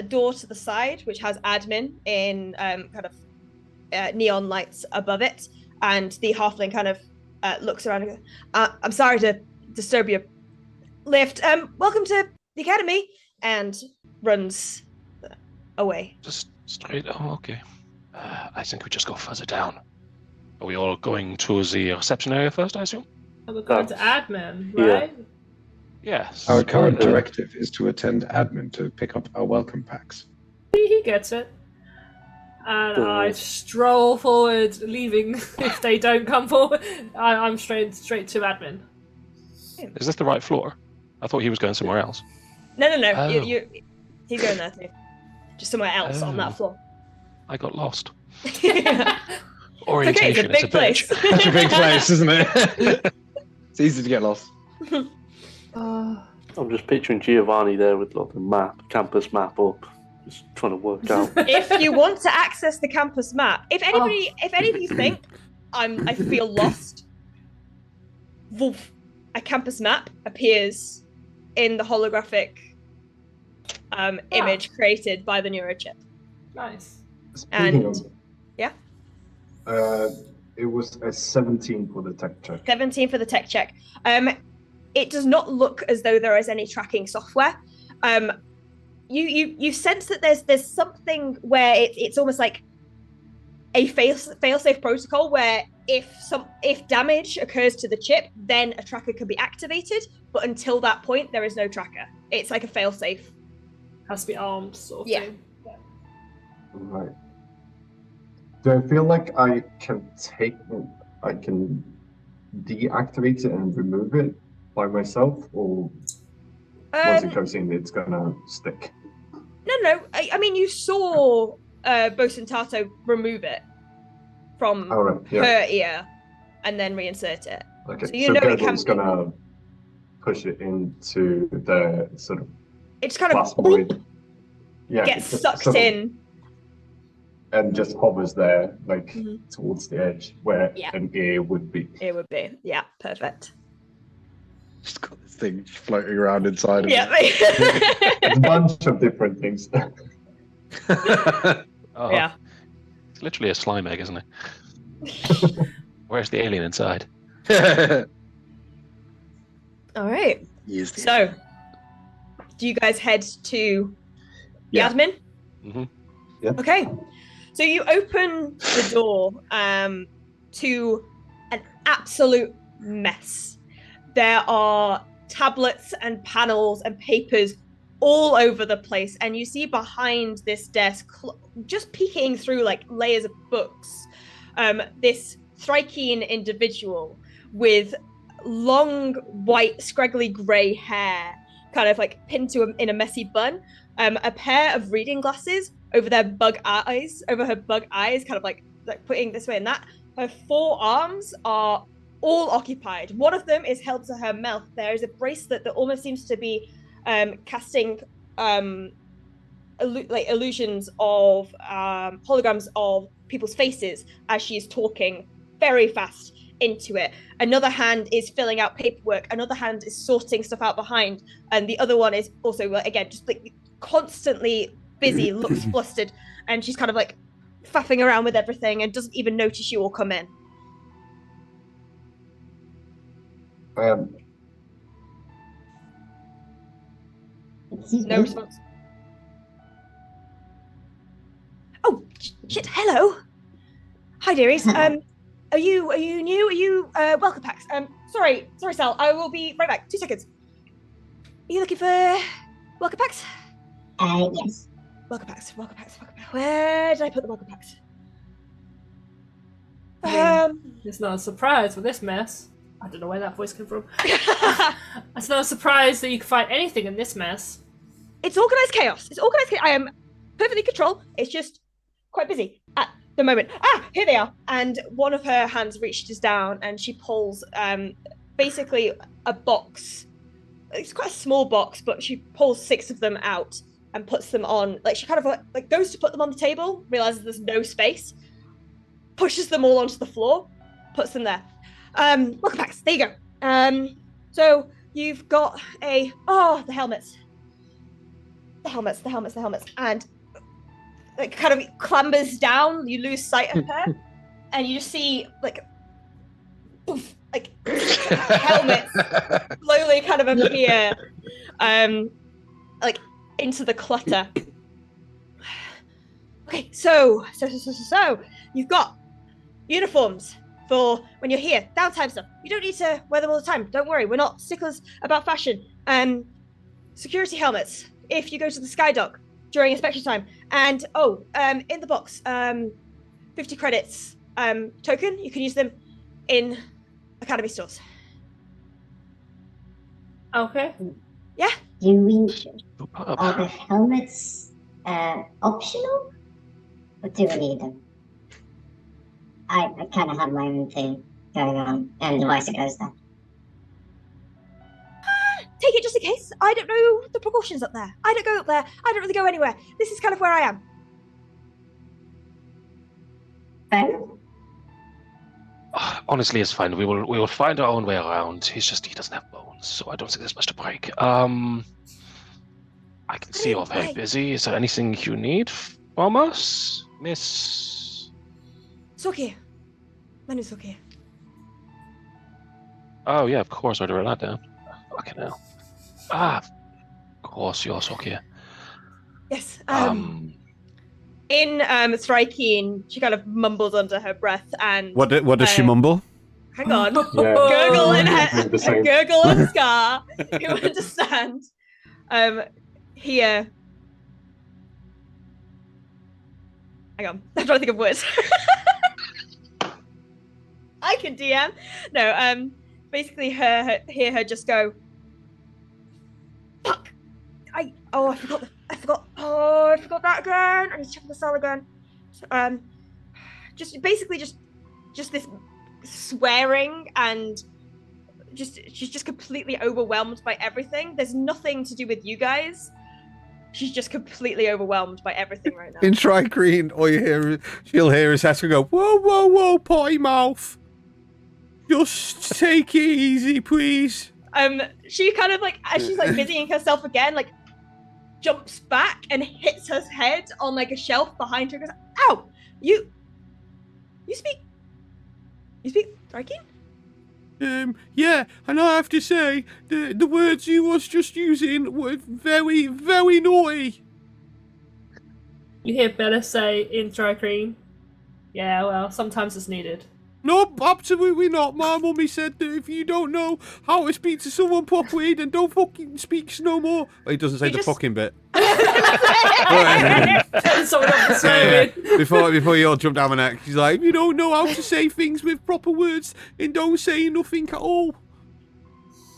door to the side which has admin in kind of neon lights above it, and the halfling kind of looks around and goes, I'm sorry to disturb your lift. Welcome to the academy, and runs away. Just straight. Oh, okay. I think we just go further down. Are we all going to the reception area first, I assume? We're going to admin, Yeah. right? Yes. Our current directive is to attend admin to pick up our welcome packs. He gets it. And I stroll forward, leaving if they don't come forward. I'm straight to admin. Is this the right floor? I thought he was going somewhere else. No. Oh. He's going there too. Just somewhere else on that floor. I got lost. Okay, Orientation. it's a big place. Such a big place, isn't it? It's easy to get lost. I'm just picturing Giovanni there with like the map, campus map up, just trying to work out. If you want to access the campus map, if any of you think I feel lost, woof, a campus map appears in the holographic image created by the neurochip. Nice. And yeah, it was a 17 for the tech check. 17 for the tech check. It does not look as though there is any tracking software. You sense that there's something where it's almost like a fail-safe protocol where if damage occurs to the chip, then a tracker can be activated. But until that point, there is no tracker. It's like a fail-safe. Has to be armed, sort of Yeah. thing. Right. Do I feel like I can deactivate it and remove it by myself, or once it goes in, it's gonna stick? No. I mean, you saw Bosun Tato remove it from her ear and then reinsert it. Okay, So you so know it Gerbil's can gonna push it into the sort of it's kind of plasmoid. Yeah, gets just sucked sort of- in. and just hovers there, like towards the edge where Yeah. an ear would be. It would be. Yeah, perfect. Just got this thing floating around inside of Yeah. It's a bunch of different things. Oh, Yeah. It's literally a slime egg, isn't it? Where's the alien inside? it. All right. Use the So, do you guys head to the Yeah. admin? hmm Okay. So you open the door to an absolute mess. There are tablets and panels and papers all over the place, and you see behind this desk, just peeking through like layers of books, this Thrykean individual with long white scraggly grey hair, kind of like pinned to in a messy bun, a pair of reading glasses over her bug eyes, kind of like putting this way and that. Her forearms are all occupied. One of them is held to her mouth. There is a bracelet that almost seems to be casting illusions of holograms of people's faces as she is talking very fast into it. Another hand is filling out paperwork. Another hand is sorting stuff out behind, and the other one is also again just like constantly busy, looks flustered, and she's kind of like faffing around with everything and doesn't even notice you all come in. No response. Oh shit! Hello. Hi, dearies. Are you new? Are you welcome packs? Sorry, Sal. I will be right back. 2 seconds. Are you looking for welcome packs? Yes. Welcome packs. Where did I put the welcome packs? It's not a surprise with this mess. I don't know where that voice came from. It's not a surprise that you can find anything in this mess. It's organized chaos. I am perfectly in control. It's just quite busy at the moment. Here they are. And one of her hands reaches down and she pulls basically a box. It's quite a small box, but she pulls 6 of them out and puts them on. Like she kind of like goes to put them on the table, realizes there's no space, pushes them all onto the floor, puts them there. Welcome packs. There you go. So you've got the helmets, and like kind of clambers down. You lose sight of her, and you just see like, poof, like helmets slowly kind of appear, like into the clutter. Okay, so you've got uniforms for when you're here, downtime stuff. You don't need to wear them all the time. Don't worry, we're not sticklers about fashion. Security helmets if you go to the Skydock during inspection time. And in the box, 50 credits token. You can use them in Academy stores. Okay. Yeah. Are the helmets optional, or do we need them? I kind of have my own thing going on, and vice versa. Take it just in case. I don't know the precautions up there. I don't go up there. I don't really go anywhere. This is kind of where I am. Honestly, it's fine. We will find our own way around. He doesn't have bones, so I don't think there's much to break. I can see you're very busy. Is there anything you need from us, Miss? Sokia. My name's Sokia. Oh yeah, of course. I'd write that down. Fucking hell. Of course, you're Sokia. Yes. In Thrykean, she kind of mumbles under her breath and... What does she mumble? Hang on. Yeah. Gurgle and The same. Gurgle and Scar, who understand. Here. Hang on. I'm trying to think of words. I can DM. No, basically hear her just go, fuck! I forgot that again. I need to check the cell again. Just this swearing and she's just completely overwhelmed by everything. There's nothing to do with you guys. She's just completely overwhelmed by everything right now. In Tri-Green, she'll hear his Hesper go, whoa, whoa, whoa, potty mouth. Just take it easy, please. She kind of like, as she's like busying herself again, like jumps back and hits her head on like a shelf behind her. Goes, ow! You speak Thrykean? Yeah, and I have to say, the words you was just using were very, very naughty. You hear Bella say in Thrykean, yeah, well, sometimes it's needed. Nope, absolutely not. My mummy said that if you don't know how to speak to someone properly, then don't fucking speak no more. Well, he doesn't say the fucking bit. Someone else swearing. Before you all jump down my neck, She's like, if you don't know how to say things with proper words, then don't say nothing at all.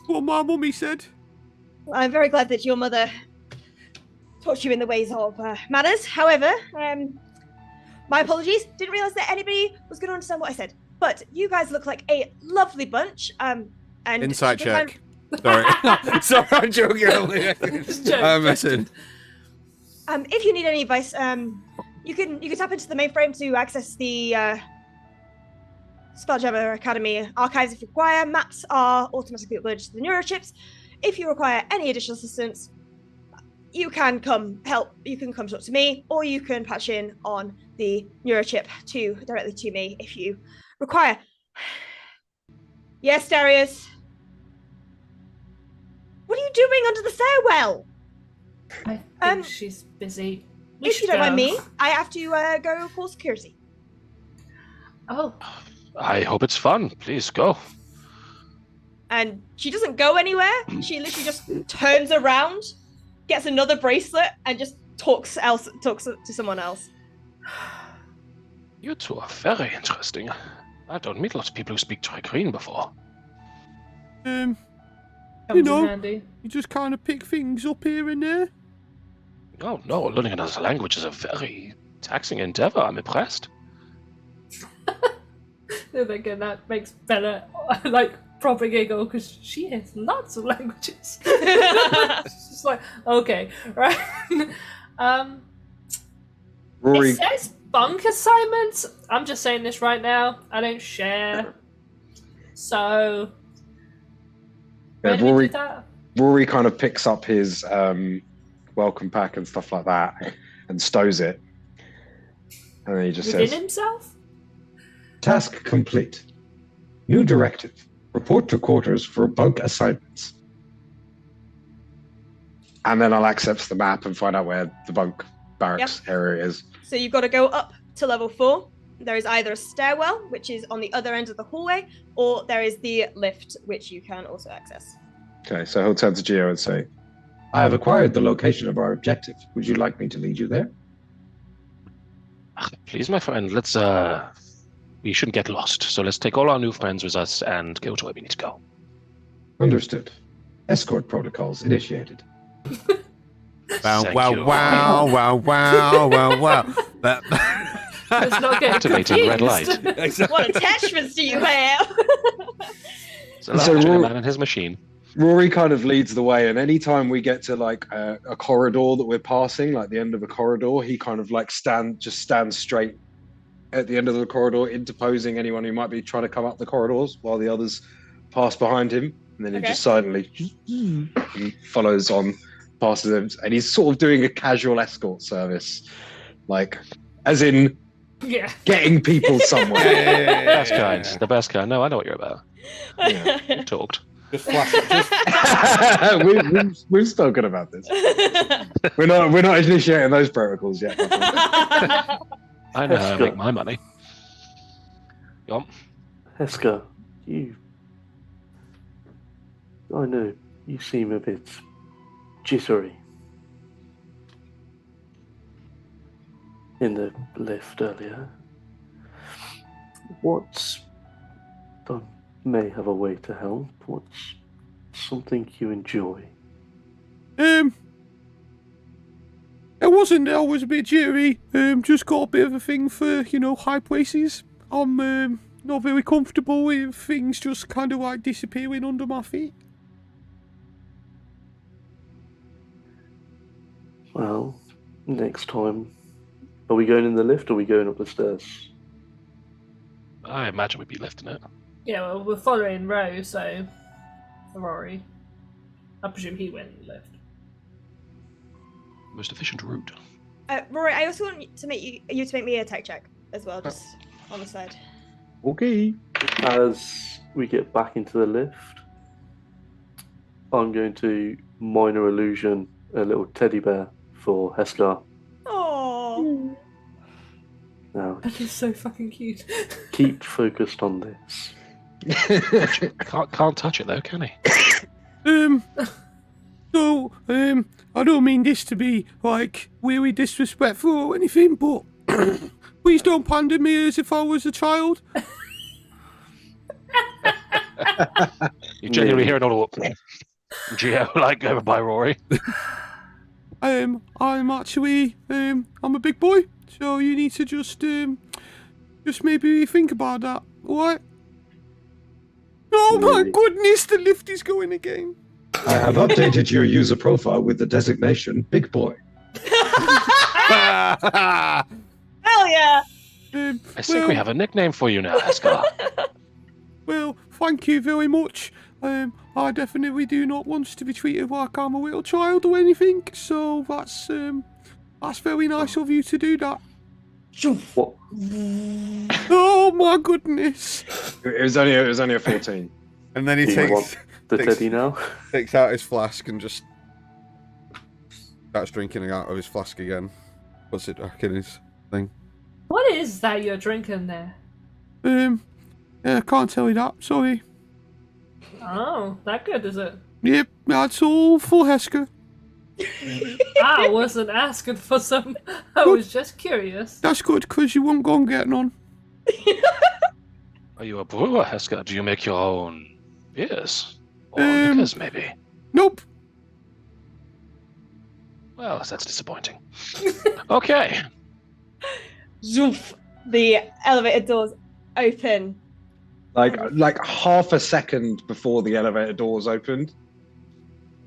What my mummy said. I'm very glad that your mother taught you in the ways of manners. However, my apologies. Didn't realize that anybody was going to understand what I said. But you guys look like a lovely bunch. And Insight check. Sorry. Sorry, I'm joking. I'm messing. If you need any advice, you can tap into the mainframe to access the SpellJammer Academy archives if you require. Maps are automatically uploaded to the neurochips. If you require any additional assistance, you can come help. You can come talk to me, or you can patch in on the neurochip directly to me if you require. Yes, Darius. What are you doing under the stairwell? I think she's busy. If you don't mind me, I have to go call security. Oh. I hope it's fun. Please go. And she doesn't go anywhere. She literally just turns around, gets another bracelet, and just talks to someone else. You two are very interesting. I don't meet lots of people who speak Tri-Green before. You Comes know, in handy. you just kind of pick things up here and there. Oh no, learning another language is a very taxing endeavor. I'm impressed. They're thinking that makes Bella like proper giggle because she has lots of languages. It's just like, okay, right. Rory, It says bunk assignments. I'm just saying this right now. I don't share. So yeah, where do we Rory, do that? Rory kind of picks up his welcome pack and stuff like that and stows it. And then he just Within says, himself? Task complete. New directive. Report to quarters for bunk assignments. and then I'll access the map and find out where the bunk barracks area is. So you've got to go up to level 4. There is either a stairwell, which is on the other end of the hallway, or there is the lift, which you can also access. Okay, so he'll turn to Geo and say, I have acquired the location of our objective. Would you like me to lead you there? Please, my friend, let's, we shouldn't get lost. So let's take all our new friends with us and go to where we need to go. Understood. Escort protocols initiated. Wow, Thank wow, you. wow, wow, wow, wow, wow. Let's not get Activating red light. confused. What attachments do you have? So, So a Rory- man and his machine. Rory kind of leads the way, and anytime we get to like a corridor that we're passing, like the end of a corridor, he kind of like stands straight at the end of the corridor, interposing anyone who might be trying to come up the corridors while the others pass behind him, and then he just silently follows on, passes them, and he's sort of doing a casual escort service, like as in Yeah. getting people somewhere. Best kind. The best kind. No, I know what you're about. Yeah. You talked. Just flash it. We've spoken about this. We're not initiating those protocols yet. I know how to make my money. Yum. Heska, I know, you seem a bit jittery in the lift earlier. I may have a way to help. What's something you enjoy? It wasn't that I was a bit jittery. Just got a bit of a thing for, high places. I'm not very comfortable with things just kind of like disappearing under my feet. Well, next time, are we going in the lift or are we going up the stairs? I imagine we'd be lifting it. Yeah, well, we're following Rose, so Rory. I presume he went in the lift. Most efficient route. Rory, I also want you to make me a tech check as well, just on the side. Okay. As we get back into the lift, I'm going to minor illusion a little teddy bear for Heska. Oh. Now, That is so fucking cute. keep focused on this. Can't touch it though, can he? So, I don't mean this to be, like, really disrespectful or anything, but please don't pander me as if I was a child. You genuinely hear it all Geo, like over by Rory. I'm actually, I'm a big boy, so you need to just maybe think about that, alright? Oh my goodness, the lift is going again. I have updated your user profile with the designation Big Boy. Hell yeah! I think we have a nickname for you now, Heska. Well, thank you very much. I definitely do not want to be treated like I'm a little child or anything, so that's very nice of you to do that. What? Oh my goodness! It was only a 14. And then he Do you takes want the teddy now? takes out his flask and just starts drinking out of his flask again. Puts it back in his thing. What is that you're drinking there? I can't tell you that, sorry. Oh, that good, is it? Yep, that's all for Heska. I wasn't asking for some. I was just curious. That's good, because you won't go and get none. Are you a brewer, Heska? Do you make your own beers? Or liquors, maybe? Nope. Well, that's disappointing. Okay. Zoof! The elevator doors open. Like half a second before the elevator doors opened,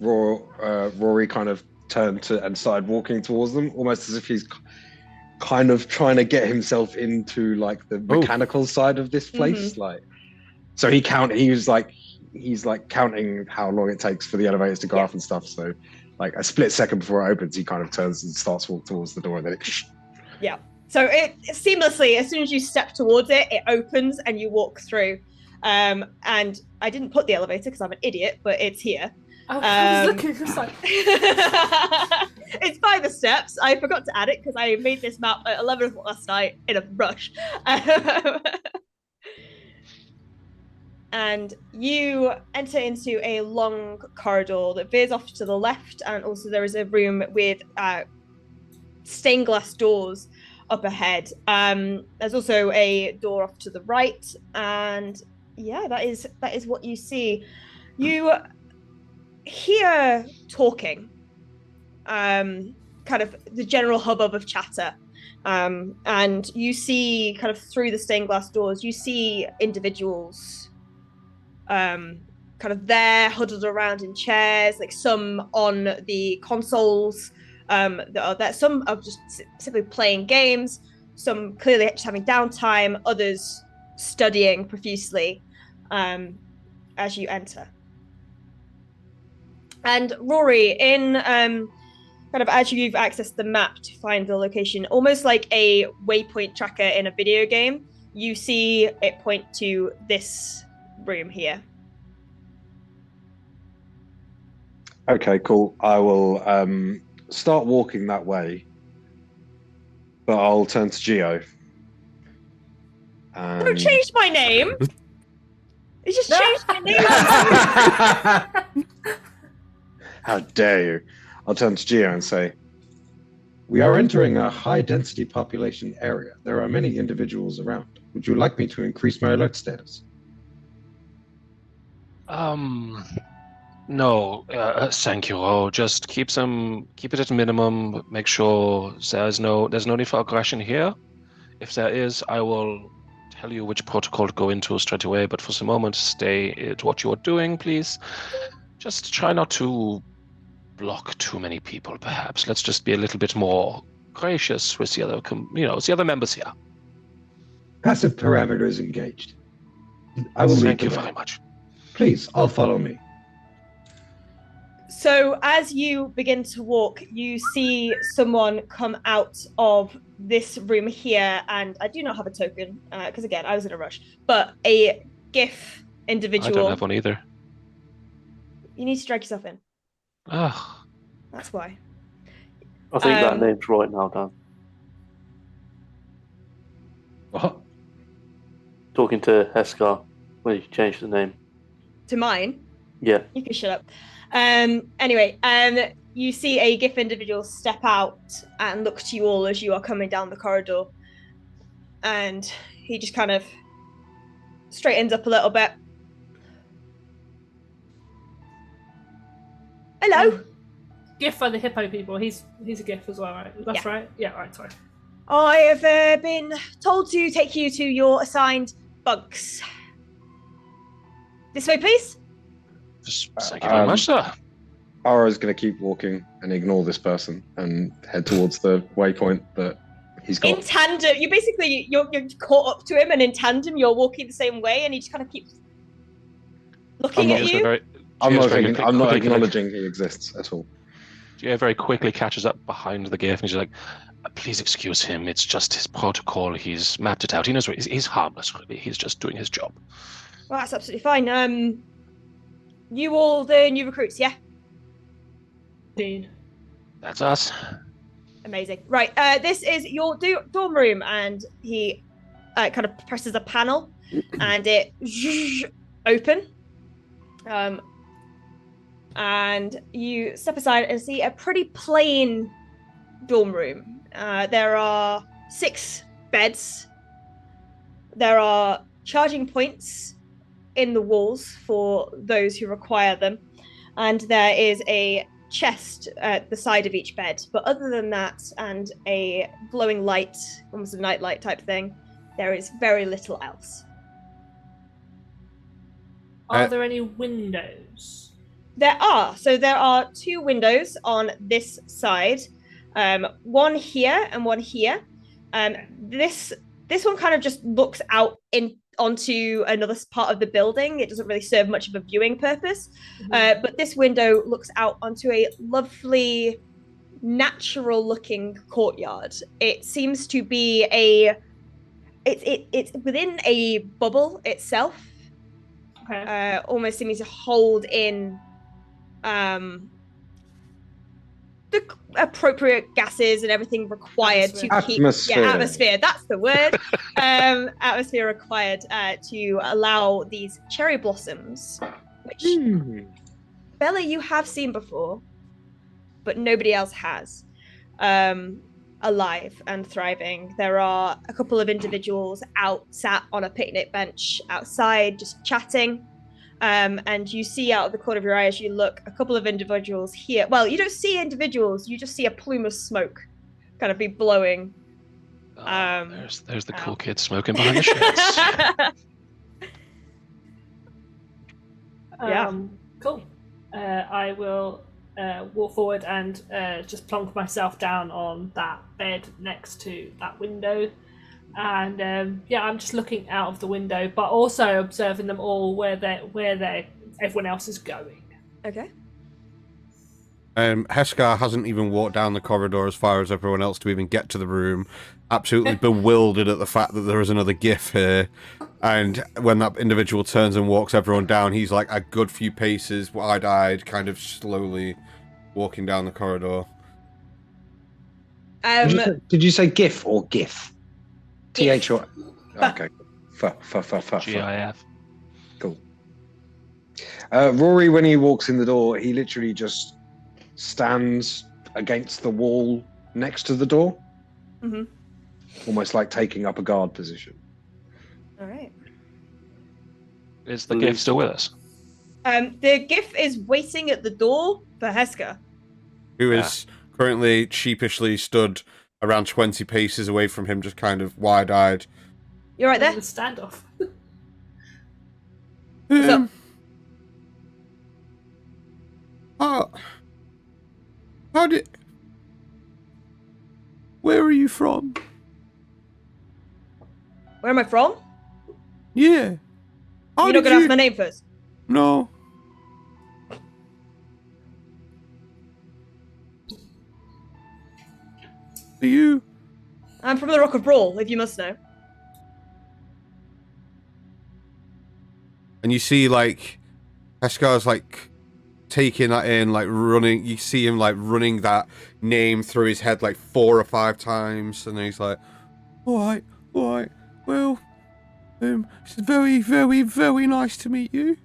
Rory kind of turned and started walking towards them, almost as if he's kind of trying to get himself into like the mechanical side of this place. Like, so he's counting how long it takes for the elevators to go off and stuff. So, like a split second before it opens, he kind of turns and starts walking towards the door, and then Yeah. So it seamlessly, as soon as you step towards it, it opens and you walk through. And I didn't put the elevator because I'm an idiot, but it's here. I was looking, just like... It's by the steps. I forgot to add it because I made this map at 11 o'clock last night in a rush. And you enter into a long corridor that veers off to the left, and also there is a room with stained glass doors up ahead. There's also a door off to the right, and yeah, that is what you see. You hear talking, kind of the general hubbub of chatter, and you see kind of through the stained glass doors, you see individuals kind of there huddled around in chairs, like some on the consoles that are there. Some are just simply playing games, some clearly just having downtime, others studying profusely as you enter. And Rory, in kind of as you've accessed the map to find the location, almost like a waypoint tracker in a video game, you see it point to this room here. Okay, cool. I will start walking that way, but I'll turn to Geo. Don't change my name. You just changed my name. How dare you? I'll turn to Geo and say, We are entering a high-density population area. There are many individuals around. Would you like me to increase my alert status? No, thank you. Oh, just keep it at minimum. Make sure there's no need for aggression here. If there is, I will tell you which protocol to go into straight away. But for the moment, stay at what you're doing, please. Just try not to block too many people. Perhaps let's just be a little bit more gracious with the other, the other members here. Passive parameters engaged. I will lead Thank the you way. very much. Please, all follow me. So as you begin to walk, you see someone come out of this room here, and I do not have a token, because again, I was in a rush, but a GIF individual. I don't have one either. You need to drag yourself in. Ah, That's why. I think that name's right now, Dan. What? Talking to Heskar when you changed the name. To mine? Yeah. You can shut up. Anyway, you see a GIF individual step out and look to you all as you are coming down the corridor. And he just kind of straightens up a little bit. Hello? GIF for the hippo people. He's a GIF as well, right? That's right? Yeah, right, sorry. I have been told to take you to your assigned bunks. This way, please. Thank you very much, sir. Ara's going to keep walking and ignore this person and head towards the waypoint that he's got. In tandem, you're caught up to him, and in tandem you're walking the same way, and he just kind of keeps looking at you. I'm not acknowledging he exists at all. Geo very quickly catches up behind the GIF and he's like, please excuse him. It's just his protocol. He's mapped it out. He knows he's harmless, really. He's just doing his job. Well, that's absolutely fine. You all the new recruits, yeah? Indeed. That's us. Amazing. Right, this is your dorm room, and he kind of presses a panel, and it open. And you step aside and see a pretty plain dorm room. There are 6 beds. There are charging points in the walls for those who require them. And there is a chest at the side of each bed. But other than that, and a glowing light, almost a nightlight type thing, there is very little else. Are there any windows? There are. So there are 2 windows on this side. One here and one here. This one kind of just looks out onto another part of the building. It doesn't really serve much of a viewing purpose. But this window looks out onto a lovely, natural-looking courtyard. It seems to be it's within a bubble itself. Okay. Almost seeming to hold in the appropriate gases and everything required to keep atmosphere. That's the word. Atmosphere required to allow these cherry blossoms, which Bella, you have seen before, but nobody else has. Alive and thriving. There are a couple of individuals sat on a picnic bench outside, just chatting. And you see out of the corner of your eye as you look, a couple of individuals here. Well, you don't see individuals, you just see a plume of smoke kind of be blowing. There's the cool kid smoking behind the sheds. Cool. I will walk forward and just plonk myself down on that bed next to that window. And I'm just looking out of the window, but also observing them all where everyone else is going. Okay. Heskar hasn't even walked down the corridor as far as everyone else to even get to the room, absolutely bewildered at the fact that there is another GIF here. And when that individual turns and walks everyone down, he's like a good few paces wide-eyed, kind of slowly walking down the corridor. Did you say GIF or GIF? GIF. TH or... Okay. GIF. Cool. Rory, when he walks in the door, he literally just stands against the wall next to the door. Mm-hmm. Almost like taking up a guard position. All right. Is the GIF still with us? The GIF is waiting at the door for Heska. Who is currently sheepishly stood around 20 paces away from him, just kind of wide-eyed. You're right there? The standoff. So, How did... Where are you from? where am I from? Yeah. How You're not did going to ask my name first. No. Are you... I'm from the Rock of Brawl, if you must know. And you see, like, Heskar's, like, taking that in, like, running. You see him, like, running that name through his head, like, 4 or 5 times. And then he's like, Alright. Well, it's very, very, very nice to meet you.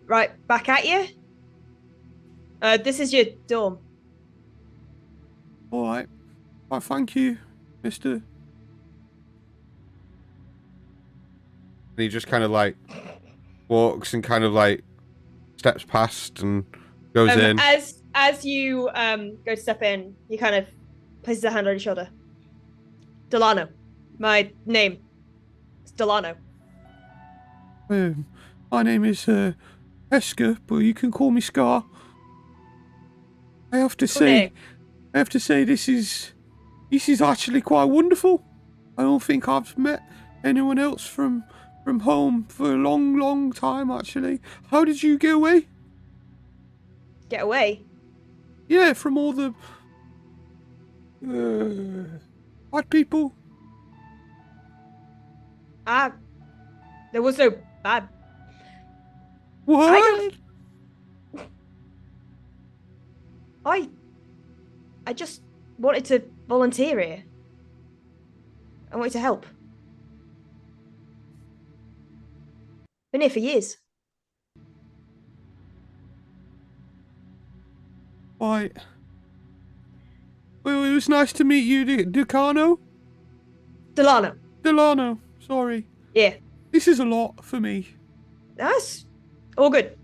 Right, back at you. This is your dorm. Alright. Well, thank you, mister. and he just kind of, like, walks and kind of, like, steps past and goes in. As you go to step in, he kind of places a hand on your shoulder. Delano. My name is Delano. My name is Heska, but you can call me Scar. I have to say this is actually quite wonderful. I don't think I've met anyone else from home for a long, long time, actually. How did you get away? Get away? Yeah, from all the bad people. There was no bad. What? I just wanted to volunteer here. I wanted to help. Been here for years. Right. Well, it was nice to meet you, Delano. Delano, sorry. Yeah. This is a lot for me. That's all good.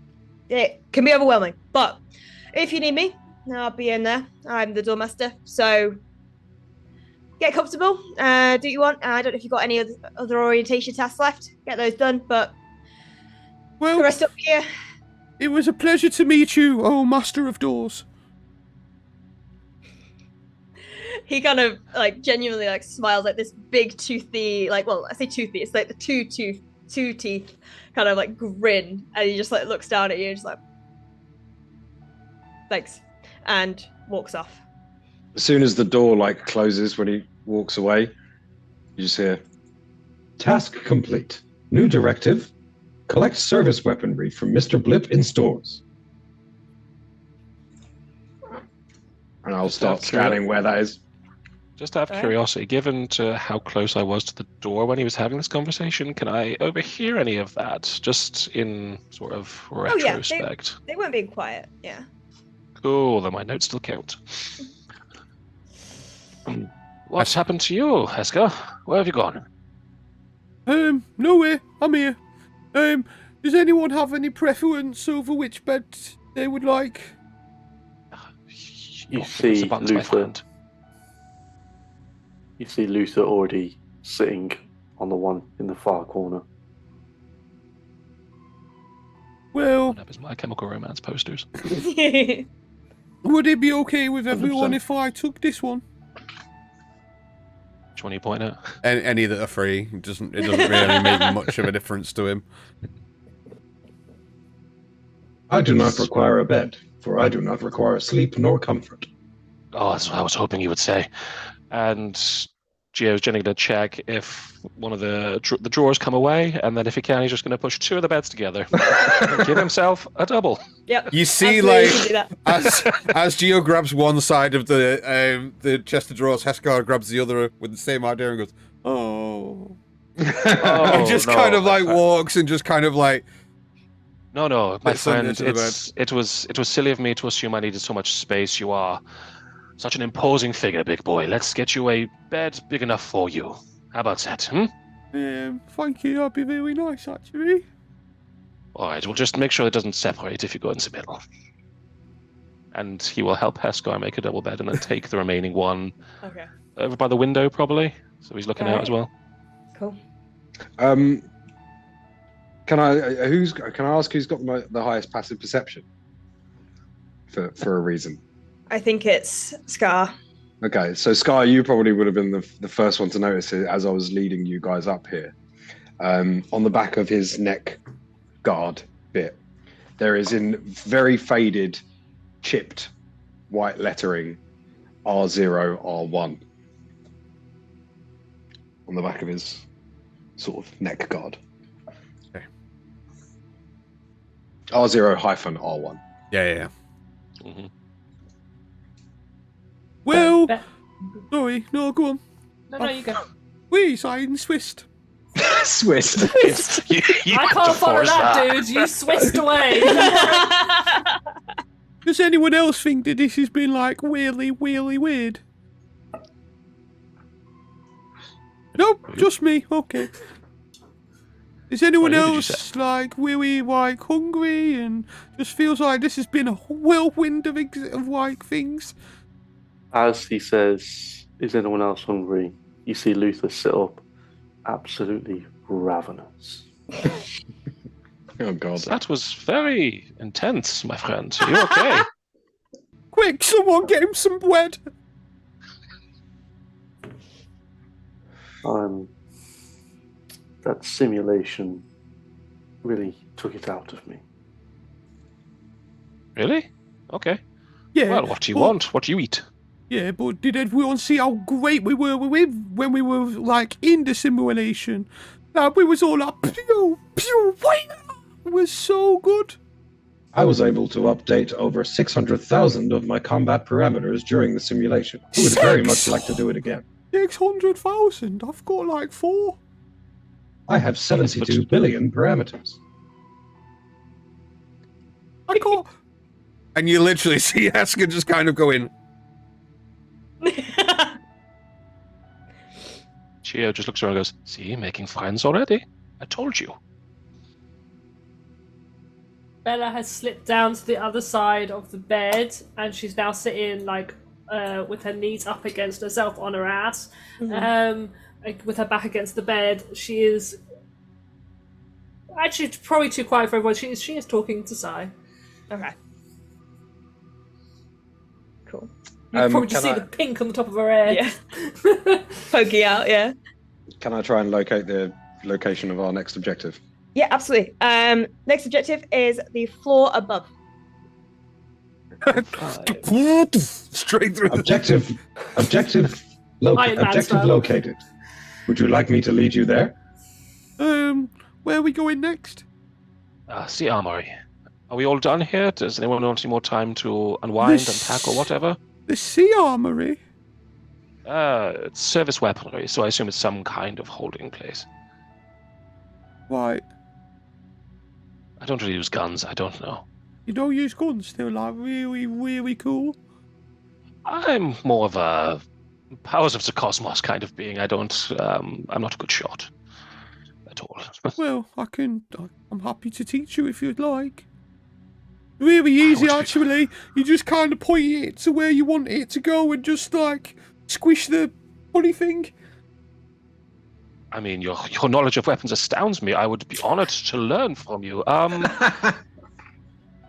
It can be overwhelming, but if you need me, I'll be in there. I'm the Dungeonmaster, so get comfortable. Do what you want. I don't know if you've got any other orientation tasks left. Get those done, but well, the rest up here. It was a pleasure to meet you, oh Master of Doors. He kind of like genuinely like smiles like this big toothy, like, well, I say toothy, it's like the two teeth kind of like grin, and he just like looks down at you and just like, thanks, and walks off. As soon as the door like closes when he walks away, you just hear, Task complete. New directive. Collect service weaponry from Mr. Blip in stores. and I'll start scanning where that is. Just out of curiosity, given to how close I was to the door when he was having this conversation, can I overhear any of that? Just in sort of retrospect. They weren't being quiet, yeah. Cool, then my notes still count. What's happened to you, Heska? Where have you gone? Nowhere. I'm here. Does anyone have any preference over which bed they would like? You see Luther. You see Luther already sitting on the one in the far corner. Well, That was My Chemical Romance posters. Would it be okay with everyone 100%. if I took this one? Which one are you pointing at? Any that are free. It doesn't really make much of a difference to him. I do not require a bed, for I do not require sleep nor comfort. Oh, that's what I was hoping you would say. And Gio's generally going to check if one of the drawers come away, and then if he can, he's just going to push two of the beds together. Give himself a double. Yep. You see, as Gio grabs one side of the chest of drawers, Heskar grabs the other with the same idea and goes, "Oh." And just kind of like walks and just kind of like. No, my friend. It was silly of me to assume I needed so much space. You are such an imposing figure, big boy. Let's get you a bed big enough for you. How about that? Thank you. That'd be very nice, actually. All right. We'll just make sure it doesn't separate if you go into the middle. And he will help Heskar make a double bed and then take the remaining one over by the window, probably. So he's looking out as well. Cool. Can I ask who's got the highest passive perception? For a reason. I think it's Scar. Okay, so Scar, you probably would have been the first one to notice it as I was leading you guys up here. On the back of his neck guard bit, there is in very faded, chipped white lettering R0, R1 on the back of his sort of neck guard. Okay. R0-R1. Yeah. Mm-hmm. Well, sorry, no, go on. No, you go. Please, I insist. Swiss. I can't follow that, dude. You swissed away. Does anyone else think that this has been like really, really weird? Nope, just me. Okay. Is anyone else like really like hungry and just feels like this has been a whirlwind of like things? As he says, "Is anyone else hungry?" you see Luther sit up, absolutely ravenous. Oh God, that was very intense, my friend. Are you okay? Quick, someone get him some bread. That simulation really took it out of me. Really? Okay. Yeah. Well, what do you want? What do you eat? Yeah, but did everyone see how great we were when we were like in the simulation? Like we was all like pew pew. It was so good. I was able to update over 600,000 of my combat parameters during the simulation. I would very much like to do it again. 600,000? I've got like 4. I have 72 billion parameters. I can't. And you literally see Haskell just kind of going. Gio just looks around and goes, "See, making friends already? I told you." Bella has slipped down to the other side of the bed, and she's now sitting like with her knees up against herself on her ass, like, with her back against the bed. She is actually probably too quiet for everyone. She is talking to Sai. Okay. Cool. You can probably just see the pink on the top of her head. Yeah. Poking out, yeah. Can I try and locate the location of our next objective? Yeah, absolutely. Next objective is the floor above. Straight through. Objective located. Would you like me to lead you there? Where are we going next? Sea Armory. Are we all done here? Does anyone want any more time to unwind, unpack, or whatever? The Sea Armory? It's service weaponry, so I assume it's some kind of holding place. Right. I don't really use guns, I don't know. You don't use guns? They're like really, really cool. I'm more of a powers of the cosmos kind of being. I'm not a good shot. At all. Well, I'm happy to teach you if you'd like. Really easy, actually. You just kind of point it to where you want it to go and just, like, squish the funny thing. I mean, your knowledge of weapons astounds me. I would be honored to learn from you.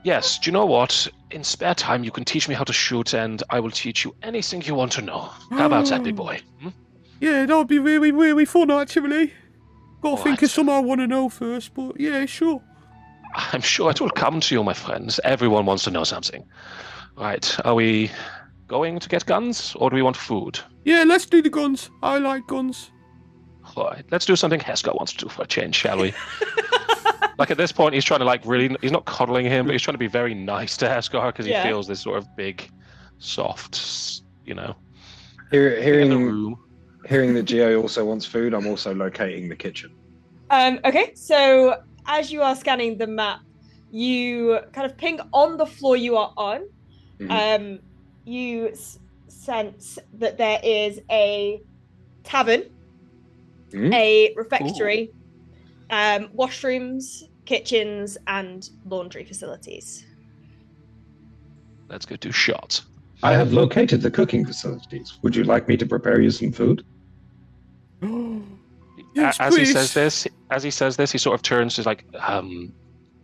Yes, do you know what? In spare time, you can teach me how to shoot, and I will teach you anything you want to know. How about that, big boy? Yeah, that would be really, really fun, actually. Got to think of something I want to know first, but yeah, sure. I'm sure it will come to you, my friends. Everyone wants to know something. Right, are we going to get guns, or do we want food? Yeah, let's do the guns. I like guns. All right, let's do something Heskar wants to do for a change, shall we? Like, at this point, he's trying to, like, really... He's not coddling him, but he's trying to be very nice to Heskar because he feels this sort of big, soft, you know... Hearing in the room. Hearing that Geo also wants food, I'm also locating the kitchen. Okay, so as you are scanning the map, you kind of ping on the floor you are on. Mm-hmm. You sense that there is a tavern, a refectory, washrooms, kitchens, and laundry facilities. Let's go do shots. I have located the cooking facilities. Would you like me to prepare you some food? Yes, as please. he says this, he sort of turns to like,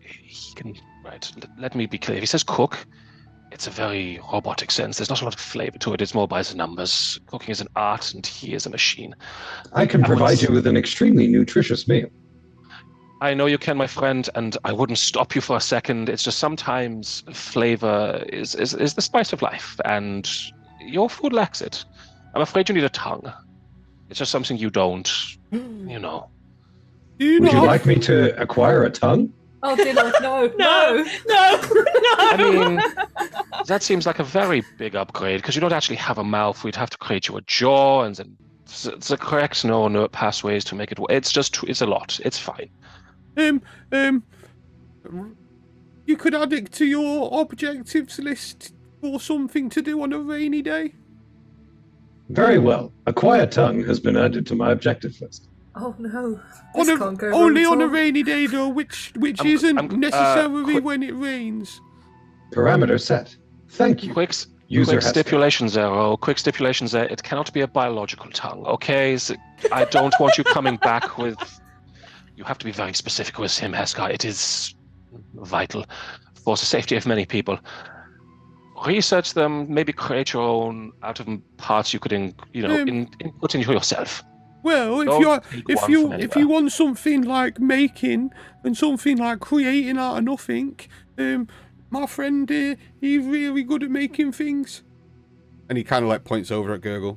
he can, right, let me be clear. If he says cook, it's a very robotic sense. There's not a lot of flavor to it. It's more by the numbers. Cooking is an art, and he is a machine. I can provide you with an extremely nutritious meal. I know you can, my friend, and I wouldn't stop you for a second. It's just sometimes flavor is the spice of life, and your food lacks it. I'm afraid you need a tongue. It's just something you don't, you know. Would you like me to acquire a tongue? Oh, dear Lord, no. I mean, that seems like a very big upgrade, because you don't actually have a mouth. We'd have to create you a jaw, and then the correct no pathways to make it work. It's a lot. It's fine. You could add it to your objectives list for something to do on a rainy day. Very well. A quiet tongue has been added to my objective list. Oh no. Only on a rainy day, though, which isn't necessarily when it rains. Parameter set. Thank you. Quick stipulations there, Quick stipulations there. It cannot be a biological tongue, okay? So I don't want you coming back with... You have to be very specific with him, Heskar. It is vital for the safety of many people. Research them, maybe create your own out of parts you could, input into yourself. Well, if you want something like making and something like creating out of nothing, my friend here, he's really good at making things. And he kind of like points over at Gurgle.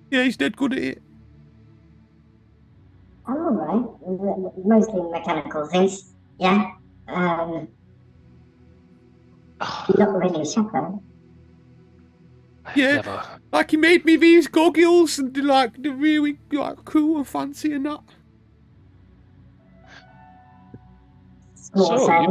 Yeah, he's dead good at it. I'm alright. Mostly mechanical things. Yeah. Not really a shepherd. Yeah, like he made me these goggles and they're really cool and fancy and that. So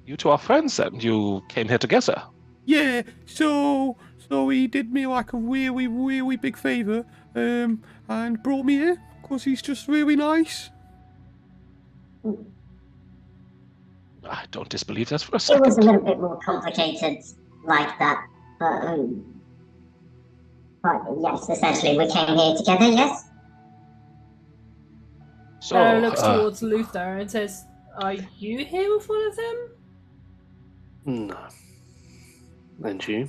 you two are friends then? You came here together? Yeah, so he did me like a really, really big favour, and brought me here because he's just really nice. I don't disbelieve that for a second. It was a little bit more complicated like that, but yes, essentially we came here together, yes? So looks towards Luther and says, "Are you here with one of them?" No. And you?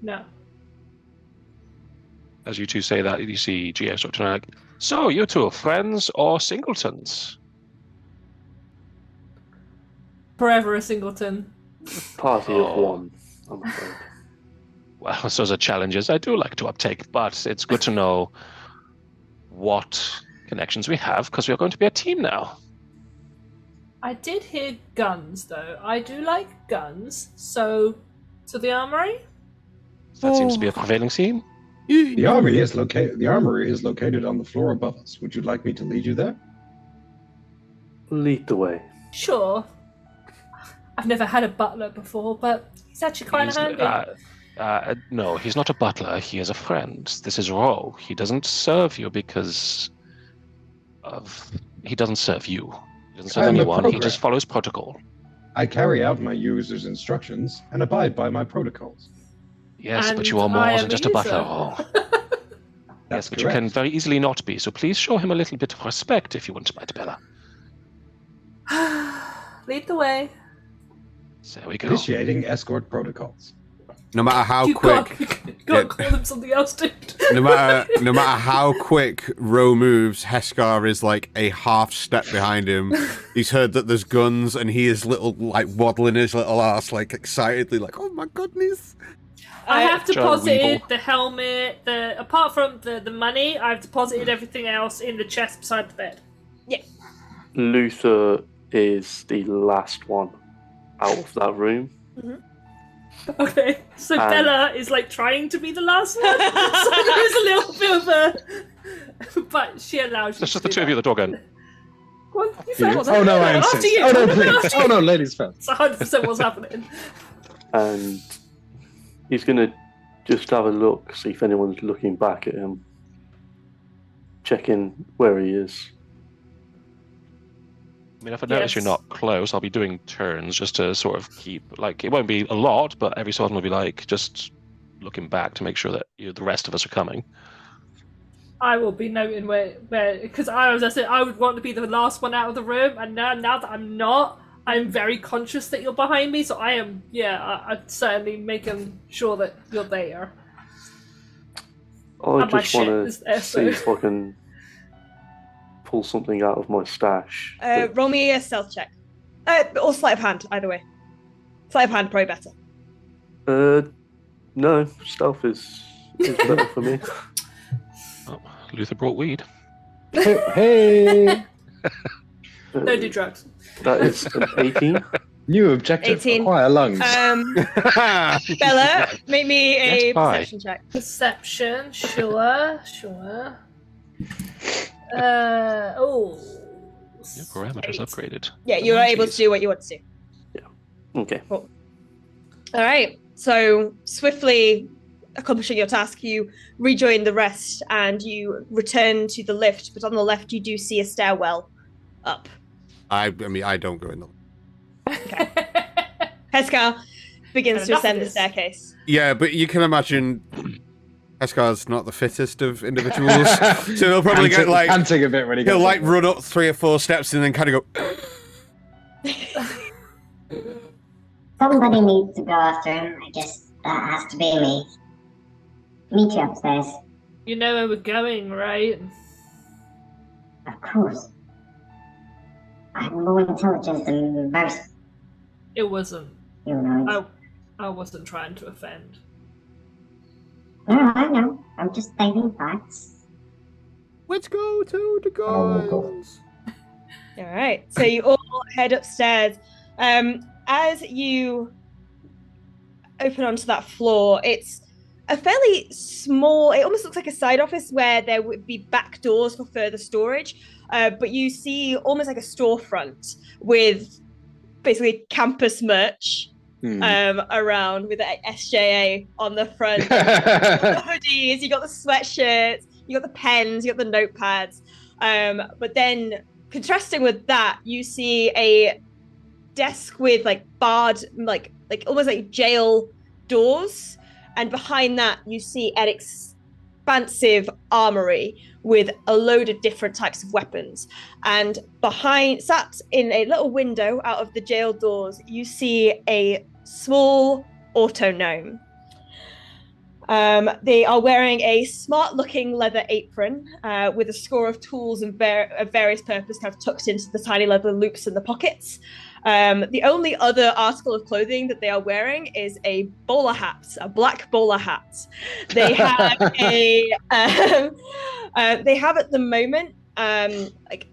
No. As you two say that, you see Geo sort of like, so you two are friends or singletons? Forever a singleton. Party of one, I'm afraid. Well, those are challenges I do like to uptake, but it's good to know what connections we have, because we are going to be a team now. I did hear guns, though. I do like guns, so to the armory? That seems to be a prevailing theme. The armory is located on the floor above us. Would you like me to lead you there? Lead the way. Sure. I've never had a butler before, but he's actually quite handy. No, he's not a butler. He is a friend. This is Ro. He doesn't serve you because of... He doesn't serve you. He doesn't serve anyone. He just follows protocol. I carry out my users' instructions and abide by my protocols. Yes, but you are more than just a butler, Ro. Yes, but you can very easily not be, so please show him a little bit of respect if you wouldn't mind, Bella. Lead the way. There we go. Initiating escort protocols. No matter how You quick, can't call him something else, dude. no matter how quick Ro moves, Heskar is like a half step behind him. He's heard that there's guns, and he is waddling his little ass, like excitedly, like, oh my goodness. I have John deposited Weeble. the helmet, apart from the money, I've deposited everything else in the chest beside the bed. Luther is the last one out of that room. Okay, so Bella is like trying to be the last one, so there's a little bit of a... But she allows you That's just to the do two of you at the door going, Well, you Yeah. first. Oh no, I After insist. you. Oh no, After please. you. Oh no, ladies first. It's 100% what's happening. And he's going to just have a look, see if anyone's looking back at him. Checking where he is. I mean, if I notice you're Yes. not close, I'll be doing turns just to sort of keep, like, it won't be a lot, but every so often will be like, just looking back to make sure that the rest of us are coming. I will be noting where, because as I said, I would want to be the last one out of the room, and now that I'm not, I'm very conscious that you're behind me, so I am, I'm certainly making sure that you're there. I And my just shit want is to there, see so- if I can pull something out of my stash. Roll me a stealth check. Or sleight of hand, either way. Sleight of hand, probably better. No, stealth is better for me. Oh, Luther brought weed. Hey, Don't do drugs. That is an 18. new objective: 18. acquire lungs. Bella, make me a Yes, bye. perception check. Perception, sure. Oh. Your parameters 8. upgraded. Yeah, you're able to do what you want to do. Okay. All right. So swiftly accomplishing your task, you rejoin the rest and you return to the lift. But on the left, you do see a stairwell up. I mean, I don't go in the. Heskar begins to Enough of ascend the this. staircase. Yeah, but you can imagine Heskar's not the fittest of individuals, so he'll probably get like panting a bit when he he'll goes like up. run up 3 or 4 steps and then kind of go. Somebody needs to go after him. I guess that has to be me. Meet you upstairs. You know where we're going, right? Of course. I have more intelligence than most. It wasn't. You know. I wasn't trying to offend. No, I know. I'm just stating facts. Let's go to the guns. All right. So you all head upstairs. As you open onto that floor, it's a fairly small, it almost looks like a side office where there would be back doors for further storage. But you see almost like a storefront with basically campus merch around with the SJA on the front. You got the hoodies, you got the sweatshirts, you got the pens, you got the notepads. But then contrasting with that, you see a desk with like barred, like almost like jail doors. And behind that, you see an expansive armory with a load of different types of weapons. And sat in a little window out of the jail doors, you see a small auto gnome. They are wearing a smart-looking leather apron with a score of tools of various purpose kind of tucked into the tiny leather loops in the pockets. The only other article of clothing that they are wearing is a bowler hat, a black bowler hat. They have they have at the moment like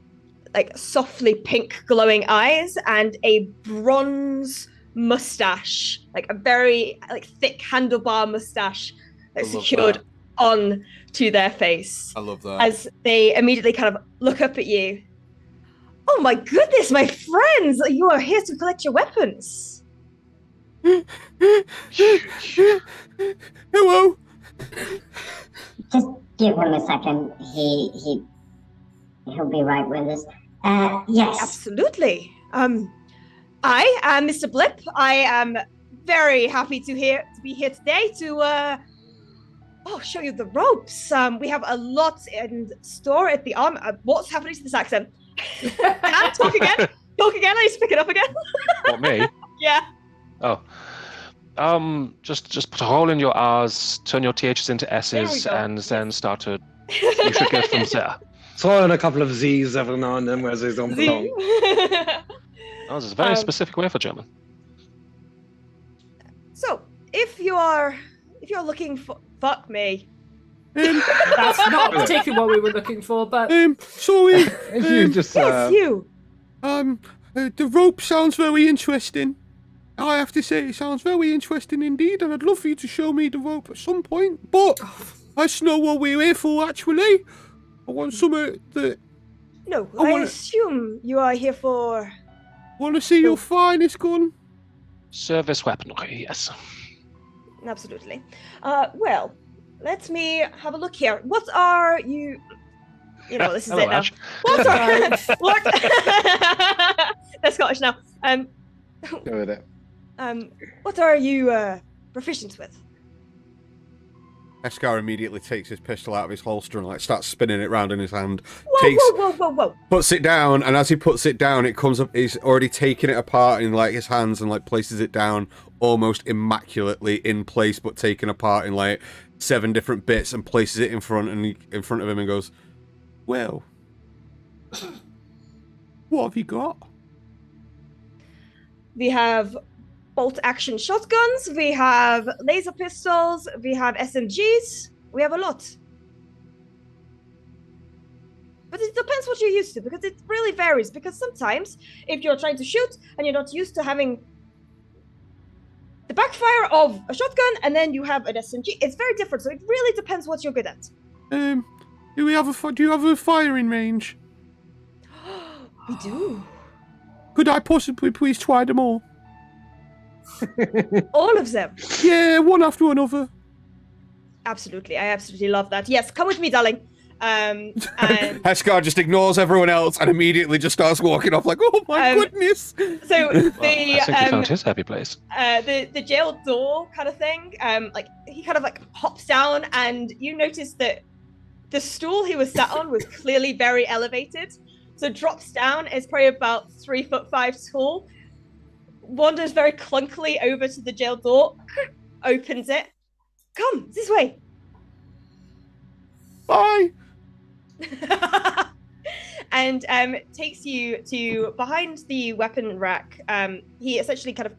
softly pink glowing eyes and a bronze mustache, like a very thick handlebar mustache that's secured on to their face. I love that. As they immediately kind of look up at you. Oh my goodness, my friends! You are here to collect your weapons. Hello. Just give him a second. He'll be right with us. Yes. Absolutely. I am Mr. Blip. I am very happy to be here today to show you the ropes. We have a lot in store at the arm. What's happening to this accent? Talk again. I need to pick it up again. What, me? Yeah. Oh. Just put a hole in your R's, turn your THs into S's, and then start to. You should get from there. Throw in a couple of Z's every now and then where they don't belong. Oh, this is a very specific way for German. So, if you're looking for... Fuck me. That's not particularly what we were looking for, but... Sorry. If you just... Yes, you. The rope sounds very interesting. I have to say, it sounds very interesting indeed, and I'd love for you to show me the rope at some point, but that's not what we're here for, actually. I want something that... No, I assume you are here for... Want to see your finest gun? Service weaponry, yes. Absolutely. Well, let me have a look here. What are you... You know, this is it now. What are... what? They're Scottish now. Go with it. What are you proficient with? Eskar immediately takes his pistol out of his holster and starts spinning it around in his hand. Whoa. Puts it down, and as he puts it down, it comes up. He's already taken it apart in his hands and places it down almost immaculately in place, but taken apart in 7 different bits, and places it in front of him and goes, "Well, what have you got?" We have bolt-action shotguns, we have laser pistols, we have SMGs, we have a lot. But it depends what you're used to, because it really varies, because sometimes, if you're trying to shoot, and you're not used to having the backfire of a shotgun, and then you have an SMG, it's very different, so it really depends what you're good at. Do you have a firing range? We do. Could I possibly please try them all? All of them? Yeah, one after another. Absolutely, I absolutely love that. Yes, come with me, darling. And Eskar just ignores everyone else and immediately just starts walking off oh my goodness. So I think he found his happy place. The jail door kind of thing, he kind of hops down, and you notice that the stool he was sat on was clearly very elevated. So drops down, is probably about 3'5" tall, wanders very clunkily over to the jail door, opens it. Come, this way. Bye. And takes you to behind the weapon rack. He essentially kind of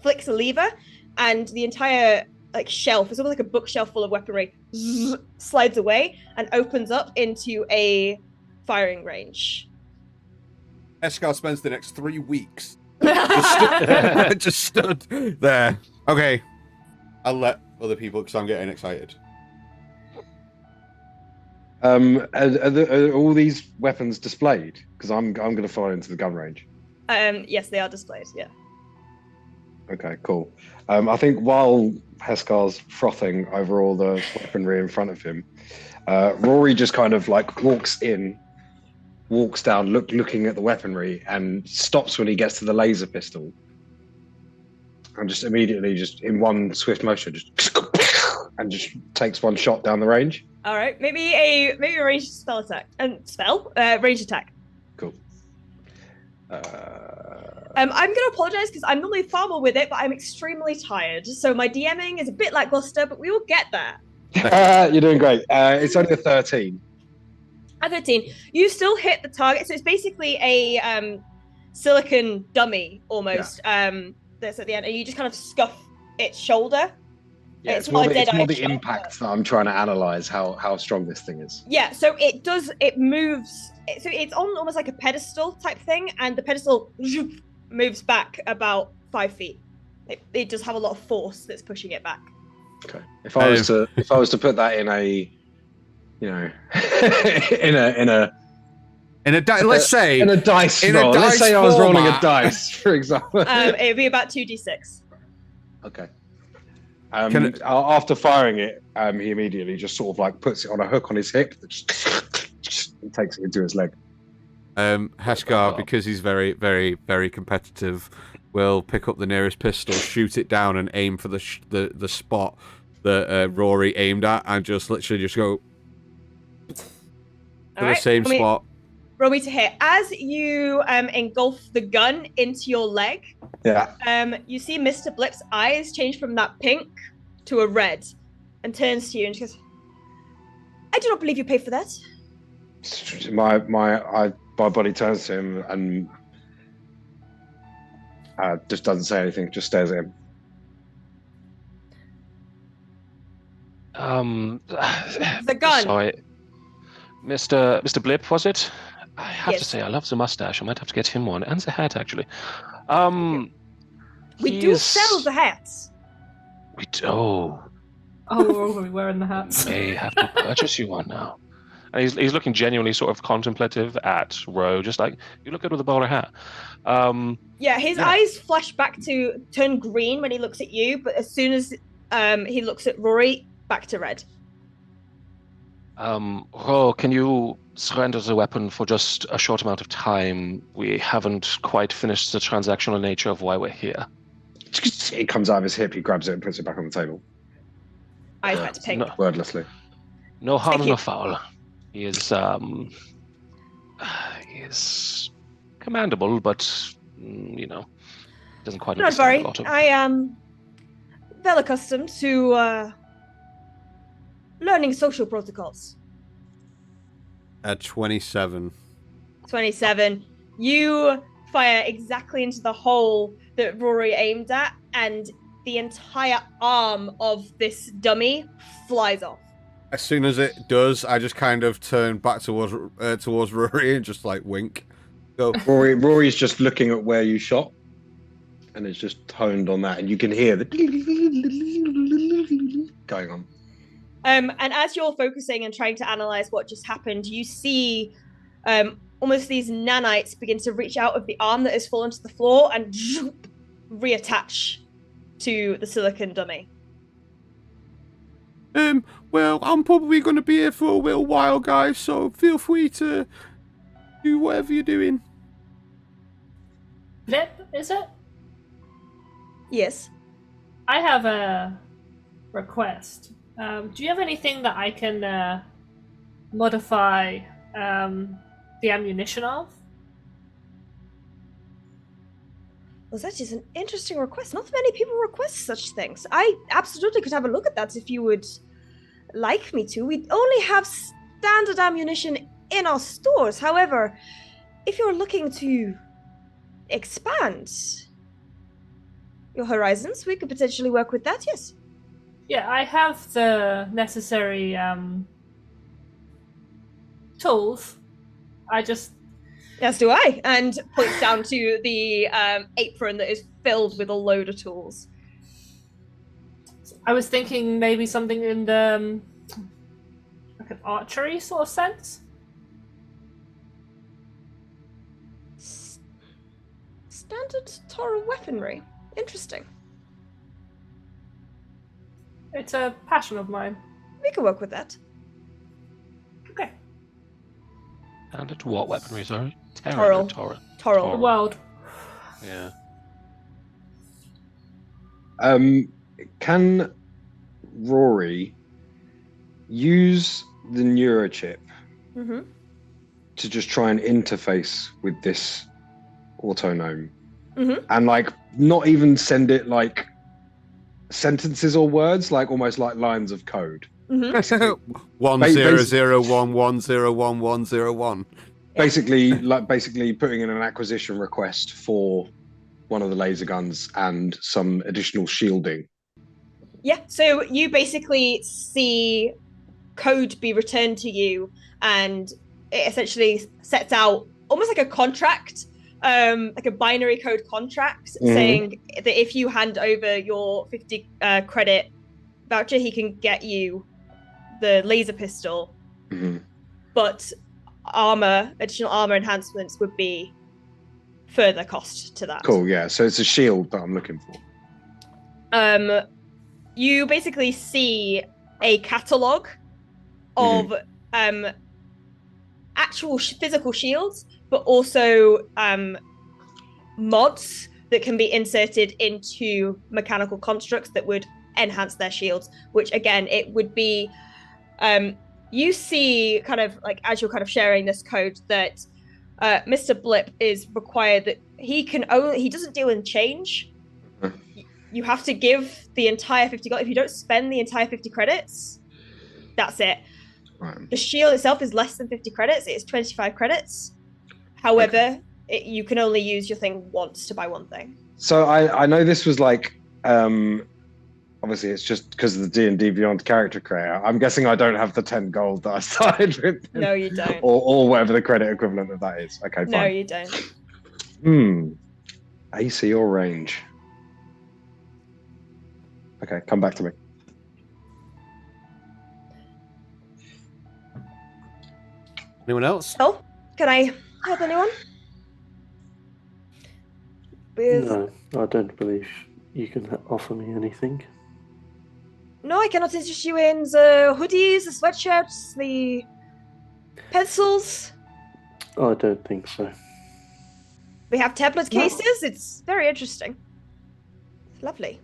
flicks a lever, and the entire shelf, it's almost like a bookshelf full of weaponry, slides away and opens up into a firing range. Eskar spends the next 3 weeks just stood there. Okay, I'll let other people because I'm getting excited. Are all these weapons displayed? Because I'm going to fire into the gun range. Yes, they are displayed. Yeah. Okay, cool. I think while Heskar's frothing over all the weaponry in front of him, Rory just kind of walks down, looking at the weaponry, and stops when he gets to the laser pistol, and just immediately, just in one swift motion, just takes one shot down the range. All right, maybe a ranged spell attack and range attack. Cool. I'm going to apologize because I'm normally far more with it, but I'm extremely tired, so my DMing is a bit lackluster, but we will get there. You're doing great. It's only a 13. A 13. You still hit the target, so it's basically a silicon dummy almost. Yeah. That's at the end, and you just kind of scuff its shoulder. Yeah, it's more the impact that I'm trying to analyze how strong this thing is. Yeah, so it moves. So it's on almost like a pedestal type thing, and the pedestal moves back about 5 feet. It does have a lot of force that's pushing it back. Okay. If I was to put that in a, let's say in a dice roll. Let's say I was rolling a dice, for example. It'd be about 2d6. Okay. After firing it, he immediately just sort of puts it on a hook on his hip and takes it into his leg. Heskar, because he's very, very, very competitive, will pick up the nearest pistol, shoot it down, and aim for the spot that Rory aimed at, and just literally just go to the same spot. Roll me to hit. As you engulf the gun into your leg, you see Mr. Blip's eyes change from that pink to a red, and turns to you and she goes, "I do not believe you paid for that." My body turns to him and just doesn't say anything, just stares at him. The gun. Sorry. Mr. Blip, was it? I have to say, I love the mustache. I might have to get him one, and the hat, actually. We do sell the hats. We do. Oh, we're all going to be wearing the hats. May have to purchase you one now. And he's looking genuinely sort of contemplative at Ro, just like, you look good with a bowler hat. His eyes flash back to turn green when he looks at you, but as soon as he looks at Rory, back to red. Ro, can you surrender the weapon for just a short amount of time? We haven't quite finished the transactional nature of why we're here. It comes out of his hip, he grabs it and puts it back on the table. Eyes back to pink. Wordlessly. No harm, no foul. He is commendable, but doesn't quite Not understand very. a lot of. I am well accustomed to learning social protocols. At 27. 27. You fire exactly into the hole that Rory aimed at, and the entire arm of this dummy flies off. As soon as it does, I just kind of turn back towards Rory and just like wink. Go. Rory's just looking at where you shot, and it's just toned on that, and you can hear the going on. And as you're focusing and trying to analyze what just happened, you see almost these nanites begin to reach out of the arm that has fallen to the floor and reattach to the silicon dummy. Well, I'm probably going to be here for a little while, guys, so feel free to do whatever you're doing. Blip, is it? Yes. I have a request. Do you have anything that I can modify the ammunition of? Well, that is an interesting request. Not many people request such things. I absolutely could have a look at that if you would like me to. We only have standard ammunition in our stores. However, if you're looking to expand your horizons, we could potentially work with that, yes. Yeah, I have the necessary tools. As do I, and points down to the apron that is filled with a load of tools. I was thinking maybe something in the like an archery sort of sense. Standard Torah weaponry. Interesting. It's a passion of mine. We can work with that. Okay. And at what weaponry, sorry? Toril. The world. Yeah. Can Rory use the neurochip to just try and interface with this autonome? And like not even send it like sentences or words, like almost like lines of code. 10011011101. Basically putting in an acquisition request for one of the laser guns and some additional shielding. Yeah, so you basically see code be returned to you, and it essentially sets out almost like a contract, like a binary code contract, saying that if you hand over your 50 credit voucher, he can get you the laser pistol, but additional armor enhancements would be further cost to that. Cool, yeah. So it's a shield that I'm looking for. You basically see a catalog of actual physical shields, but also mods that can be inserted into mechanical constructs that would enhance their shields, which again, it would be you see kind of like as you're kind of sharing this code that Mr. Blip is required that he doesn't deal in change. You have to give the entire 50 gold. If you don't spend the entire 50 credits, that's it. Right. The shield itself is less than 50 credits. It is 25 credits. However, you can only use your thing once to buy one thing. So I know this was like, obviously it's just because of the D&D Beyond character creator. I'm guessing I don't have the 10 gold that I started with. No, you don't. Or whatever the credit equivalent of that is. Okay, fine. No, you don't. AC or range? Okay, come back to me. Anyone else? Oh, can I help anyone? No, I don't believe you can offer me anything. No, I cannot interest you in the hoodies, the sweatshirts, the pencils. I don't think so. We have tablet cases. It's very interesting. It's lovely.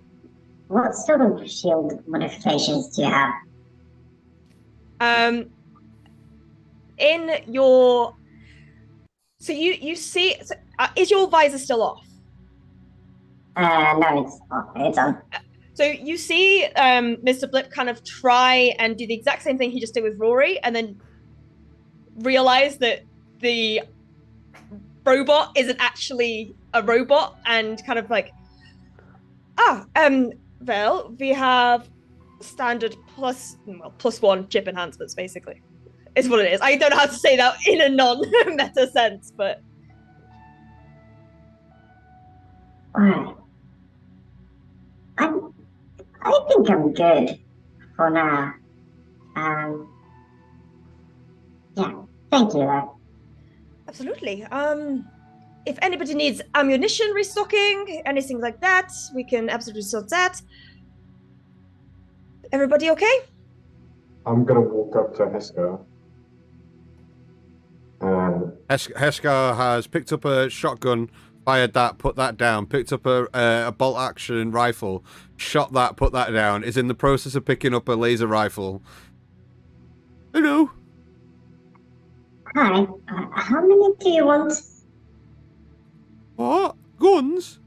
What sort of shield modifications do you have? In your... So you see... is your visor still off? No, it's on. So you see Mr. Blip kind of try and do the exact same thing he just did with Rory, and then realize that the robot isn't actually a robot, and kind of like, well, we have standard +1 chip enhancements, basically. Is what it is. I don't know how to say that in a non-meta sense, but... Alright. I think I'm good for now. Yeah, thank you, though. Absolutely. If anybody needs ammunition restocking, anything like that, we can absolutely sort that. Everybody okay? I'm gonna walk up to Heska. Heska has picked up a shotgun, fired that, put that down, picked up a bolt action rifle, shot that, put that down, is in the process of picking up a laser rifle. Hello. Hi. How many do you want? What? Guns?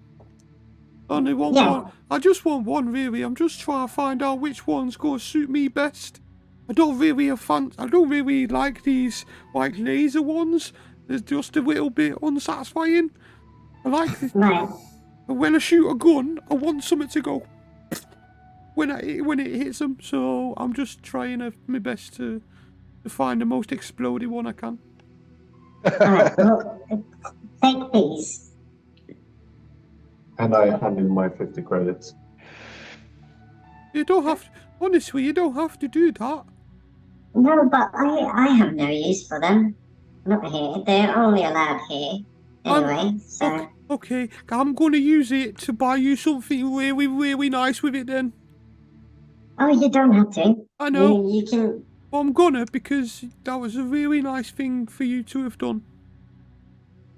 Only want Yeah. one. I just want one, really. I'm just trying to find out which one's going to suit me best. I don't really like these like laser ones. They're just a little bit unsatisfying. I like this. Right. When I shoot a gun, I want something to go when it hits them. So I'm just trying my best to find the most explodey one I can. Alright, well, take these. And I hand in my 50 credits. You don't have to, honestly, you don't have to do that. No, but I have no use for them. Not here. They're only allowed here. Anyway, so... Okay, I'm going to use it to buy you something really, really nice with it then. Oh, you don't have to. I know. You can... Well, I'm gonna, because that was a really nice thing for you to have done.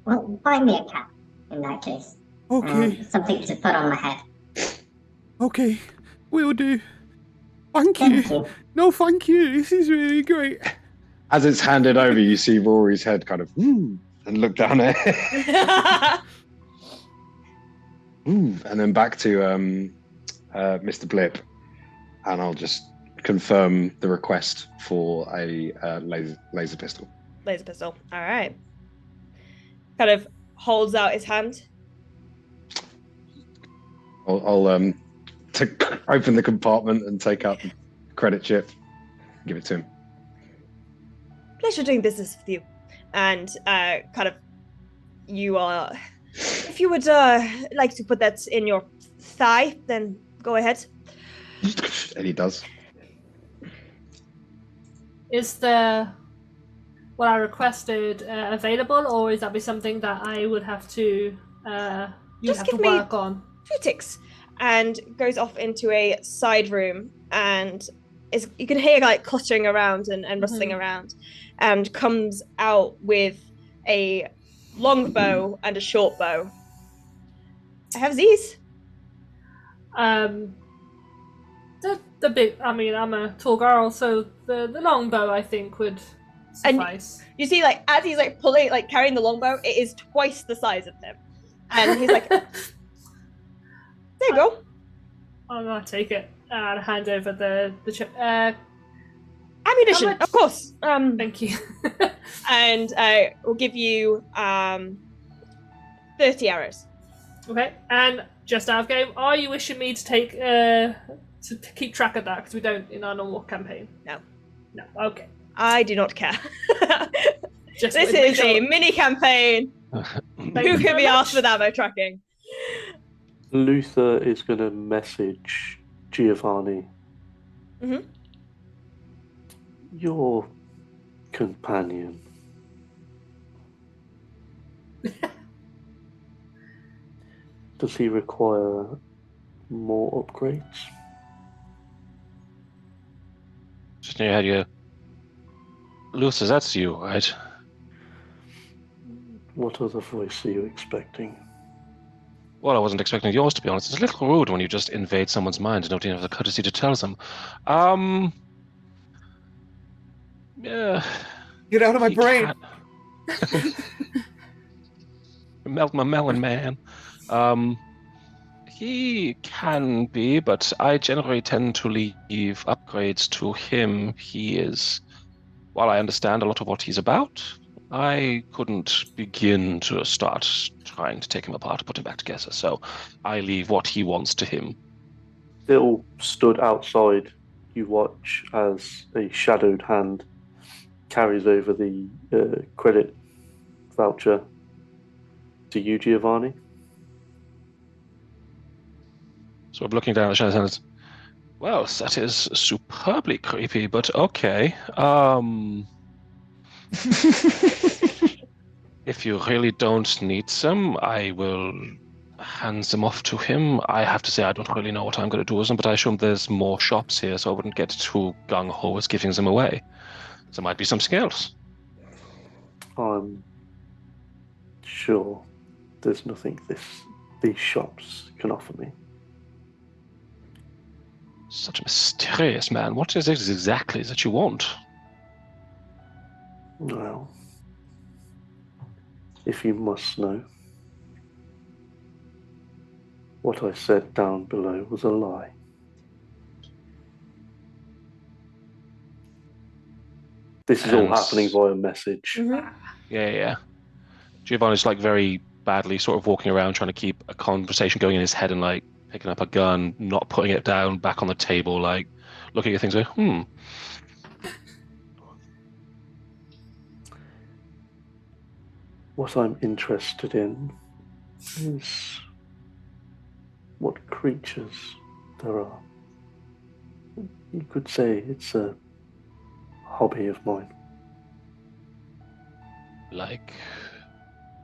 Well, buy me a cap, in that case. Okay. Something to put on my head. Okay, will do. Thank you. No, thank you. This is really great. As it's handed over, you see Rory's head kind of, and look down at it. And then back to Mr. Blip. And I'll just confirm the request for a laser pistol. Laser pistol. All right. Kind of holds out his hand. I'll open the compartment and take out the credit chip, give it to him. Pleasure doing business with you. And kind of, you are... If you would like to put that in your thigh, then go ahead. And he does. Is the what I requested available, or is that be something that I would have to work on? 2 ticks, and goes off into a side room, and you can hear like cluttering around and rustling around, and comes out with a long bow and a short bow. I have these. The big, I mean, I'm a tall girl, so the long bow I think would suffice. You see, like, as he's like pulling, like carrying the longbow, it is twice the size of him, and he's like, "There you go." I'm gonna take it and hand over the Ammunition, much? of course. Thank you. And we'll give you 30 arrows. Okay, and just out of game, are you wishing me to take to keep track of that because we don't in our normal campaign? No. Okay. I do not care. Just This is a mini campaign. Who can be asked for ammo tracking? Luther is going to message Giovanni. Mhm. Your companion. Does he require more upgrades? Just in your head, you. Luther, that's you, right? What other voice are you expecting? Well, I wasn't expecting yours, to be honest. It's a little rude when you just invade someone's mind and don't even have the courtesy to tell them. Yeah. Get out of my brain! Melt my melon, man. He can be, but I generally tend to leave upgrades to him. He is, while I understand a lot of what he's about, I couldn't begin to start trying to take him apart and put him back together, so I leave what he wants to him. Still stood outside, you watch as a shadowed hand carries over the credit voucher to you, Giovanni. So I'm looking down at the shadow's hand. Well, that is superbly creepy, but okay. If you really don't need them, I will hand them off to him. I have to say I don't really know what I'm going to do with them, but I assume there's more shops here, so I wouldn't get too gung-ho with giving them away. There might be something else. I'm sure there's nothing these shops can offer me. Such a mysterious man. What is it exactly that you want? Well, if you must know, what I said down below was a lie. This is all happening via message. Mm-hmm. Yeah. Giovanni's like very badly sort of walking around trying to keep a conversation going in his head and like picking up a gun, not putting it down, back on the table, like looking at things like, What I'm interested in is what creatures there are. You could say it's a hobby of mine. Like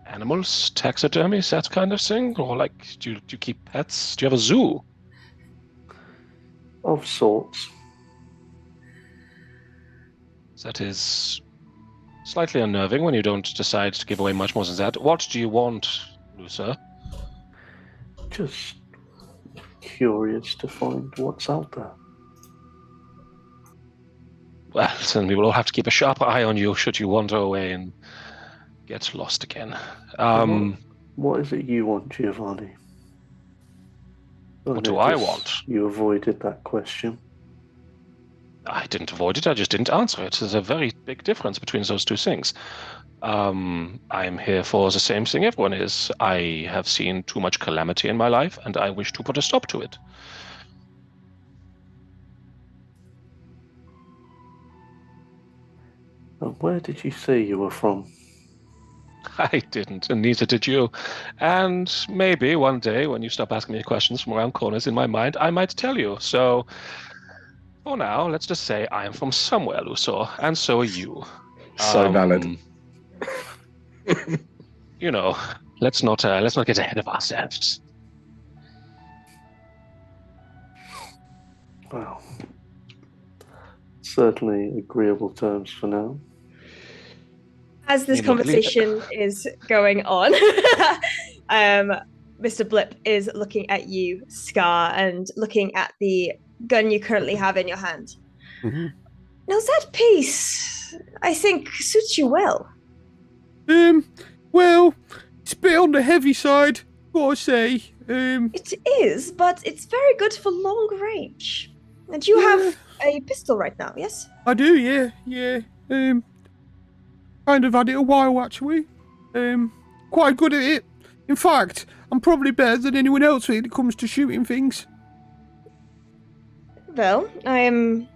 animals, taxidermies, that kind of thing? Or like, do you keep pets? Do you have a zoo? Of sorts. That is slightly unnerving when you don't decide to give away much more than that. What do you want, Luther? Just curious to find what's out there. Well, then we will all have to keep a sharp eye on you should you wander away and get lost again. What is it you want, Giovanni? What do I want? You avoided that question. I didn't avoid it, I just didn't answer it. There's a very big difference between those two things. I'm here for the same thing everyone is. I have seen too much calamity in my life, and I wish to put a stop to it. And where did you say you were from? I didn't, and neither did you. And maybe one day, when you stop asking me questions from around corners in my mind, I might tell you. So, for now, let's just say I am from somewhere, Lusor, and so are you. So valid. You know, let's not get ahead of ourselves. Well, certainly agreeable terms for now. As this conversation is going on, Mr. Blip is looking at you, Scar, and looking at the gun you currently have in your hand. Mm-hmm. Now that piece, I think, suits you well. Well, it's a bit on the heavy side, gotta say. It is, but it's very good for long range. And you have a pistol right now, yes? I do, yeah. Kind of had it a while, actually. Quite good at it. In fact, I'm probably better than anyone else when it comes to shooting things. Well, I am...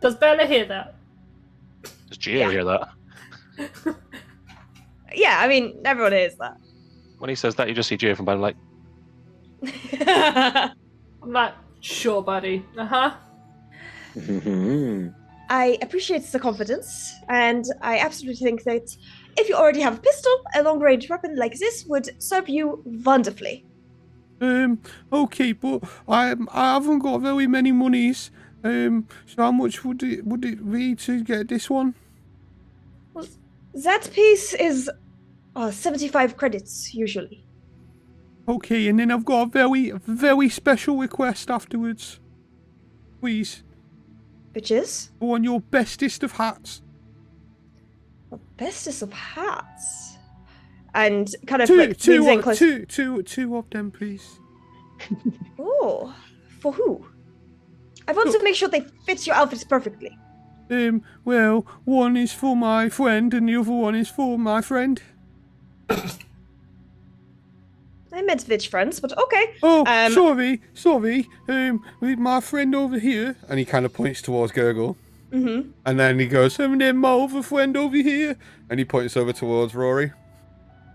Does Bella hear that? Does Gio hear that? Yeah, I mean, everyone hears that. When he says that, you just see Gio from behind, like, I'm like, sure, buddy. I appreciate the confidence, and I absolutely think that if you already have a pistol, a long-range weapon like this would serve you wonderfully. Okay, but I haven't got very many monies. So how much would it be to get this one? Well, that piece is 75 credits, usually. Okay, and then I've got a very, very special request afterwards. Please. Which is? I want your bestest of hats. The bestest of hats? And kind of Two of them, please. Oh, for who? I want to make sure they fit your outfits perfectly. Well, one is for my friend and the other one is for my friend. I meant which friends, but okay. Oh, sorry. With my friend over here, and he kind of points towards Gurgle. Mm-hmm. And then he goes, and then my other friend over here, and he points over towards Rory.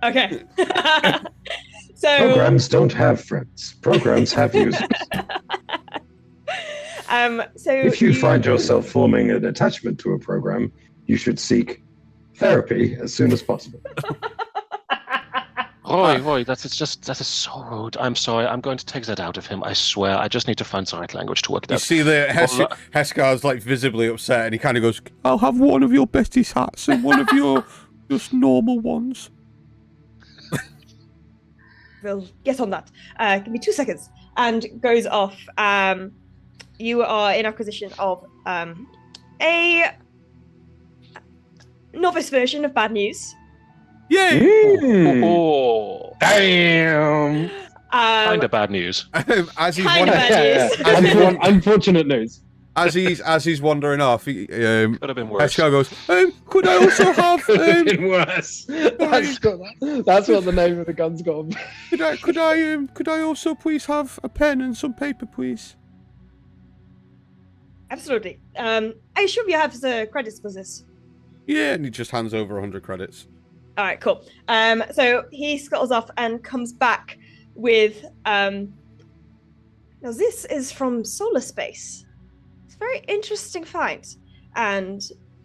Okay. So Programs don't have friends. Programs have users. So if you find yourself forming an attachment to a program, you should seek therapy as soon as possible. Roy, that is so rude. I'm sorry. I'm going to take that out of him. I swear. I just need to find the right language to work it out. You see that Heskar's like visibly upset, and he kind of goes, "I'll have one of your bestest hats and one of your just normal ones." We'll get on that. Give me 2 seconds. And goes off. You are in acquisition of a novice version of Bad News. Yay! Oh, damn! Kind of bad news. As he's Kind of bad news. Unfortunate news. As he's wandering off, Could have been worse. Heskar goes, Could I also have Could have been worse. That's what the name of the gun's got. could I also please have a pen and some paper, please? Absolutely. I assume you have the credits for this. yeah, and he just hands over 100 credits. All right, cool. So he scuttles off and comes back with now this is from solar space. It's a very interesting find, and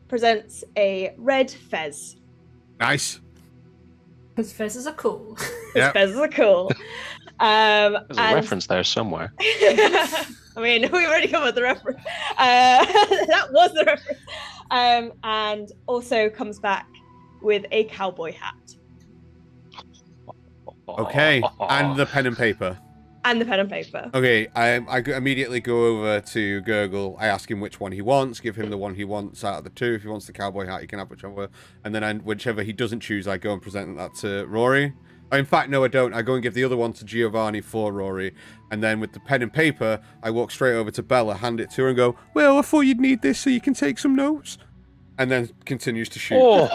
presents a red fez. Nice. Because fezzes are cool. Yep. Fezzes are cool. There's a reference there somewhere. I mean, we already covered the reference. That was the reference. And also comes back with a cowboy hat. Okay, and the pen and paper. And the pen and paper. Okay, I immediately go over to Gurgle. I ask him which one he wants, give him the one he wants out of the two. If he wants the cowboy hat, he can have whichever. And then whichever he doesn't choose, I go and present that to Rory. In fact, no, I don't. I go and give the other one to Giovanni for Rory. And then with the pen and paper, I walk straight over to Bella, hand it to her and go, Well, I thought you'd need this so you can take some notes. and then continues to shoot. Wow.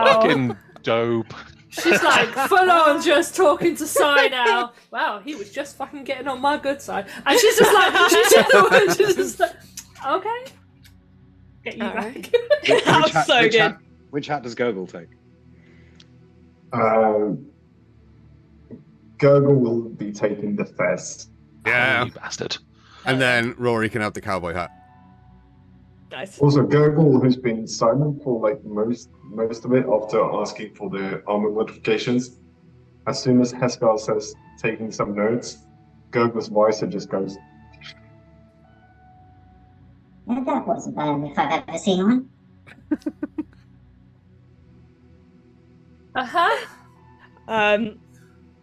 Fucking dope. She's like full on just talking to Sai now. Wow, he was just fucking getting on my good side. And she's just like, she's just like, okay. Get you back. That was so good. Which hat does Gurgle take? Gurgle will be taking the fez. Yeah. You bastard. And then Rory can have the cowboy hat. Nice. Also, Gurgle has been silent for like most of it after asking for the armor modifications. As soon as Heskar says taking some notes, Gurgle's visor just goes. Yeah, that wasn't bad if I've ever seen one. Uh-huh.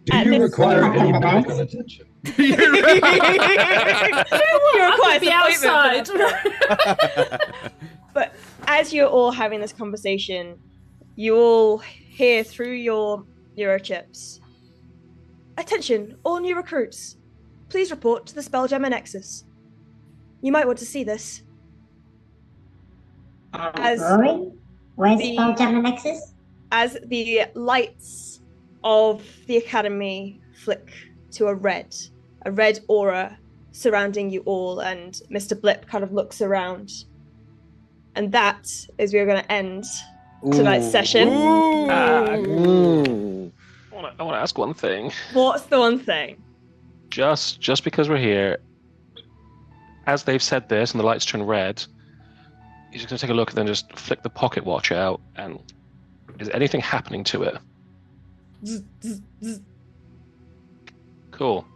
Do At you this require point- any medical attention? You require Be some outside. appointment. But as you're all having this conversation, you all hear through your Eurochips. Attention, all new recruits. Please report to the SpellJammer Nexus. You might want to see this. As Rory? Where's the- SpellJammer Nexus? as the lights of the academy flick to a red aura surrounding you all, and Mr. Blip kind of looks around. And that is where we're going to end tonight's session. I want to ask one thing. What's the one thing? Just because we're here, as they've said this and the lights turn red, you're just going to take a look and then just flick the pocket watch out, and is anything happening to it? Cool.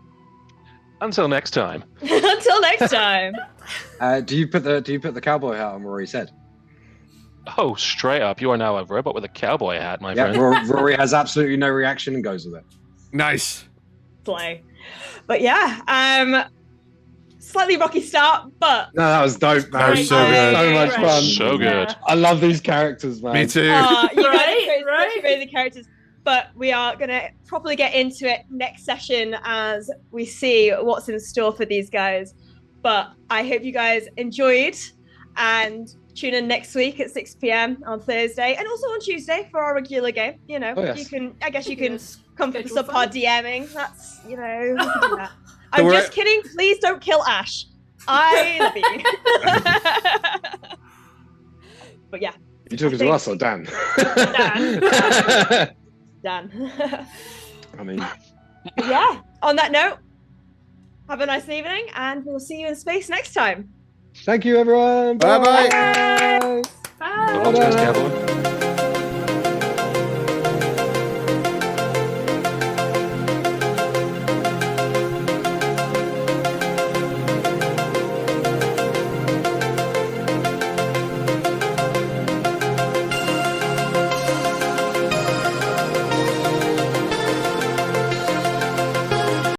Until next time. Until next time. Do you put the cowboy hat on Rory's head? Oh, straight up, you are now a robot with a cowboy hat, my Yeah, friend. Rory has absolutely no reaction and goes with it. Nice. Slay. But yeah, slightly rocky start, but No, that was dope, man. That was so good. So much fun. So good. I love these characters, man. Me too. you guys are Right? crazy, crazy characters. But we are going to properly get into it next session as we see what's in store for these guys. But I hope you guys enjoyed, and tune in next week at 6 p.m. on Thursday, and also on Tuesday for our regular game. You know, Oh, yes. you can Yes. come for the Schedule subpar fun. DMing. That's, we can do that. Don't I'm worry. just kidding. Please don't kill Ash. I love you. But yeah, You talking to us or Dan? Dan. I mean, Yeah, on that note, have a nice evening, and we'll see you in space next time. thank you, everyone. Bye-bye. Bye. Belongs to this cowboy.